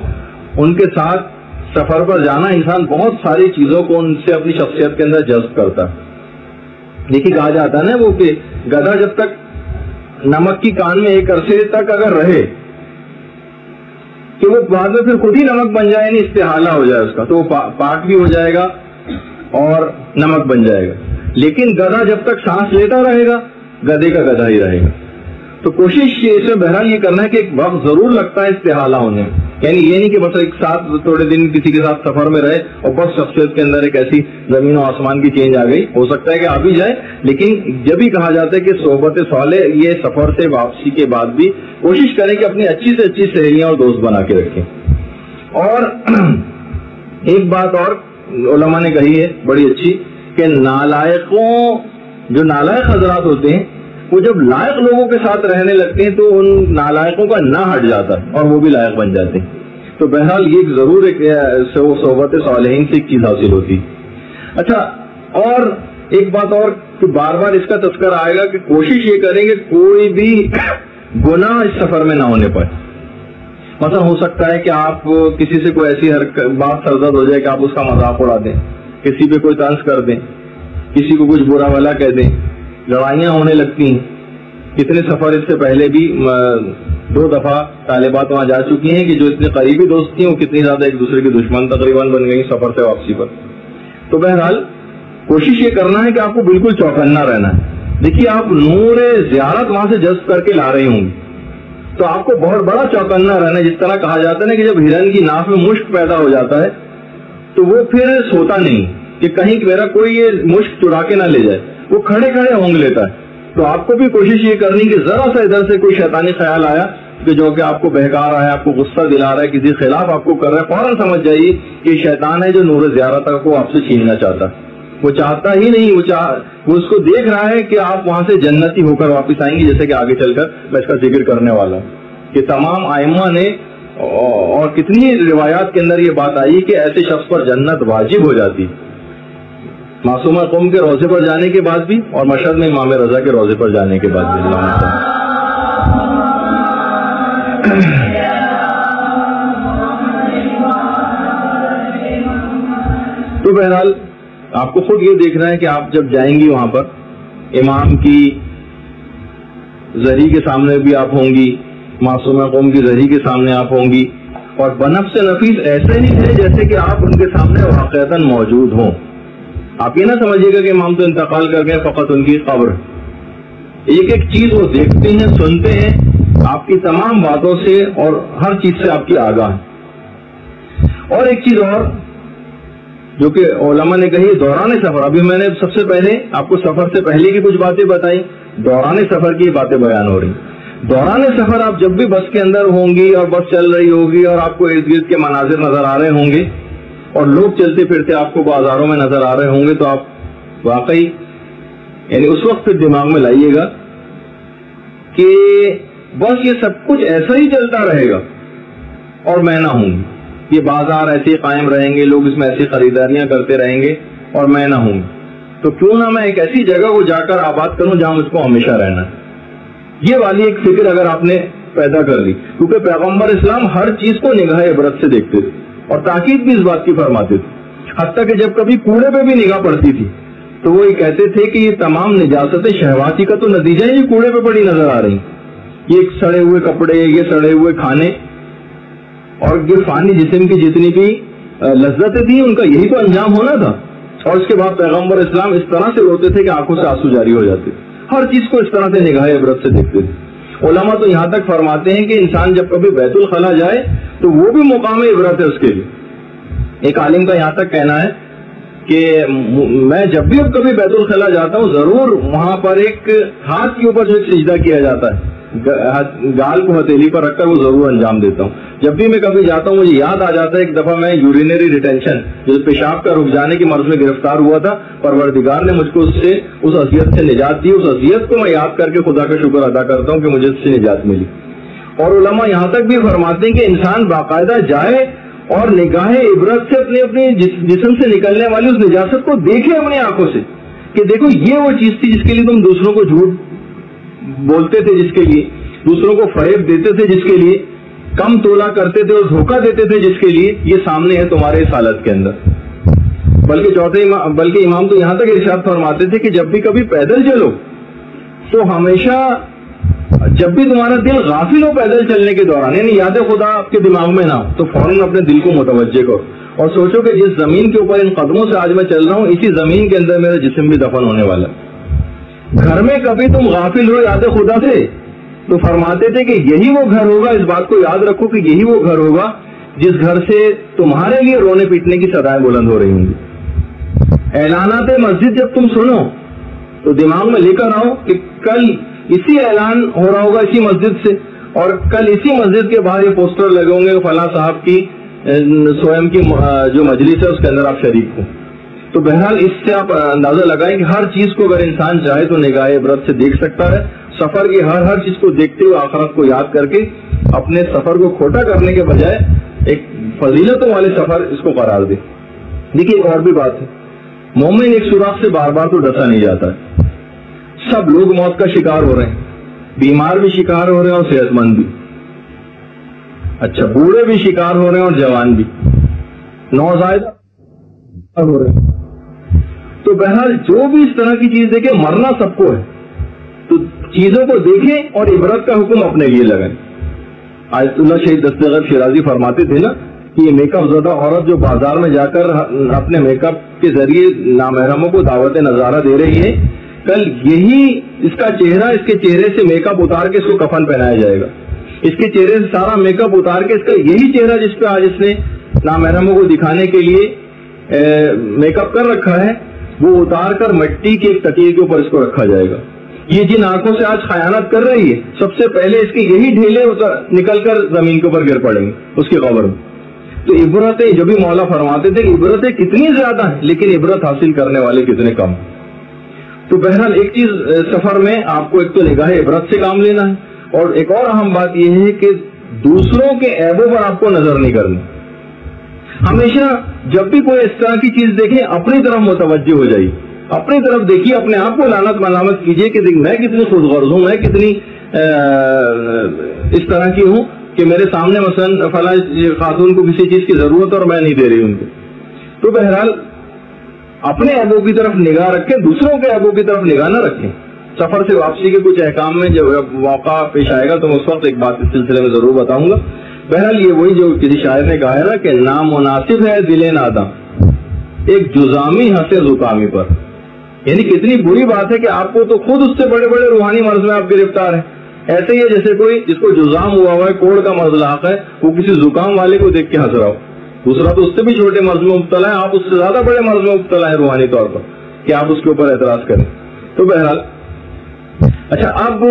ان کے ساتھ سفر پر جانا انسان بہت ساری چیزوں کو ان سے اپنی شخصیت کے اندر جذب کرتا ہے. دیکھیے کہا جاتا ہے نا وہ کہ گدھا جب تک نمک کی کان میں ایک عرصے تک اگر رہے کہ وہ بعد میں پھر خود ہی نمک بن جائے، یعنی استحالہ ہو جائے اس کا، تو وہ پاک بھی ہو جائے گا اور نمک بن جائے گا. لیکن گدھا جب تک سانس لیتا رہے گا گدھے کا گدھا ہی رہے گا. تو کوشش اس میں بہرحال یہ کرنا ہے کہ ایک وقت ضرور لگتا ہے استحالہ ہونے میں، یعنی یہ نہیں کہ بس ایک ساتھ تھوڑے دن کسی کے ساتھ سفر میں رہے اور بس شخصیت کے اندر ایک ایسی زمین و آسمان کی چینج آ گئی. ہو سکتا ہے کہ آ بھی جائے، لیکن جب ہی کہا جاتا ہے کہ صحبت صالح یہ سفر سے واپسی کے بعد بھی کوشش کریں کہ اپنی اچھی سے اچھی سہیلیاں اور دوست بنا کے رکھیں. اور ایک بات اور علماء نے کہی ہے بڑی اچھی کہ نالائقوں، جو نالائق حضرات ہوتے ہیں وہ جب لائق لوگوں کے ساتھ رہنے لگتے ہیں تو ان نالائقوں کا نہ ہٹ جاتا ہے اور وہ بھی لائق بن جاتے ہیں. تو بہرحال یہ ضرور ایک صحبت صالحین سے ایک چیز حاصل ہوتی. اچھا، اور ایک بات اور کہ بار بار اس کا تذکر آئے گا کہ کوشش یہ کریں کہ کوئی بھی گناہ اس سفر میں نہ ہونے پائے. مثلا ہو سکتا ہے کہ آپ کسی سے کوئی ایسی بات سرزد ہو جائے کہ آپ اس کا مذاق اڑا دیں، کسی پہ کوئی طنز کر دیں، کسی کو کچھ برا بھلا کہہ دیں، لڑائیاں ہونے لگتی ہیں. کتنے سفر اس سے پہلے بھی 2 دفعہ طالبات وہاں جا چکی ہیں کہ جو اتنے قریبی دوست تھیں وہ کتنی زیادہ ایک دوسرے کی دشمن تقریباً بن گئی سفر سے واپسی پر. تو بہرحال کوشش یہ کرنا ہے کہ آپ کو بالکل چوکنا رہنا ہے. دیکھیے آپ نور زیارت وہاں سے جذب کر کے لا رہی ہوں گی تو آپ کو بہت بڑا چوکنا رہنا ہے. جس طرح کہا جاتا ہے نا کہ جب ہرن کی ناف میں مشک پیدا ہو جاتا ہے تو وہ پھر سوتا نہیں کہ کہیں میرا کوئی یہ مشک چرا کے نہ لے جائے، وہ کھڑے کھڑے ہونگ لیتا ہے. تو آپ کو بھی کوشش یہ کرنی کہ ذرا سا ادھر سے کوئی شیطانی خیال آیا کہ جو کہ آپ کو بہکا رہا ہے، آپ کو غصہ دلا رہا ہے، کسی خلاف آپ کو کر رہا ہے، فوراً سمجھ جائیے کہ شیطان ہے جو نور زیارت کو آپ سے چھیننا چاہتا ہے. وہ چاہتا ہی نہیں، وہ اس کو دیکھ رہا ہے کہ آپ وہاں سے جنتی ہو کر واپس آئیں گے، جیسے کہ آگے چل کر میں اس کا ذکر کرنے والا ہوں کہ تمام ائمہ نے اور کتنی روایات کے اندر یہ بات آئی کہ ایسے شخص پر جنت واجب ہو جاتی، معصومہ قوم کے روضے پر جانے کے بعد بھی اور مشہد میں امام رضا کے روضے پر جانے کے بعد بھی. تو بہرحال آپ کو خود یہ دیکھنا ہے کہ آپ جب جائیں گی وہاں پر امام کی زہری کے سامنے بھی آپ ہوں گی، معصومہ قوم کی زہری کے سامنے آپ ہوں گی، اور بنفس نفیس ایسے نہیں ہے جیسے کہ آپ ان کے سامنے واقعتاً موجود ہوں. آپ یہ نہ سمجھیے گا کہ امام تو انتقال کر گئے، فقط ان کی قبر. ایک ایک چیز وہ دیکھتے ہیں، سنتے ہیں، آپ کی تمام باتوں سے اور ہر چیز سے آپ کی آگاہ. اور ایک چیز اور جو کہ علماء نے کہی دوران سفر، ابھی میں نے سب سے پہلے آپ کو سفر سے پہلے کی کچھ باتیں بتائیں، دوران سفر کی باتیں بیان ہو رہی. دوران سفر آپ جب بھی بس کے اندر ہوں گی اور بس چل رہی ہوگی اور آپ کو ارد گرد کے مناظر نظر آ رہے ہوں گے اور لوگ چلتے پھرتے آپ کو بازاروں میں نظر آ رہے ہوں گے، تو آپ واقعی یعنی اس وقت پھر دماغ میں لائیے گا کہ بس یہ سب کچھ ایسا ہی چلتا رہے گا اور میں نہ ہوں گی. یہ بازار ایسے قائم رہیں گے، لوگ اس میں ایسی خریداریاں کرتے رہیں گے اور میں نہ ہوں گی. تو کیوں نہ میں ایک ایسی جگہ کو جا کر آباد کروں جہاں مجھ کو ہمیشہ رہنا ہے. یہ والی ایک فکر اگر آپ نے پیدا کر لی، کیونکہ پیغمبر اسلام ہر چیز کو نگاہ عبرت سے دیکھتے تھے اور تاکید بھی اس بات کی فرماتے تھے. حتیٰ کہ جب کبھی کوڑے پہ بھی نگاہ پڑتی تھی تو وہ یہ کہتے تھے کہ یہ تمام نجاستیں شہواتی کا تو نتیجہ ہے، یہ کوڑے پہ پڑی نظر آ رہی، یہ سڑے ہوئے کپڑے، یہ سڑے ہوئے کھانے اور یہ فانی جسم کی جتنی بھی لذتیں تھیں ان کا یہی تو انجام ہونا تھا. اور اس کے بعد پیغمبر اسلام اس طرح سے روتے تھے کہ آنکھوں سے آنسو جاری ہو جاتے. ہر چیز کو اس طرح سے نگاہ عبرت سے دیکھتے تھے. علماء تو یہاں تک فرماتے ہیں کہ انسان جب کبھی بیت الخلا جائے تو وہ بھی مقام عبرت ہے اس کے لیے. ایک عالم کا یہاں تک کہنا ہے کہ میں جب بھی اب کبھی بیت الخلا جاتا ہوں ضرور وہاں پر ایک ہاتھ کے اوپر جو سجدہ کیا جاتا ہے گال کو ہتھیلی پر رکھ کر وہ ضرور انجام دیتا ہوں. جب بھی میں کبھی جاتا ہوں مجھے یاد آ جاتا ہے ایک دفعہ میں یورینری ریٹینشن جو پیشاب کا رک جانے کی مرض میں گرفتار ہوا تھا, پروردگار نے مجھ کو اس اذیت سے نجات دی. اس اذیت کو میں یاد کر کے خدا کا شکر ادا کرتا ہوں کہ مجھے اس سے نجات ملی. اور علماء یہاں تک بھی فرماتے ہیں کہ انسان باقاعدہ جائے اور نگاہ عبرت سے اپنے جسم سے نکلنے والی اس نجاست کو دیکھے اپنی آنکھوں سے کہ دیکھو یہ وہ چیز تھی جس کے لیے تم دوسروں کو جھوٹ بولتے تھے, جس کے لیے دوسروں کو فریب دیتے تھے, جس کے لیے کم تولا کرتے تھے اور دھوکہ دیتے تھے, جس کے لیے یہ سامنے ہے تمہارے اس حالت کے اندر. بلکہ امام تو یہاں تک ارشاد فرماتے تھے کہ جب بھی کبھی پیدل چلو تو ہمیشہ جب بھی تمہارا دل غافل ہو پیدل چلنے کے دوران, یعنی یاد خدا آپ کے دماغ میں نہ ہو, تو فوراً اپنے دل کو متوجہ کرو اور سوچو کہ جس زمین کے اوپر ان قدموں سے آج میں چل رہا ہوں اسی زمین کے اندر میرا جسم بھی دفن ہونے والا. گھر میں کبھی تم غافل ہو یاد خدا سے تو فرماتے تھے کہ یہی وہ گھر ہوگا, اس بات کو یاد رکھو کہ یہی وہ گھر ہوگا جس گھر سے تمہارے لیے رونے پیٹنے کی صدائیں بلند ہو رہی ہوں گی. اعلانات مسجد جب تم سنو تو دماغ میں لے کر آؤ کہ کل اسی اعلان ہو رہا ہوگا اسی مسجد سے, اور کل اسی مسجد کے باہر یہ پوسٹر لگے ہوں گے فلاں صاحب کی سوئم کی جو مجلس ہے اس کے اندر آپ شریک ہوں. تو بہرحال اس سے آپ اندازہ لگائیں کہ ہر چیز کو اگر انسان چاہے تو نگاہ عبرت سے دیکھ سکتا ہے. سفر کی ہر چیز کو دیکھتے ہوئے آخرت کو یاد کر کے اپنے سفر کو کھوٹا کرنے کے بجائے ایک فضیلتوں والے سفر اس کو قرار دے. دیکھیے ایک اور بھی بات ہے, مومن ایک سوراخ سے بار بار تو ڈسا نہیں جاتا ہے. سب لوگ موت کا شکار ہو رہے ہیں, بیمار بھی شکار ہو رہے ہیں اور صحت مند بھی, اچھا بوڑھے بھی شکار ہو رہے ہیں اور جوان بھی, نوزائیدہ ہو رہے ہیں. تو بہرحال جو بھی اس طرح کی چیز دیکھے مرنا سب کو ہے, تو چیزوں کو دیکھیں اور عبرت کا حکم اپنے لیے لگائیں. آیت اللہ شہید دستگیر شیرازی فرماتے تھے نا کہ یہ میک اپ زدہ عورت جو بازار میں جا کر اپنے میک اپ کے ذریعے نامحرموں کو دعوت نظارہ دے رہی ہے, کل یہی اس کا چہرہ اس کے چہرے سے میک اپ اتار کے اس کو کفن پہنایا جائے گا. اس کے چہرے سے سارا میک اپ اتار کے اس کا یہی چہرہ جس پہ آج اس نے نامحرموں کو دکھانے کے لیے میک اپ کر رکھا ہے وہ اتار کر مٹی کے ایک تکیے کے اوپر اس کو رکھا جائے گا. یہ جن آنکھوں سے آج خیانت کر رہی ہے سب سے پہلے اس کے یہی ڈھیلے نکل کر زمین کے اوپر گر پڑیں گے اس کی قبر میں. تو عبرتیں جو بھی مولا فرماتے تھے کہ عبرتیں کتنی زیادہ ہیں لیکن عبرت حاصل کرنے والے کتنے کم. تو بہرحال ایک چیز سفر میں آپ کو ایک تو نگاہ عبرت سے کام لینا ہے, اور ایک اور اہم بات یہ ہے کہ دوسروں کے عیبوں پر آپ کو نظر نہیں کرنی. ہمیشہ جب بھی کوئی اس طرح کی چیز دیکھیں اپنی طرف متوجہ ہو جائیے, اپنی طرف دیکھیے, اپنے آپ کو لعنت ملامت کیجیے کہ میں کتنی خود غرض ہوں, میں کتنی اس طرح کی ہوں کہ میرے سامنے مثلا فلاں خاتون کو کسی چیز کی ضرورت اور میں نہیں دے رہی ان کو. تو بہرحال اپنے عیبوں کی طرف نگاہ رکھیں, دوسروں کے عیبوں کی طرف نگاہ نہ رکھیں. سفر سے واپسی کے کچھ احکام میں جب موقع پیش آئے گا تو اس وقت ایک بات اس سلسلے میں ضرور بتاؤں گا. بہرحال یہ وہی جو کسی شاعر نے کہا ہے نا کہ نامناسب ہے دل ناداں ایک جزامی ہنسے زکامی پر, یعنی کتنی بری بات ہے کہ آپ کو تو خود اس سے بڑے بڑے روحانی مرض میں آپ گرفتار ہیں. ایسے ہی ہے جیسے کوئی جس کو جزام ہوا ہے, کوڑ کا مرض لاحق ہے, وہ کسی زکام والے کو دیکھ کے ہنس رہا ہو. دوسرا تو اس سے بھی چھوٹے مرض میں مبتلا ہے, آپ اس سے زیادہ بڑے مرض میں مبتلا ہے روحانی طور پر کہ آپ اس کے اوپر اعتراض کریں. تو بہرحال اچھا اب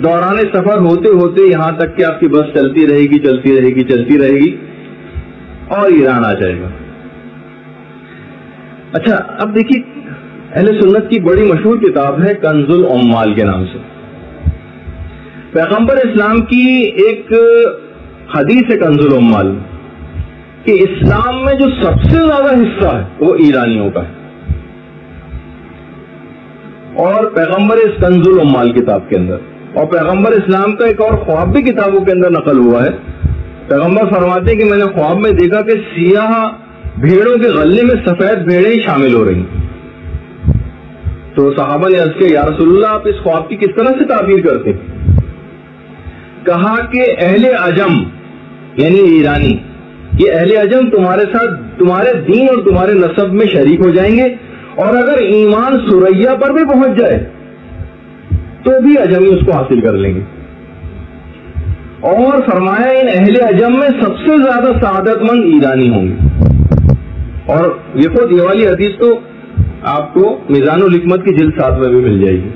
دوران سفر ہوتے ہوتے یہاں تک کہ آپ کی بس چلتی رہے گی چلتی رہے گی چلتی رہے گی اور ایران آ جائے گا. اچھا اب دیکھیے اہل سنت کی بڑی مشہور کتاب ہے کنز العمال کے نام سے. پیغمبر اسلام کی ایک حدیث ہے کنز العمال کہ اسلام میں جو سب سے زیادہ حصہ ہے وہ ایرانیوں کا ہے. اور پیغمبر اس کنز العمال کتاب کے اندر, اور پیغمبر اسلام کا ایک اور خواب بھی کتابوں کے اندر نقل ہوا ہے. پیغمبر فرماتے ہیں کہ میں نے خواب میں دیکھا کہ سیاہ بھیڑوں کے غلے میں سفید بھیڑیں شامل ہو رہی ہیں. تو صحابہ نے عرض کیا یا رسول اللہ آپ اس خواب کی کس طرح سے تعبیر کرتے ہیں؟ کہا کہ اہل عجم یعنی ایرانی, یہ اہل عجم تمہارے ساتھ تمہارے دین اور تمہارے نسب میں شریک ہو جائیں گے, اور اگر ایمان سریا پر بھی پہنچ جائے تو بھی عجمی اس کو حاصل کر لیں گے. اور فرمایا ان اہل عجم میں سب سے زیادہ سعادت مند ایرانی ہوں گے. اور یہ والی حدیث تو آپ کو میزان الحکمت کی جلد 7 میں بھی مل جائے گی.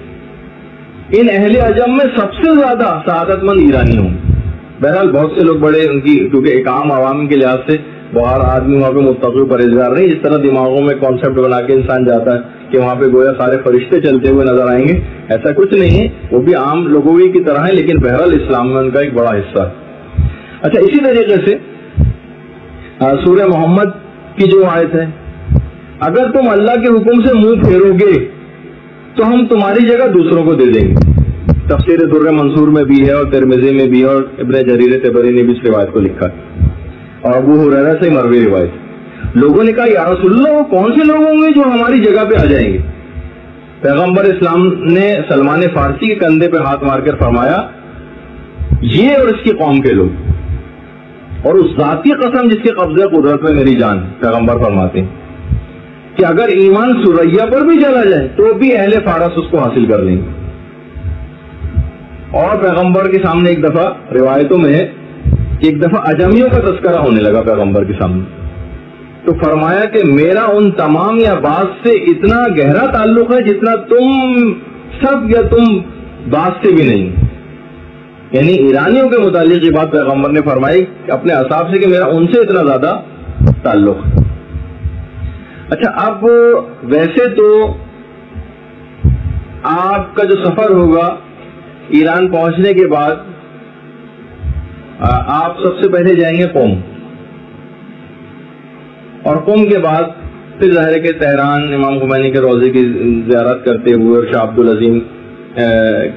ان اہل عجم میں سب سے زیادہ سعادت مند ایرانی ہوں گے. بہرحال بہت سے لوگ بڑے ان کی، کیونکہ ایک عام عوام کے لحاظ سے باہر آدمی وہاں پہ متقی پرہیزگار نہیں، جس طرح دماغوں میں کانسیپٹ بنا کے انسان جاتا ہے کہ وہاں پہ گویا سارے فرشتے چلتے ہوئے نظر آئیں گے. ایسا کچھ نہیں ہے، وہ بھی عام لوگوں کی طرح ہے، لیکن بہرحال اسلام میں ان کا ایک بڑا حصہ ہے. اچھا، اسی طریقے سے سورہ محمد کی جو آیت ہے، اگر تم اللہ کے حکم سے منہ پھیرو گے تو ہم تمہاری جگہ دوسروں کو دے دیں گے. تفسیر در منصور میں بھی ہے اور ترمذی میں بھی ہے، اور ابن جریر طبری نے بھی اس روایت کو لکھا ہے، اور ابو ہریرہ سے مروی روایت. لوگوں نے کہا یا رسول اللہ، وہ کون سے لوگ ہوں گے جو ہماری جگہ پہ آ جائیں گے؟ پیغمبر اسلام نے سلمان فارسی کے کندھے پہ ہاتھ مار کر فرمایا، یہ اور اس کی قوم کے لوگ. اور اس ذاتی قسم جس کے قبضے قدرت میں میری جان، پیغمبر فرماتے ہیں کہ اگر ایمان سریا پر بھی چلا جائے تو بھی اہل فارس اس کو حاصل کر لیں گے. اور پیغمبر کے سامنے ایک دفعہ روایتوں میں ہے کہ ایک دفعہ عجمیوں کا تذکرہ ہونے لگا پیغمبر کے سامنے، تو فرمایا کہ میرا ان تمام یا بعض سے اتنا گہرا تعلق ہے جتنا تم سب یا تم بعض سے بھی نہیں. یعنی ایرانیوں کے متعلق یہ بات پیغمبر نے فرمائی اپنے اصحاب سے کہ میرا ان سے اتنا زیادہ تعلق ہے. اچھا، اب ویسے تو آپ کا جو سفر ہوگا ایران پہنچنے کے بعد، آپ سب سے پہلے جائیں گے قم، اور قم کے بعد پھر ظاہر ہے کہ تہران امام خمینی کے روضے کی زیارت کرتے ہوئے اور شاہ عبد العظیم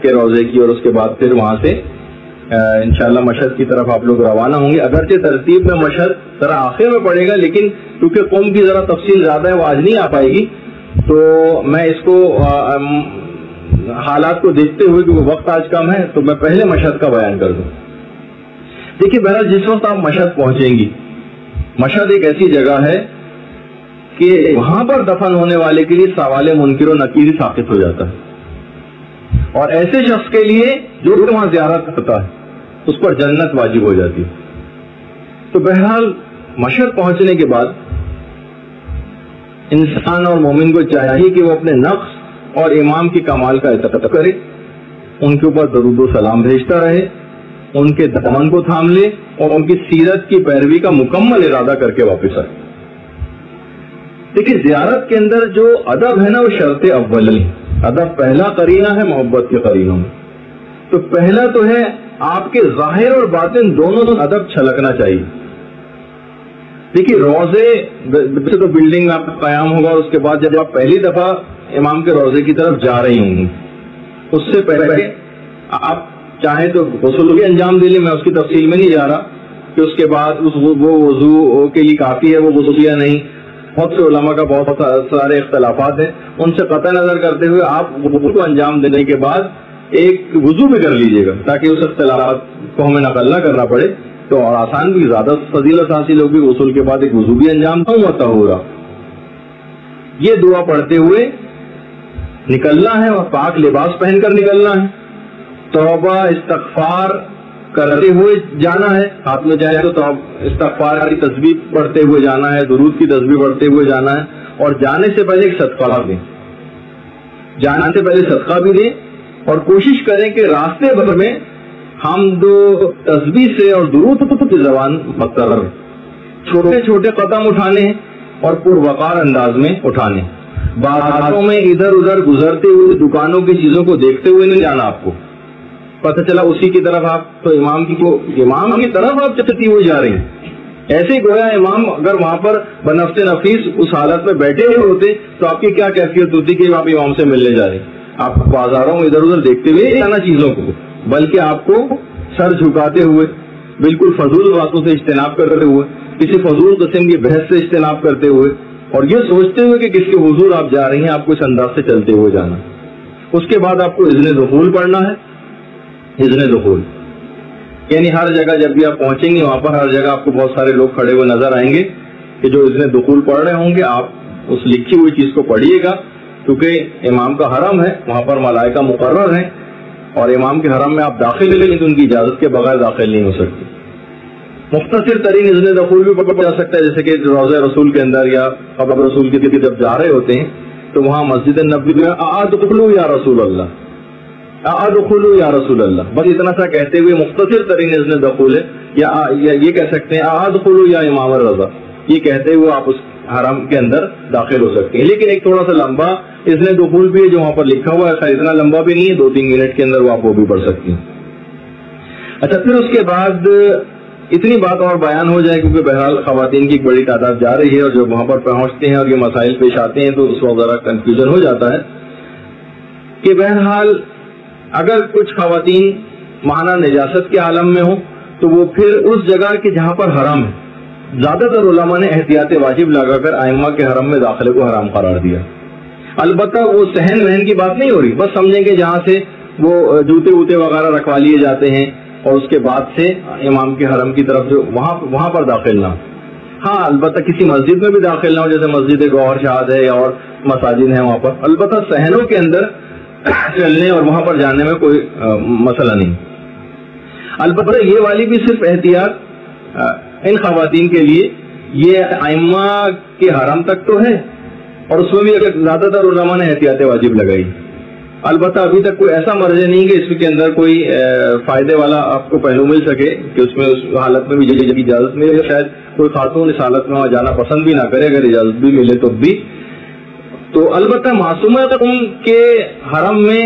کے روضے کی، اور اس کے بعد پھر وہاں سے انشاءاللہ مشہد کی طرف آپ لوگ روانہ ہوں گے. اگرچہ ترتیب میں مشہد ذرا آخر میں پڑے گا، لیکن کیونکہ قم کی ذرا تفصیل زیادہ ہے وہ آج نہیں آ پائے گی، تو میں اس کو حالات کو دیکھتے ہوئے کیونکہ وقت آج کم ہے تو میں پہلے مشہد کا بیان کر دوں. دیکھیے بہرحال جس وقت آپ مشہد پہنچیں گی، مشہد ایک ایسی جگہ ہے کہ وہاں پر دفن ہونے والے کے لیے سوال منکر و نکیر ثابت ہو جاتا ہے، اور ایسے شخص کے لیے جو وہاں زیارت کرتا ہے اس پر جنت واجب ہو جاتی ہے. تو بہرحال مشہد پہنچنے کے بعد انسان اور مومن کو چاہیے کہ وہ اپنے نقص اور امام کی کمال کا اعتراف کرے، ان کے اوپر درود و سلام بھیجتا رہے، ان کے دامن کو تھام لے اور ان کی سیرت کی پیروی کا مکمل ارادہ کر کے واپس آئے. دیکھیے زیارت کے اندر جو ادب ہے نا وہ شرط اول ہے. ادب پہلا قرینہ ہے محبت کے قرینوں میں. تو پہلا تو ہے آپ کے ظاہر اور باطن دونوں ادب چھلکنا چاہیے. دیکھیے روضے سے تو بلڈنگ میں آپ کا قیام ہوگا، اور اس کے بعد جب آپ پہلی دفعہ امام کے روضے کی طرف جا رہی ہوں گی، اس سے پہلے آپ چاہیں تو غسل بھی انجام دے لیں. میں اس کی تفصیل میں نہیں جا رہا کہ اس کے بعد وہ وضو کے لیے کافی ہے وہ وضو یا نہیں. بہت سے علماء کا بہت سارے اختلافات ہیں، ان سے قطع نظر کرتے ہوئے آپ وضو کو انجام دینے کے بعد ایک وضو بھی کر لیجئے گا تاکہ اس اختلافات کو ہمیں نقل نہ کرنا پڑے. تو اور آسان بھی زیادہ فضیلت حاصل ہوگی، غسل کے بعد ایک وضو بھی انجام ہوتا ہوگا. یہ دعا پڑھتے ہوئے نکلنا ہے اور پاک لباس پہن کر نکلنا ہے. توبہ استغفار کرتے ہوئے جانا ہے، ہاتھ میں چاہے تو استغفار کی تسبیح پڑھتے ہوئے جانا ہے، درود کی تسبیح پڑھتے ہوئے جانا ہے. اور جانے سے پہلے ایک صدقہ دیں، جانے سے پہلے صدقہ بھی دیں، اور کوشش کریں کہ راستے بھر میں حمد و تسبیح سے اور درود کی زبان مقرر رہے. چھوٹے چھوٹے قدم اٹھانے ہیں اور پروقار انداز میں اٹھانے. بازاروں میں ادھر ادھر گزرتے ہوئے دکانوں کی چیزوں کو دیکھتے ہوئے نہیں جانا. آپ کو پتہ چلا اسی کی طرف آپ تو امام کی طرف آپ چلتی ہوئی جا رہی ہیں. ایسے ہی گویا امام اگر وہاں پر بنفس نفیس اس حالت میں بیٹھے ہوئے ہوتے تو آپ کی کیا کیفیت ہوتی کہ آپ امام سے ملنے جا رہے ہیں. آپ بازاروں میں ادھر ادھر دیکھتے ہوئے نہیں جانا چیزوں کو، بلکہ آپ کو سر جھکاتے ہوئے، بالکل فضول باتوں سے اجتناب کرتے ہوئے، کسی فضول قسم کی بحث سے اجتناب کرتے ہوئے، اور یہ سوچتے ہوئے کہ کس کے حضور آپ جا رہی ہیں، آپ کو اس انداز سے چلتے ہوئے جانا. اس کے بعد آپ کو اذن دخول پڑھنا ہے. اذن دخول یعنی ہر جگہ جب بھی آپ پہنچیں گے وہاں پر ہر جگہ آپ کو بہت سارے لوگ کھڑے ہوئے نظر آئیں گے کہ جو اذن دخول پڑھ رہے ہوں گے. آپ اس لکھی ہوئی چیز کو پڑھیے گا، کیونکہ امام کا حرم ہے، وہاں پر ملائکہ مقرر ہیں. اور امام کے حرم میں آپ داخل لے لیں تو ان کی اجازت کے بغیر داخل نہیں ہو سکتے. مختصر ترین اذن دخول بھی پڑھا جا سکتا ہے، جیسے کہ روضہ رسول کے اندر یا قبر رسول کے جب جا رہے ہوتے ہیں تو وہاں مسجد نبوی میں ادخلوا یا رسول اللہ، ادخلوا یا رسول اللہ، بس اتنا سا کہتے ہوئے مختصر ترین اذن دخول ہے. یا یہ کہہ سکتے ہیں ادخلوا یا امام الرضا، یہ کہتے ہوئے آپ اس حرم کے اندر داخل ہو سکتے ہیں. لیکن ایک تھوڑا سا لمبا اذن دخول بھی ہے جو وہاں پر لکھا ہوا ہے، خیر اتنا لمبا بھی نہیں ہے، 2-3 منٹ کے اندر وہ آپ وہ بھی پڑھ سکتے ہیں. اچھا، پھر اس کے بعد اتنی بات اور بیان ہو جائے کیونکہ بہرحال خواتین کی ایک بڑی تعداد جا رہی ہے اور جب وہاں پر پہنچتے ہیں اور یہ مسائل پیش آتے ہیں تو اس وقت ذرا کنفیوژن ہو جاتا ہے کہ بہرحال اگر کچھ خواتین معنی نجاست کے عالم میں ہوں تو وہ پھر اس جگہ کے جہاں پر حرام ہے، زیادہ تر علماء نے احتیاط واجب لگا کر ائمہ کے حرم میں داخلے کو حرام قرار دیا. البتہ وہ صحن وہن کی بات نہیں ہو رہی، بس سمجھیں کہ جہاں سے وہ جوتے ووتے وغیرہ رکھوا لیے جاتے ہیں اور اس کے بعد سے امام کے حرم کی طرف جو وہاں پر داخل نہ. ہاں البتہ کسی مسجد میں بھی داخل نہ ہو، جیسے مسجد گوہر شاد ہے اور مساجد ہیں وہاں پر، البتہ صحنوں کے اندر چلنے اور وہاں پر جانے میں کوئی مسئلہ نہیں. البتہ یہ والی بھی صرف احتیاط ان خواتین کے لیے، یہ ائمہ کے حرم تک تو ہے اور اس میں بھی اگر زیادہ تر علماء نے احتیاط واجب لگائی. البتہ ابھی تک کوئی ایسا مرضی نہیں کہ اس کے اندر کوئی فائدے والا آپ کو پہلو مل سکے کہ اس میں اس حالت میں بھی اجازت ملے. شاید کوئی خاتون اس حالت میں وہاں جانا پسند بھی نہ کرے، اگر اجازت بھی ملے تو بھی. تو البتہ معصومہ کے حرم میں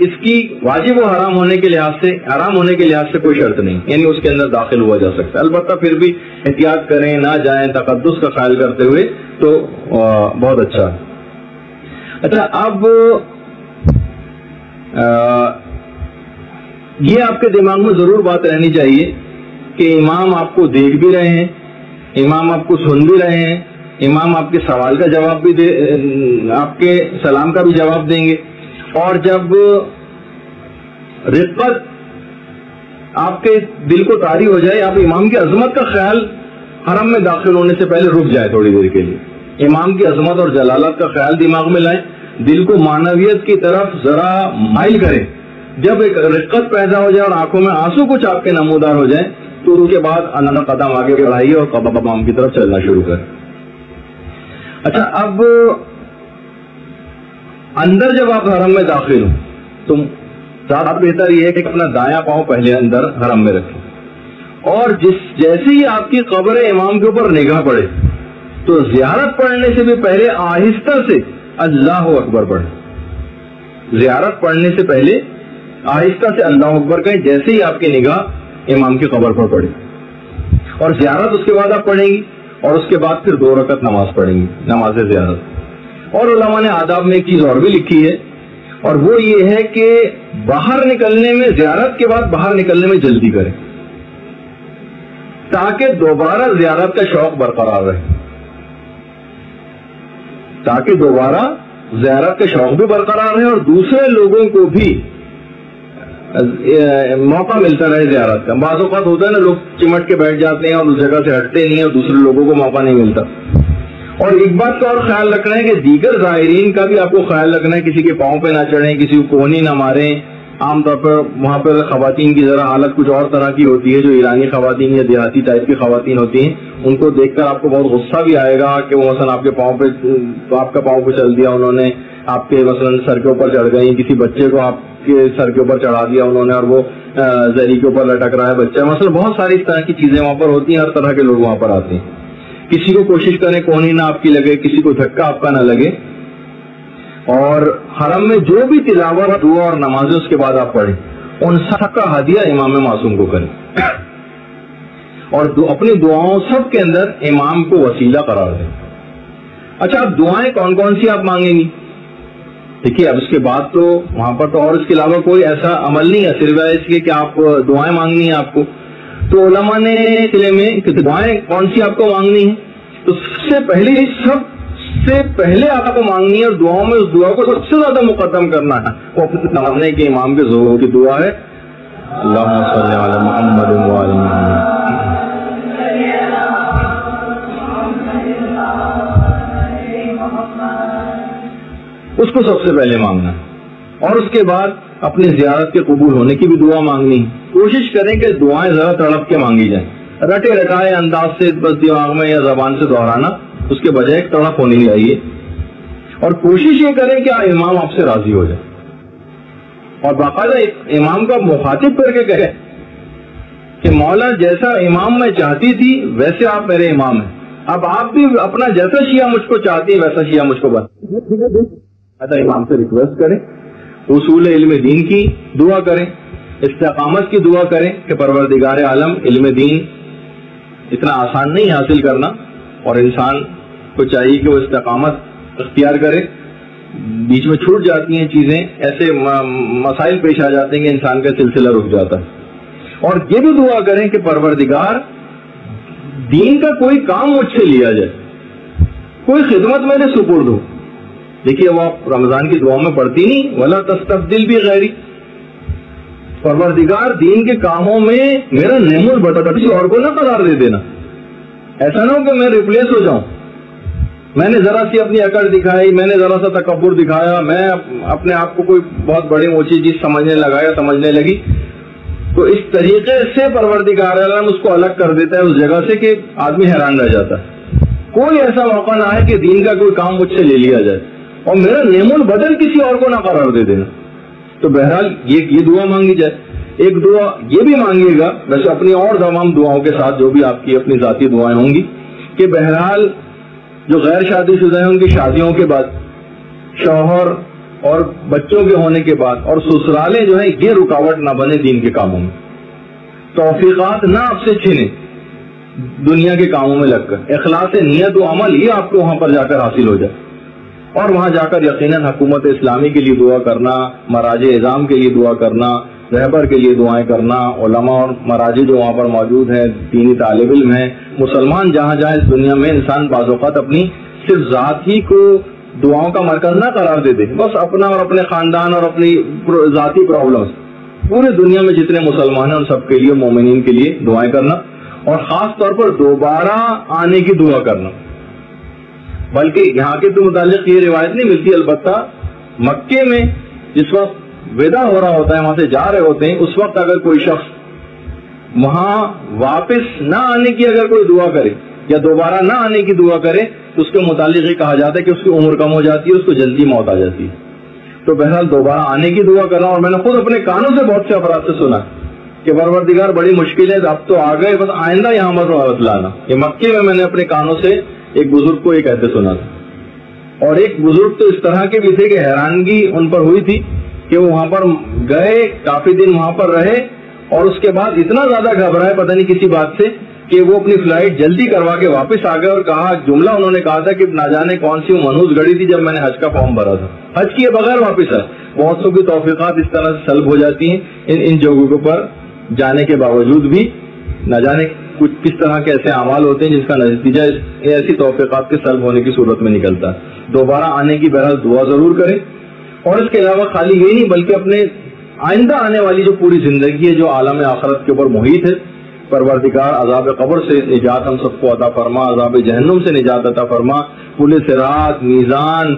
اس کی واجب و حرام ہونے کے لحاظ سے کوئی شرط نہیں، یعنی اس کے اندر داخل ہوا جا سکتا ہے. البتہ پھر بھی احتیاط کریں، نہ جائیں تقدس کا خیال کرتے ہوئے تو بہت اچھا. اچھا، اب یہ آپ کے دماغ میں ضرور بات رہنی چاہیے کہ امام آپ کو دیکھ بھی رہے ہیں، امام آپ کو سن بھی رہے ہیں، امام آپ کے سوال کا جواب بھی آپ کے سلام کا بھی جواب دیں گے. اور جب رقت آپ کے دل کو طاری ہو جائے، آپ امام کی عظمت کا خیال حرم میں داخل ہونے سے پہلے رک جائے تھوڑی دیر کے لیے، امام کی عظمت اور جلالت کا خیال دماغ میں لائیں، دل کو معنویت کی طرف ذرا مائل کریں. جب ایک رقت پیدا ہو جائے اور آنکھوں میں آنسو کچھ آپ کے نمودار ہو جائیں تو اس کے بعد اندر قدم آگے بڑھائیے اور امام کی طرف چلنا شروع کریں. اچھا، اب اندر جب آپ حرم میں داخل ہوں تو زیادہ بہتر یہ ہے کہ اپنا دایاں پاؤں پہلے اندر حرم میں رکھیں اور جیسے ہی آپ کی قبر امام کے اوپر نگاہ پڑے تو زیارت پڑھنے سے بھی پہلے آہستہ سے اللہ اکبر پڑھیں. زیارت پڑھنے سے پہلے آہستہ سے اللہ اکبر کہیں جیسے ہی آپ کی نگاہ امام کی قبر پر پڑے. اور زیارت اس کے بعد آپ پڑھیں گی اور اس کے بعد پھر 2 رکعت نماز پڑھیں گی، نماز زیارت. اور علماء نے آداب میں ایک چیز اور بھی لکھی ہے اور وہ یہ ہے کہ باہر نکلنے میں، زیارت کے بعد باہر نکلنے میں جلدی کریں تاکہ دوبارہ زیارت کا شوق برقرار رہے، تاکہ دوبارہ زیارت کا شوق بھی برقرار رہے اور دوسرے لوگوں کو بھی موقع ملتا رہے زیارت کا. بعض اوقات ہوتا ہے نا، لوگ چمٹ کے بیٹھ جاتے ہیں اور اس جگہ سے ہٹتے نہیں اور دوسرے لوگوں کو موقع نہیں ملتا. اور ایک بات کا اور خیال رکھنا ہے کہ دیگر زائرین کا بھی آپ کو خیال رکھنا ہے، کسی کے پاؤں پہ نہ چڑھیں، کسی کو کونی نہ ماریں. عام طور پر وہاں پر خواتین کی ذرا حالت کچھ اور طرح کی ہوتی ہے، جو ایرانی خواتین یا دیہاتی ٹائپ کی خواتین ہوتی ہیں، ان کو دیکھ کر آپ کو بہت غصہ بھی آئے گا کہ وہ مثلا آپ کے پاؤں پہ، آپ کا پاؤں پہ چل دیا انہوں نے، آپ کے مثلا سر کے اوپر چڑھ گئی، کسی بچے کو آپ کے سر کے اوپر چڑھا دیا انہوں نے اور وہ زری کے اوپر لٹک رہا ہے بچہ، مثلا بہت ساری اس طرح کی چیزیں وہاں پر ہوتی ہیں. ہر طرح کے لوگ وہاں پر آتے ہیں. کسی کو کوشش کریں کونی نہ آپ کی لگے، کسی کو دھکا آپ کا نہ لگے. اور حرم میں جو بھی تلاوت، دعا اور نمازیں اس کے بعد آپ پڑھیں، ان سب کا ہدیہ امام معصوم کو کریں اور اپنی دعاؤں سب کے اندر امام کو وسیلہ قرار دیں. اچھا، اب دعائیں کون کون سی آپ مانگیں گی؟ دیکھیے، اب اس کے بعد تو وہاں پر تو اور اس کے علاوہ کوئی ایسا عمل نہیں ہے سوائے اس کے کہ آپ دعائیں مانگنی ہیں آپ کو. تو علماء نے سلسلے میں کہ دعائیں کون سی آپ کو مانگنی ہیں، تو سب سے پہلے آپ کو مانگنی ہے اور دعاؤں میں اس دعا کو سب سے زیادہ مقدم کرنا ہے وہ اپنے نمازنے کے امام کے ظہور کی دعا ہے، اللہم صلی علی محمد وعلی محمد. اس کو سب سے پہلے مانگنا ہے اور اس کے بعد اپنی زیارت کے قبول ہونے کی بھی دعا مانگنی. کوشش کریں کہ دعائیں ذرا تڑپ کے مانگی جائیں. رٹے رٹائے انداز سے بس دماغ میں یا زبان سے دہرانا اس کے بجائے ایک تڑپ ہونی چاہیے. اور کوشش یہ کریں کہ امام آپ سے راضی ہو جائے, اور باقاعدہ امام کا مخاطب کر کے کہے کہ مولا جیسا امام میں چاہتی تھی ویسے آپ میرے امام ہیں, اب آپ بھی اپنا جیسا شیعہ مجھ کو چاہتی ہیں ویسا شیعہ مجھ کو بنا. امام سے ریکویسٹ کریں, اصول علم دین کی دعا کریں, استقامت کی دعا کریں کہ پروردگار عالم علم دین اتنا آسان نہیں حاصل کرنا, اور انسان کو چاہیے کہ وہ استقامت اختیار کرے. بیچ میں چھوٹ جاتی ہیں چیزیں, ایسے مسائل پیش آ جاتے ہیں کہ انسان کا سلسلہ رک جاتا ہے. اور یہ بھی دعا کریں کہ پروردگار دین کا کوئی کام مجھ سے لیا جائے, کوئی خدمت میرے سپرد ہو. دیکھیے وہ آپ رمضان کی دعا میں پڑھتی نہیں, ولا تستبدل بھی غیری, پروردگار دین کے کاموں میں میرا نعم البدل کسی اور کو نہ قرار دے دینا. ایسا نہ ہو کہ میں ریپلیس ہو جاؤں, میں نے ذرا سی اپنی اکڑ دکھائی, میں نے ذرا سا تکبر دکھایا, میں اپنے آپ کو کوئی بہت بڑی اونچی چیز سمجھنے لگا یا سمجھنے لگی, تو اس طریقے سے پروردگار عالم اس کو الگ کر دیتا ہے اس جگہ سے کہ آدمی حیران رہ جاتا ہے. کوئی ایسا موقع نہ ہے کہ دین کا کوئی کام مجھ سے لے لیا جائے اور میرا نعم البدل کسی اور کو نہ قرار دے دینا. تو بہرحال یہ دعا مانگی جائے. ایک دعا یہ بھی مانگیے گا, ویسے اپنی اور تمام دعاؤں کے ساتھ جو بھی آپ کی اپنی ذاتی دعائیں ہوں گی, کہ بہرحال جو غیر شادی شدہ ہیں ان کی شادیوں کے بعد, شوہر اور بچوں کے ہونے کے بعد, اور سسرالیں جو ہیں یہ رکاوٹ نہ بنے دین کے کاموں میں, توفیقات نہ آپ سے چھینے دنیا کے کاموں میں لگ کر. اخلاص نیت و عمل یہ آپ کو وہاں پر جا کر حاصل ہو جائے, اور وہاں جا کر یقیناً حکومت اسلامی کے لیے دعا کرنا, مراجع اعظام کے لیے دعا کرنا, رہبر کے لیے دعائیں کرنا, علماء اور مراجع جو وہاں پر موجود ہیں, دینی طالب علم ہیں, مسلمان جہاں جہاں اس دنیا میں, انسان بعض اوقات اپنی صرف ذات ہی کو دعاؤں کا مرکز نہ قرار دے دے, بس اپنا اور اپنے خاندان اور اپنی ذاتی پرابلمز, پورے دنیا میں جتنے مسلمان ہیں ان سب کے لیے, مومنین کے لیے دعائیں کرنا, اور خاص طور پر دوبارہ آنے کی دعا کرنا. بلکہ یہاں کے تو متعلق یہ روایت نہیں ملتی, البتہ مکے میں جس وقت ودا ہو رہا ہوتا ہے, وہاں سے جا رہے ہوتے ہیں, اس وقت اگر کوئی شخص وہاں واپس نہ آنے کی اگر کوئی دعا کرے یا دوبارہ نہ آنے کی دعا کرے تو اس کے متعلق یہ کہا جاتا ہے کہ اس کی عمر کم ہو جاتی ہے, اس کو جلدی موت آ جاتی ہے. تو بہرحال دوبارہ آنے کی دعا کرنا, اور میں نے خود اپنے کانوں سے بہت سے افراد سے سنا کہ پروردگار بڑی مشکل ہے, اب تو آ گئے, بس آئندہ یہاں پر واپس لانا. یہ مکے میں نے اپنے کانوں سے ایک بزرگ کو یہ کہتے سنا تھا, اور ایک بزرگ تو اس طرح کے بھی تھے کہ حیرانگی ان پر ہوئی تھی کہ وہ وہاں پر گئے, کافی دن وہاں پر رہے, اور اس کے بعد اتنا زیادہ گھبرائے پتہ نہیں کسی بات سے کہ وہ اپنی فلائٹ جلدی کروا کے واپس آ گئے, اور کہا, جملہ انہوں نے کہا تھا کہ نہ جانے کون سی منحوس گھڑی تھی جب میں نے حج کا فارم بھرا تھا, حج کیے بغیر واپس آئے. بہت سو کی توفیقات اس طرح سے سلب ہو جاتی ہیں ان جگہوں پر جانے کے باوجود بھی, نہ جانے کچھ کس طرح کے ایسے اعمال ہوتے ہیں جس کا نتیجہ ایسی توفیقات کے سلب ہونے کی صورت میں نکلتا ہے. دوبارہ آنے کی بہرحال دعا ضرور کریں, اور اس کے علاوہ خالی یہی نہیں بلکہ اپنے آئندہ آنے والی جو پوری زندگی ہے جو عالم آخرت کے اوپر محیط ہے, پروردگار عذاب قبر سے نجات ہم سب کو عطا فرما, عذاب جہنم سے نجات عطا فرما, پل صراط, میزان,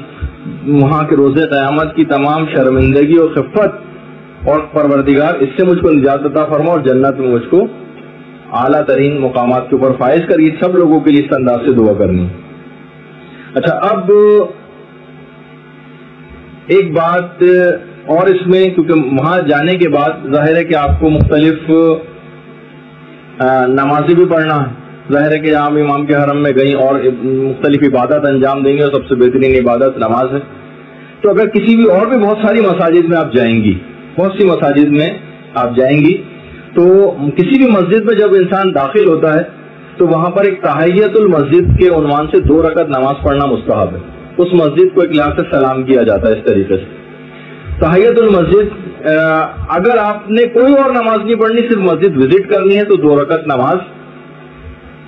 وہاں کے روز قیامت کی تمام شرمندگی اور خفت, اور پروردگار اس سے مجھ کو نجات عطا فرما, اور جنت میں مجھ کو اعلیٰ ترین مقامات کے اوپر فائز کر. یہ سب لوگوں کے لیے اس انداز سے دعا کرنی. اچھا, اب ایک بات اور اس میں, کیونکہ وہاں جانے کے بعد ظاہر ہے کہ آپ کو مختلف نمازیں بھی پڑھنا ہے, ظاہر ہے کہ آپ امام کے حرم میں گئیں اور مختلف عبادت انجام دیں گے, اور سب سے بہترین عبادت نماز ہے. تو اگر کسی بھی اور بھی بہت ساری مساجد میں آپ جائیں گی, بہت سی مساجد میں آپ جائیں گی, تو کسی بھی مسجد میں جب انسان داخل ہوتا ہے تو وہاں پر ایک تحیت المسجد کے عنوان سے 2 رکعت نماز پڑھنا مستحب ہے. اس مسجد کو ایک لاکھ سے سلام کیا جاتا ہے. اس طریقے سے تحیت المسجد, اگر آپ نے کوئی اور نماز نہیں پڑھنی, صرف مسجد وزٹ کرنی ہے, تو 2 رکعت نماز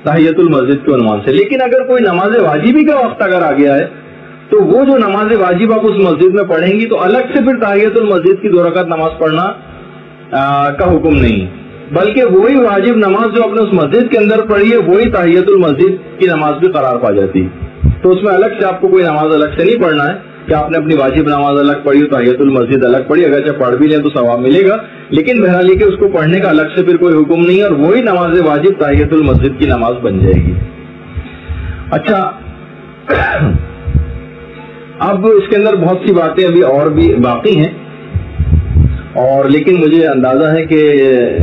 تحیت المسجد کے عنوان سے. لیکن اگر کوئی نماز واجبی کا وقت اگر آ گیا ہے تو وہ جو نماز واجب آپ اس مسجد میں پڑھیں گی تو الگ سے پھر تحیت المسجد کی 2 رکعت نماز پڑھنا کا حکم نہیں, بلکہ وہی واجب نماز جو آپ نے اس مسجد کے اندر پڑھی ہے وہی تحیت المسجد کی نماز بھی قرار پا جاتی ہے. تو اس میں الگ سے آپ کو کوئی نماز الگ سے نہیں پڑھنا ہے, کہ آپ نے اپنی واجب نماز الگ پڑھی تو تحیۃ المسجد الگ پڑھی، اگرچہ پڑھ بھی لیں تو ثواب ملے گا، لیکن بہرحال یہ کہ اس کو پڑھنے کا الگ سے پھر کوئی حکم نہیں ہے، اور وہی نماز واجب تحیۃ المسجد کی نماز بن جائے گی۔ اچھا، اب اس کے اندر بہت سی باتیں ابھی اور بھی باقی ہیں، اور لیکن مجھے اندازہ ہے کہ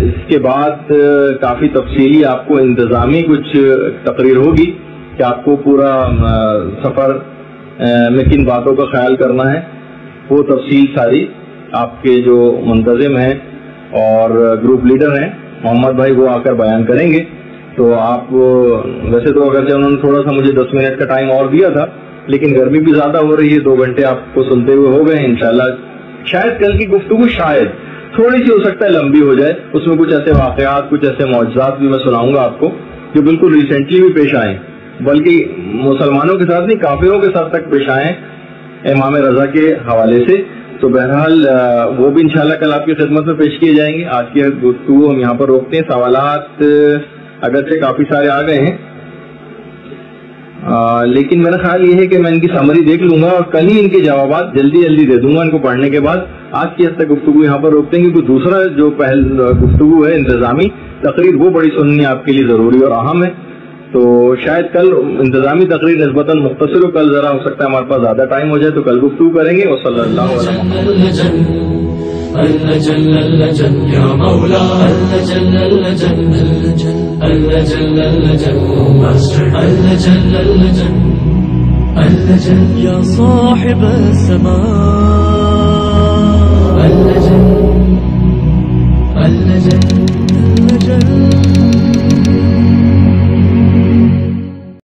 اس کے بعد کافی تفصیلی آپ کو انتظامی کچھ تقریر ہوگی کہ آپ کو پورا سفر میں کن باتوں کا خیال کرنا ہے، وہ تفصیل ساری آپ کے جو منتظم ہیں اور گروپ لیڈر ہیں محمد بھائی وہ آ کر بیان کریں گے۔ تو آپ ویسے تو اگرچہ انہوں نے تھوڑا سا مجھے 10 منٹ کا ٹائم اور دیا تھا، لیکن گرمی بھی زیادہ ہو رہی ہے، 2 گھنٹے آپ کو سنتے ہوئے ہو گئے انشاءاللہ۔ شاید کل کی گفتگو شاید تھوڑی سی ہو سکتا ہے لمبی ہو جائے، اس میں کچھ ایسے واقعات، کچھ ایسے معجزات بھی میں سناؤں گا آپ کو جو بالکل ریسنٹلی بھی پیش آئے، بلکہ مسلمانوں کے ساتھ نہیں کافروں کے ساتھ تک پیش آئے امام رضا کے حوالے سے۔ تو بہرحال وہ بھی انشاءاللہ کل آپ کی خدمت میں پیش کیے جائیں گے۔ آج کی گفتگو ہم یہاں پر روکتے ہیں، سوالات اگرچہ کافی سارے آ گئے ہیں، لیکن میرا خیال یہ ہے کہ میں ان کی سمری دیکھ لوں گا اور کل ہی ان کے جوابات جلدی دے دوں گا ان کو پڑھنے کے بعد۔ آج کی حد تک گفتگو یہاں پر روکتے ہیں، کیونکہ دوسرا جو پہل گفتگو ہے انتظامی تقریر وہ بڑی سننی آپ کے لیے ضروری اور اہم ہے۔ تو شاید کل انتظامی تقریر نسبتاً مختصر ہو، کل ذرا ہو سکتا ہے ہمارے پاس زیادہ ٹائم ہو جائے تو کل گفتگو کریں گے۔ وصلی اللہ علیہ وسلم۔ يا صاحب السماء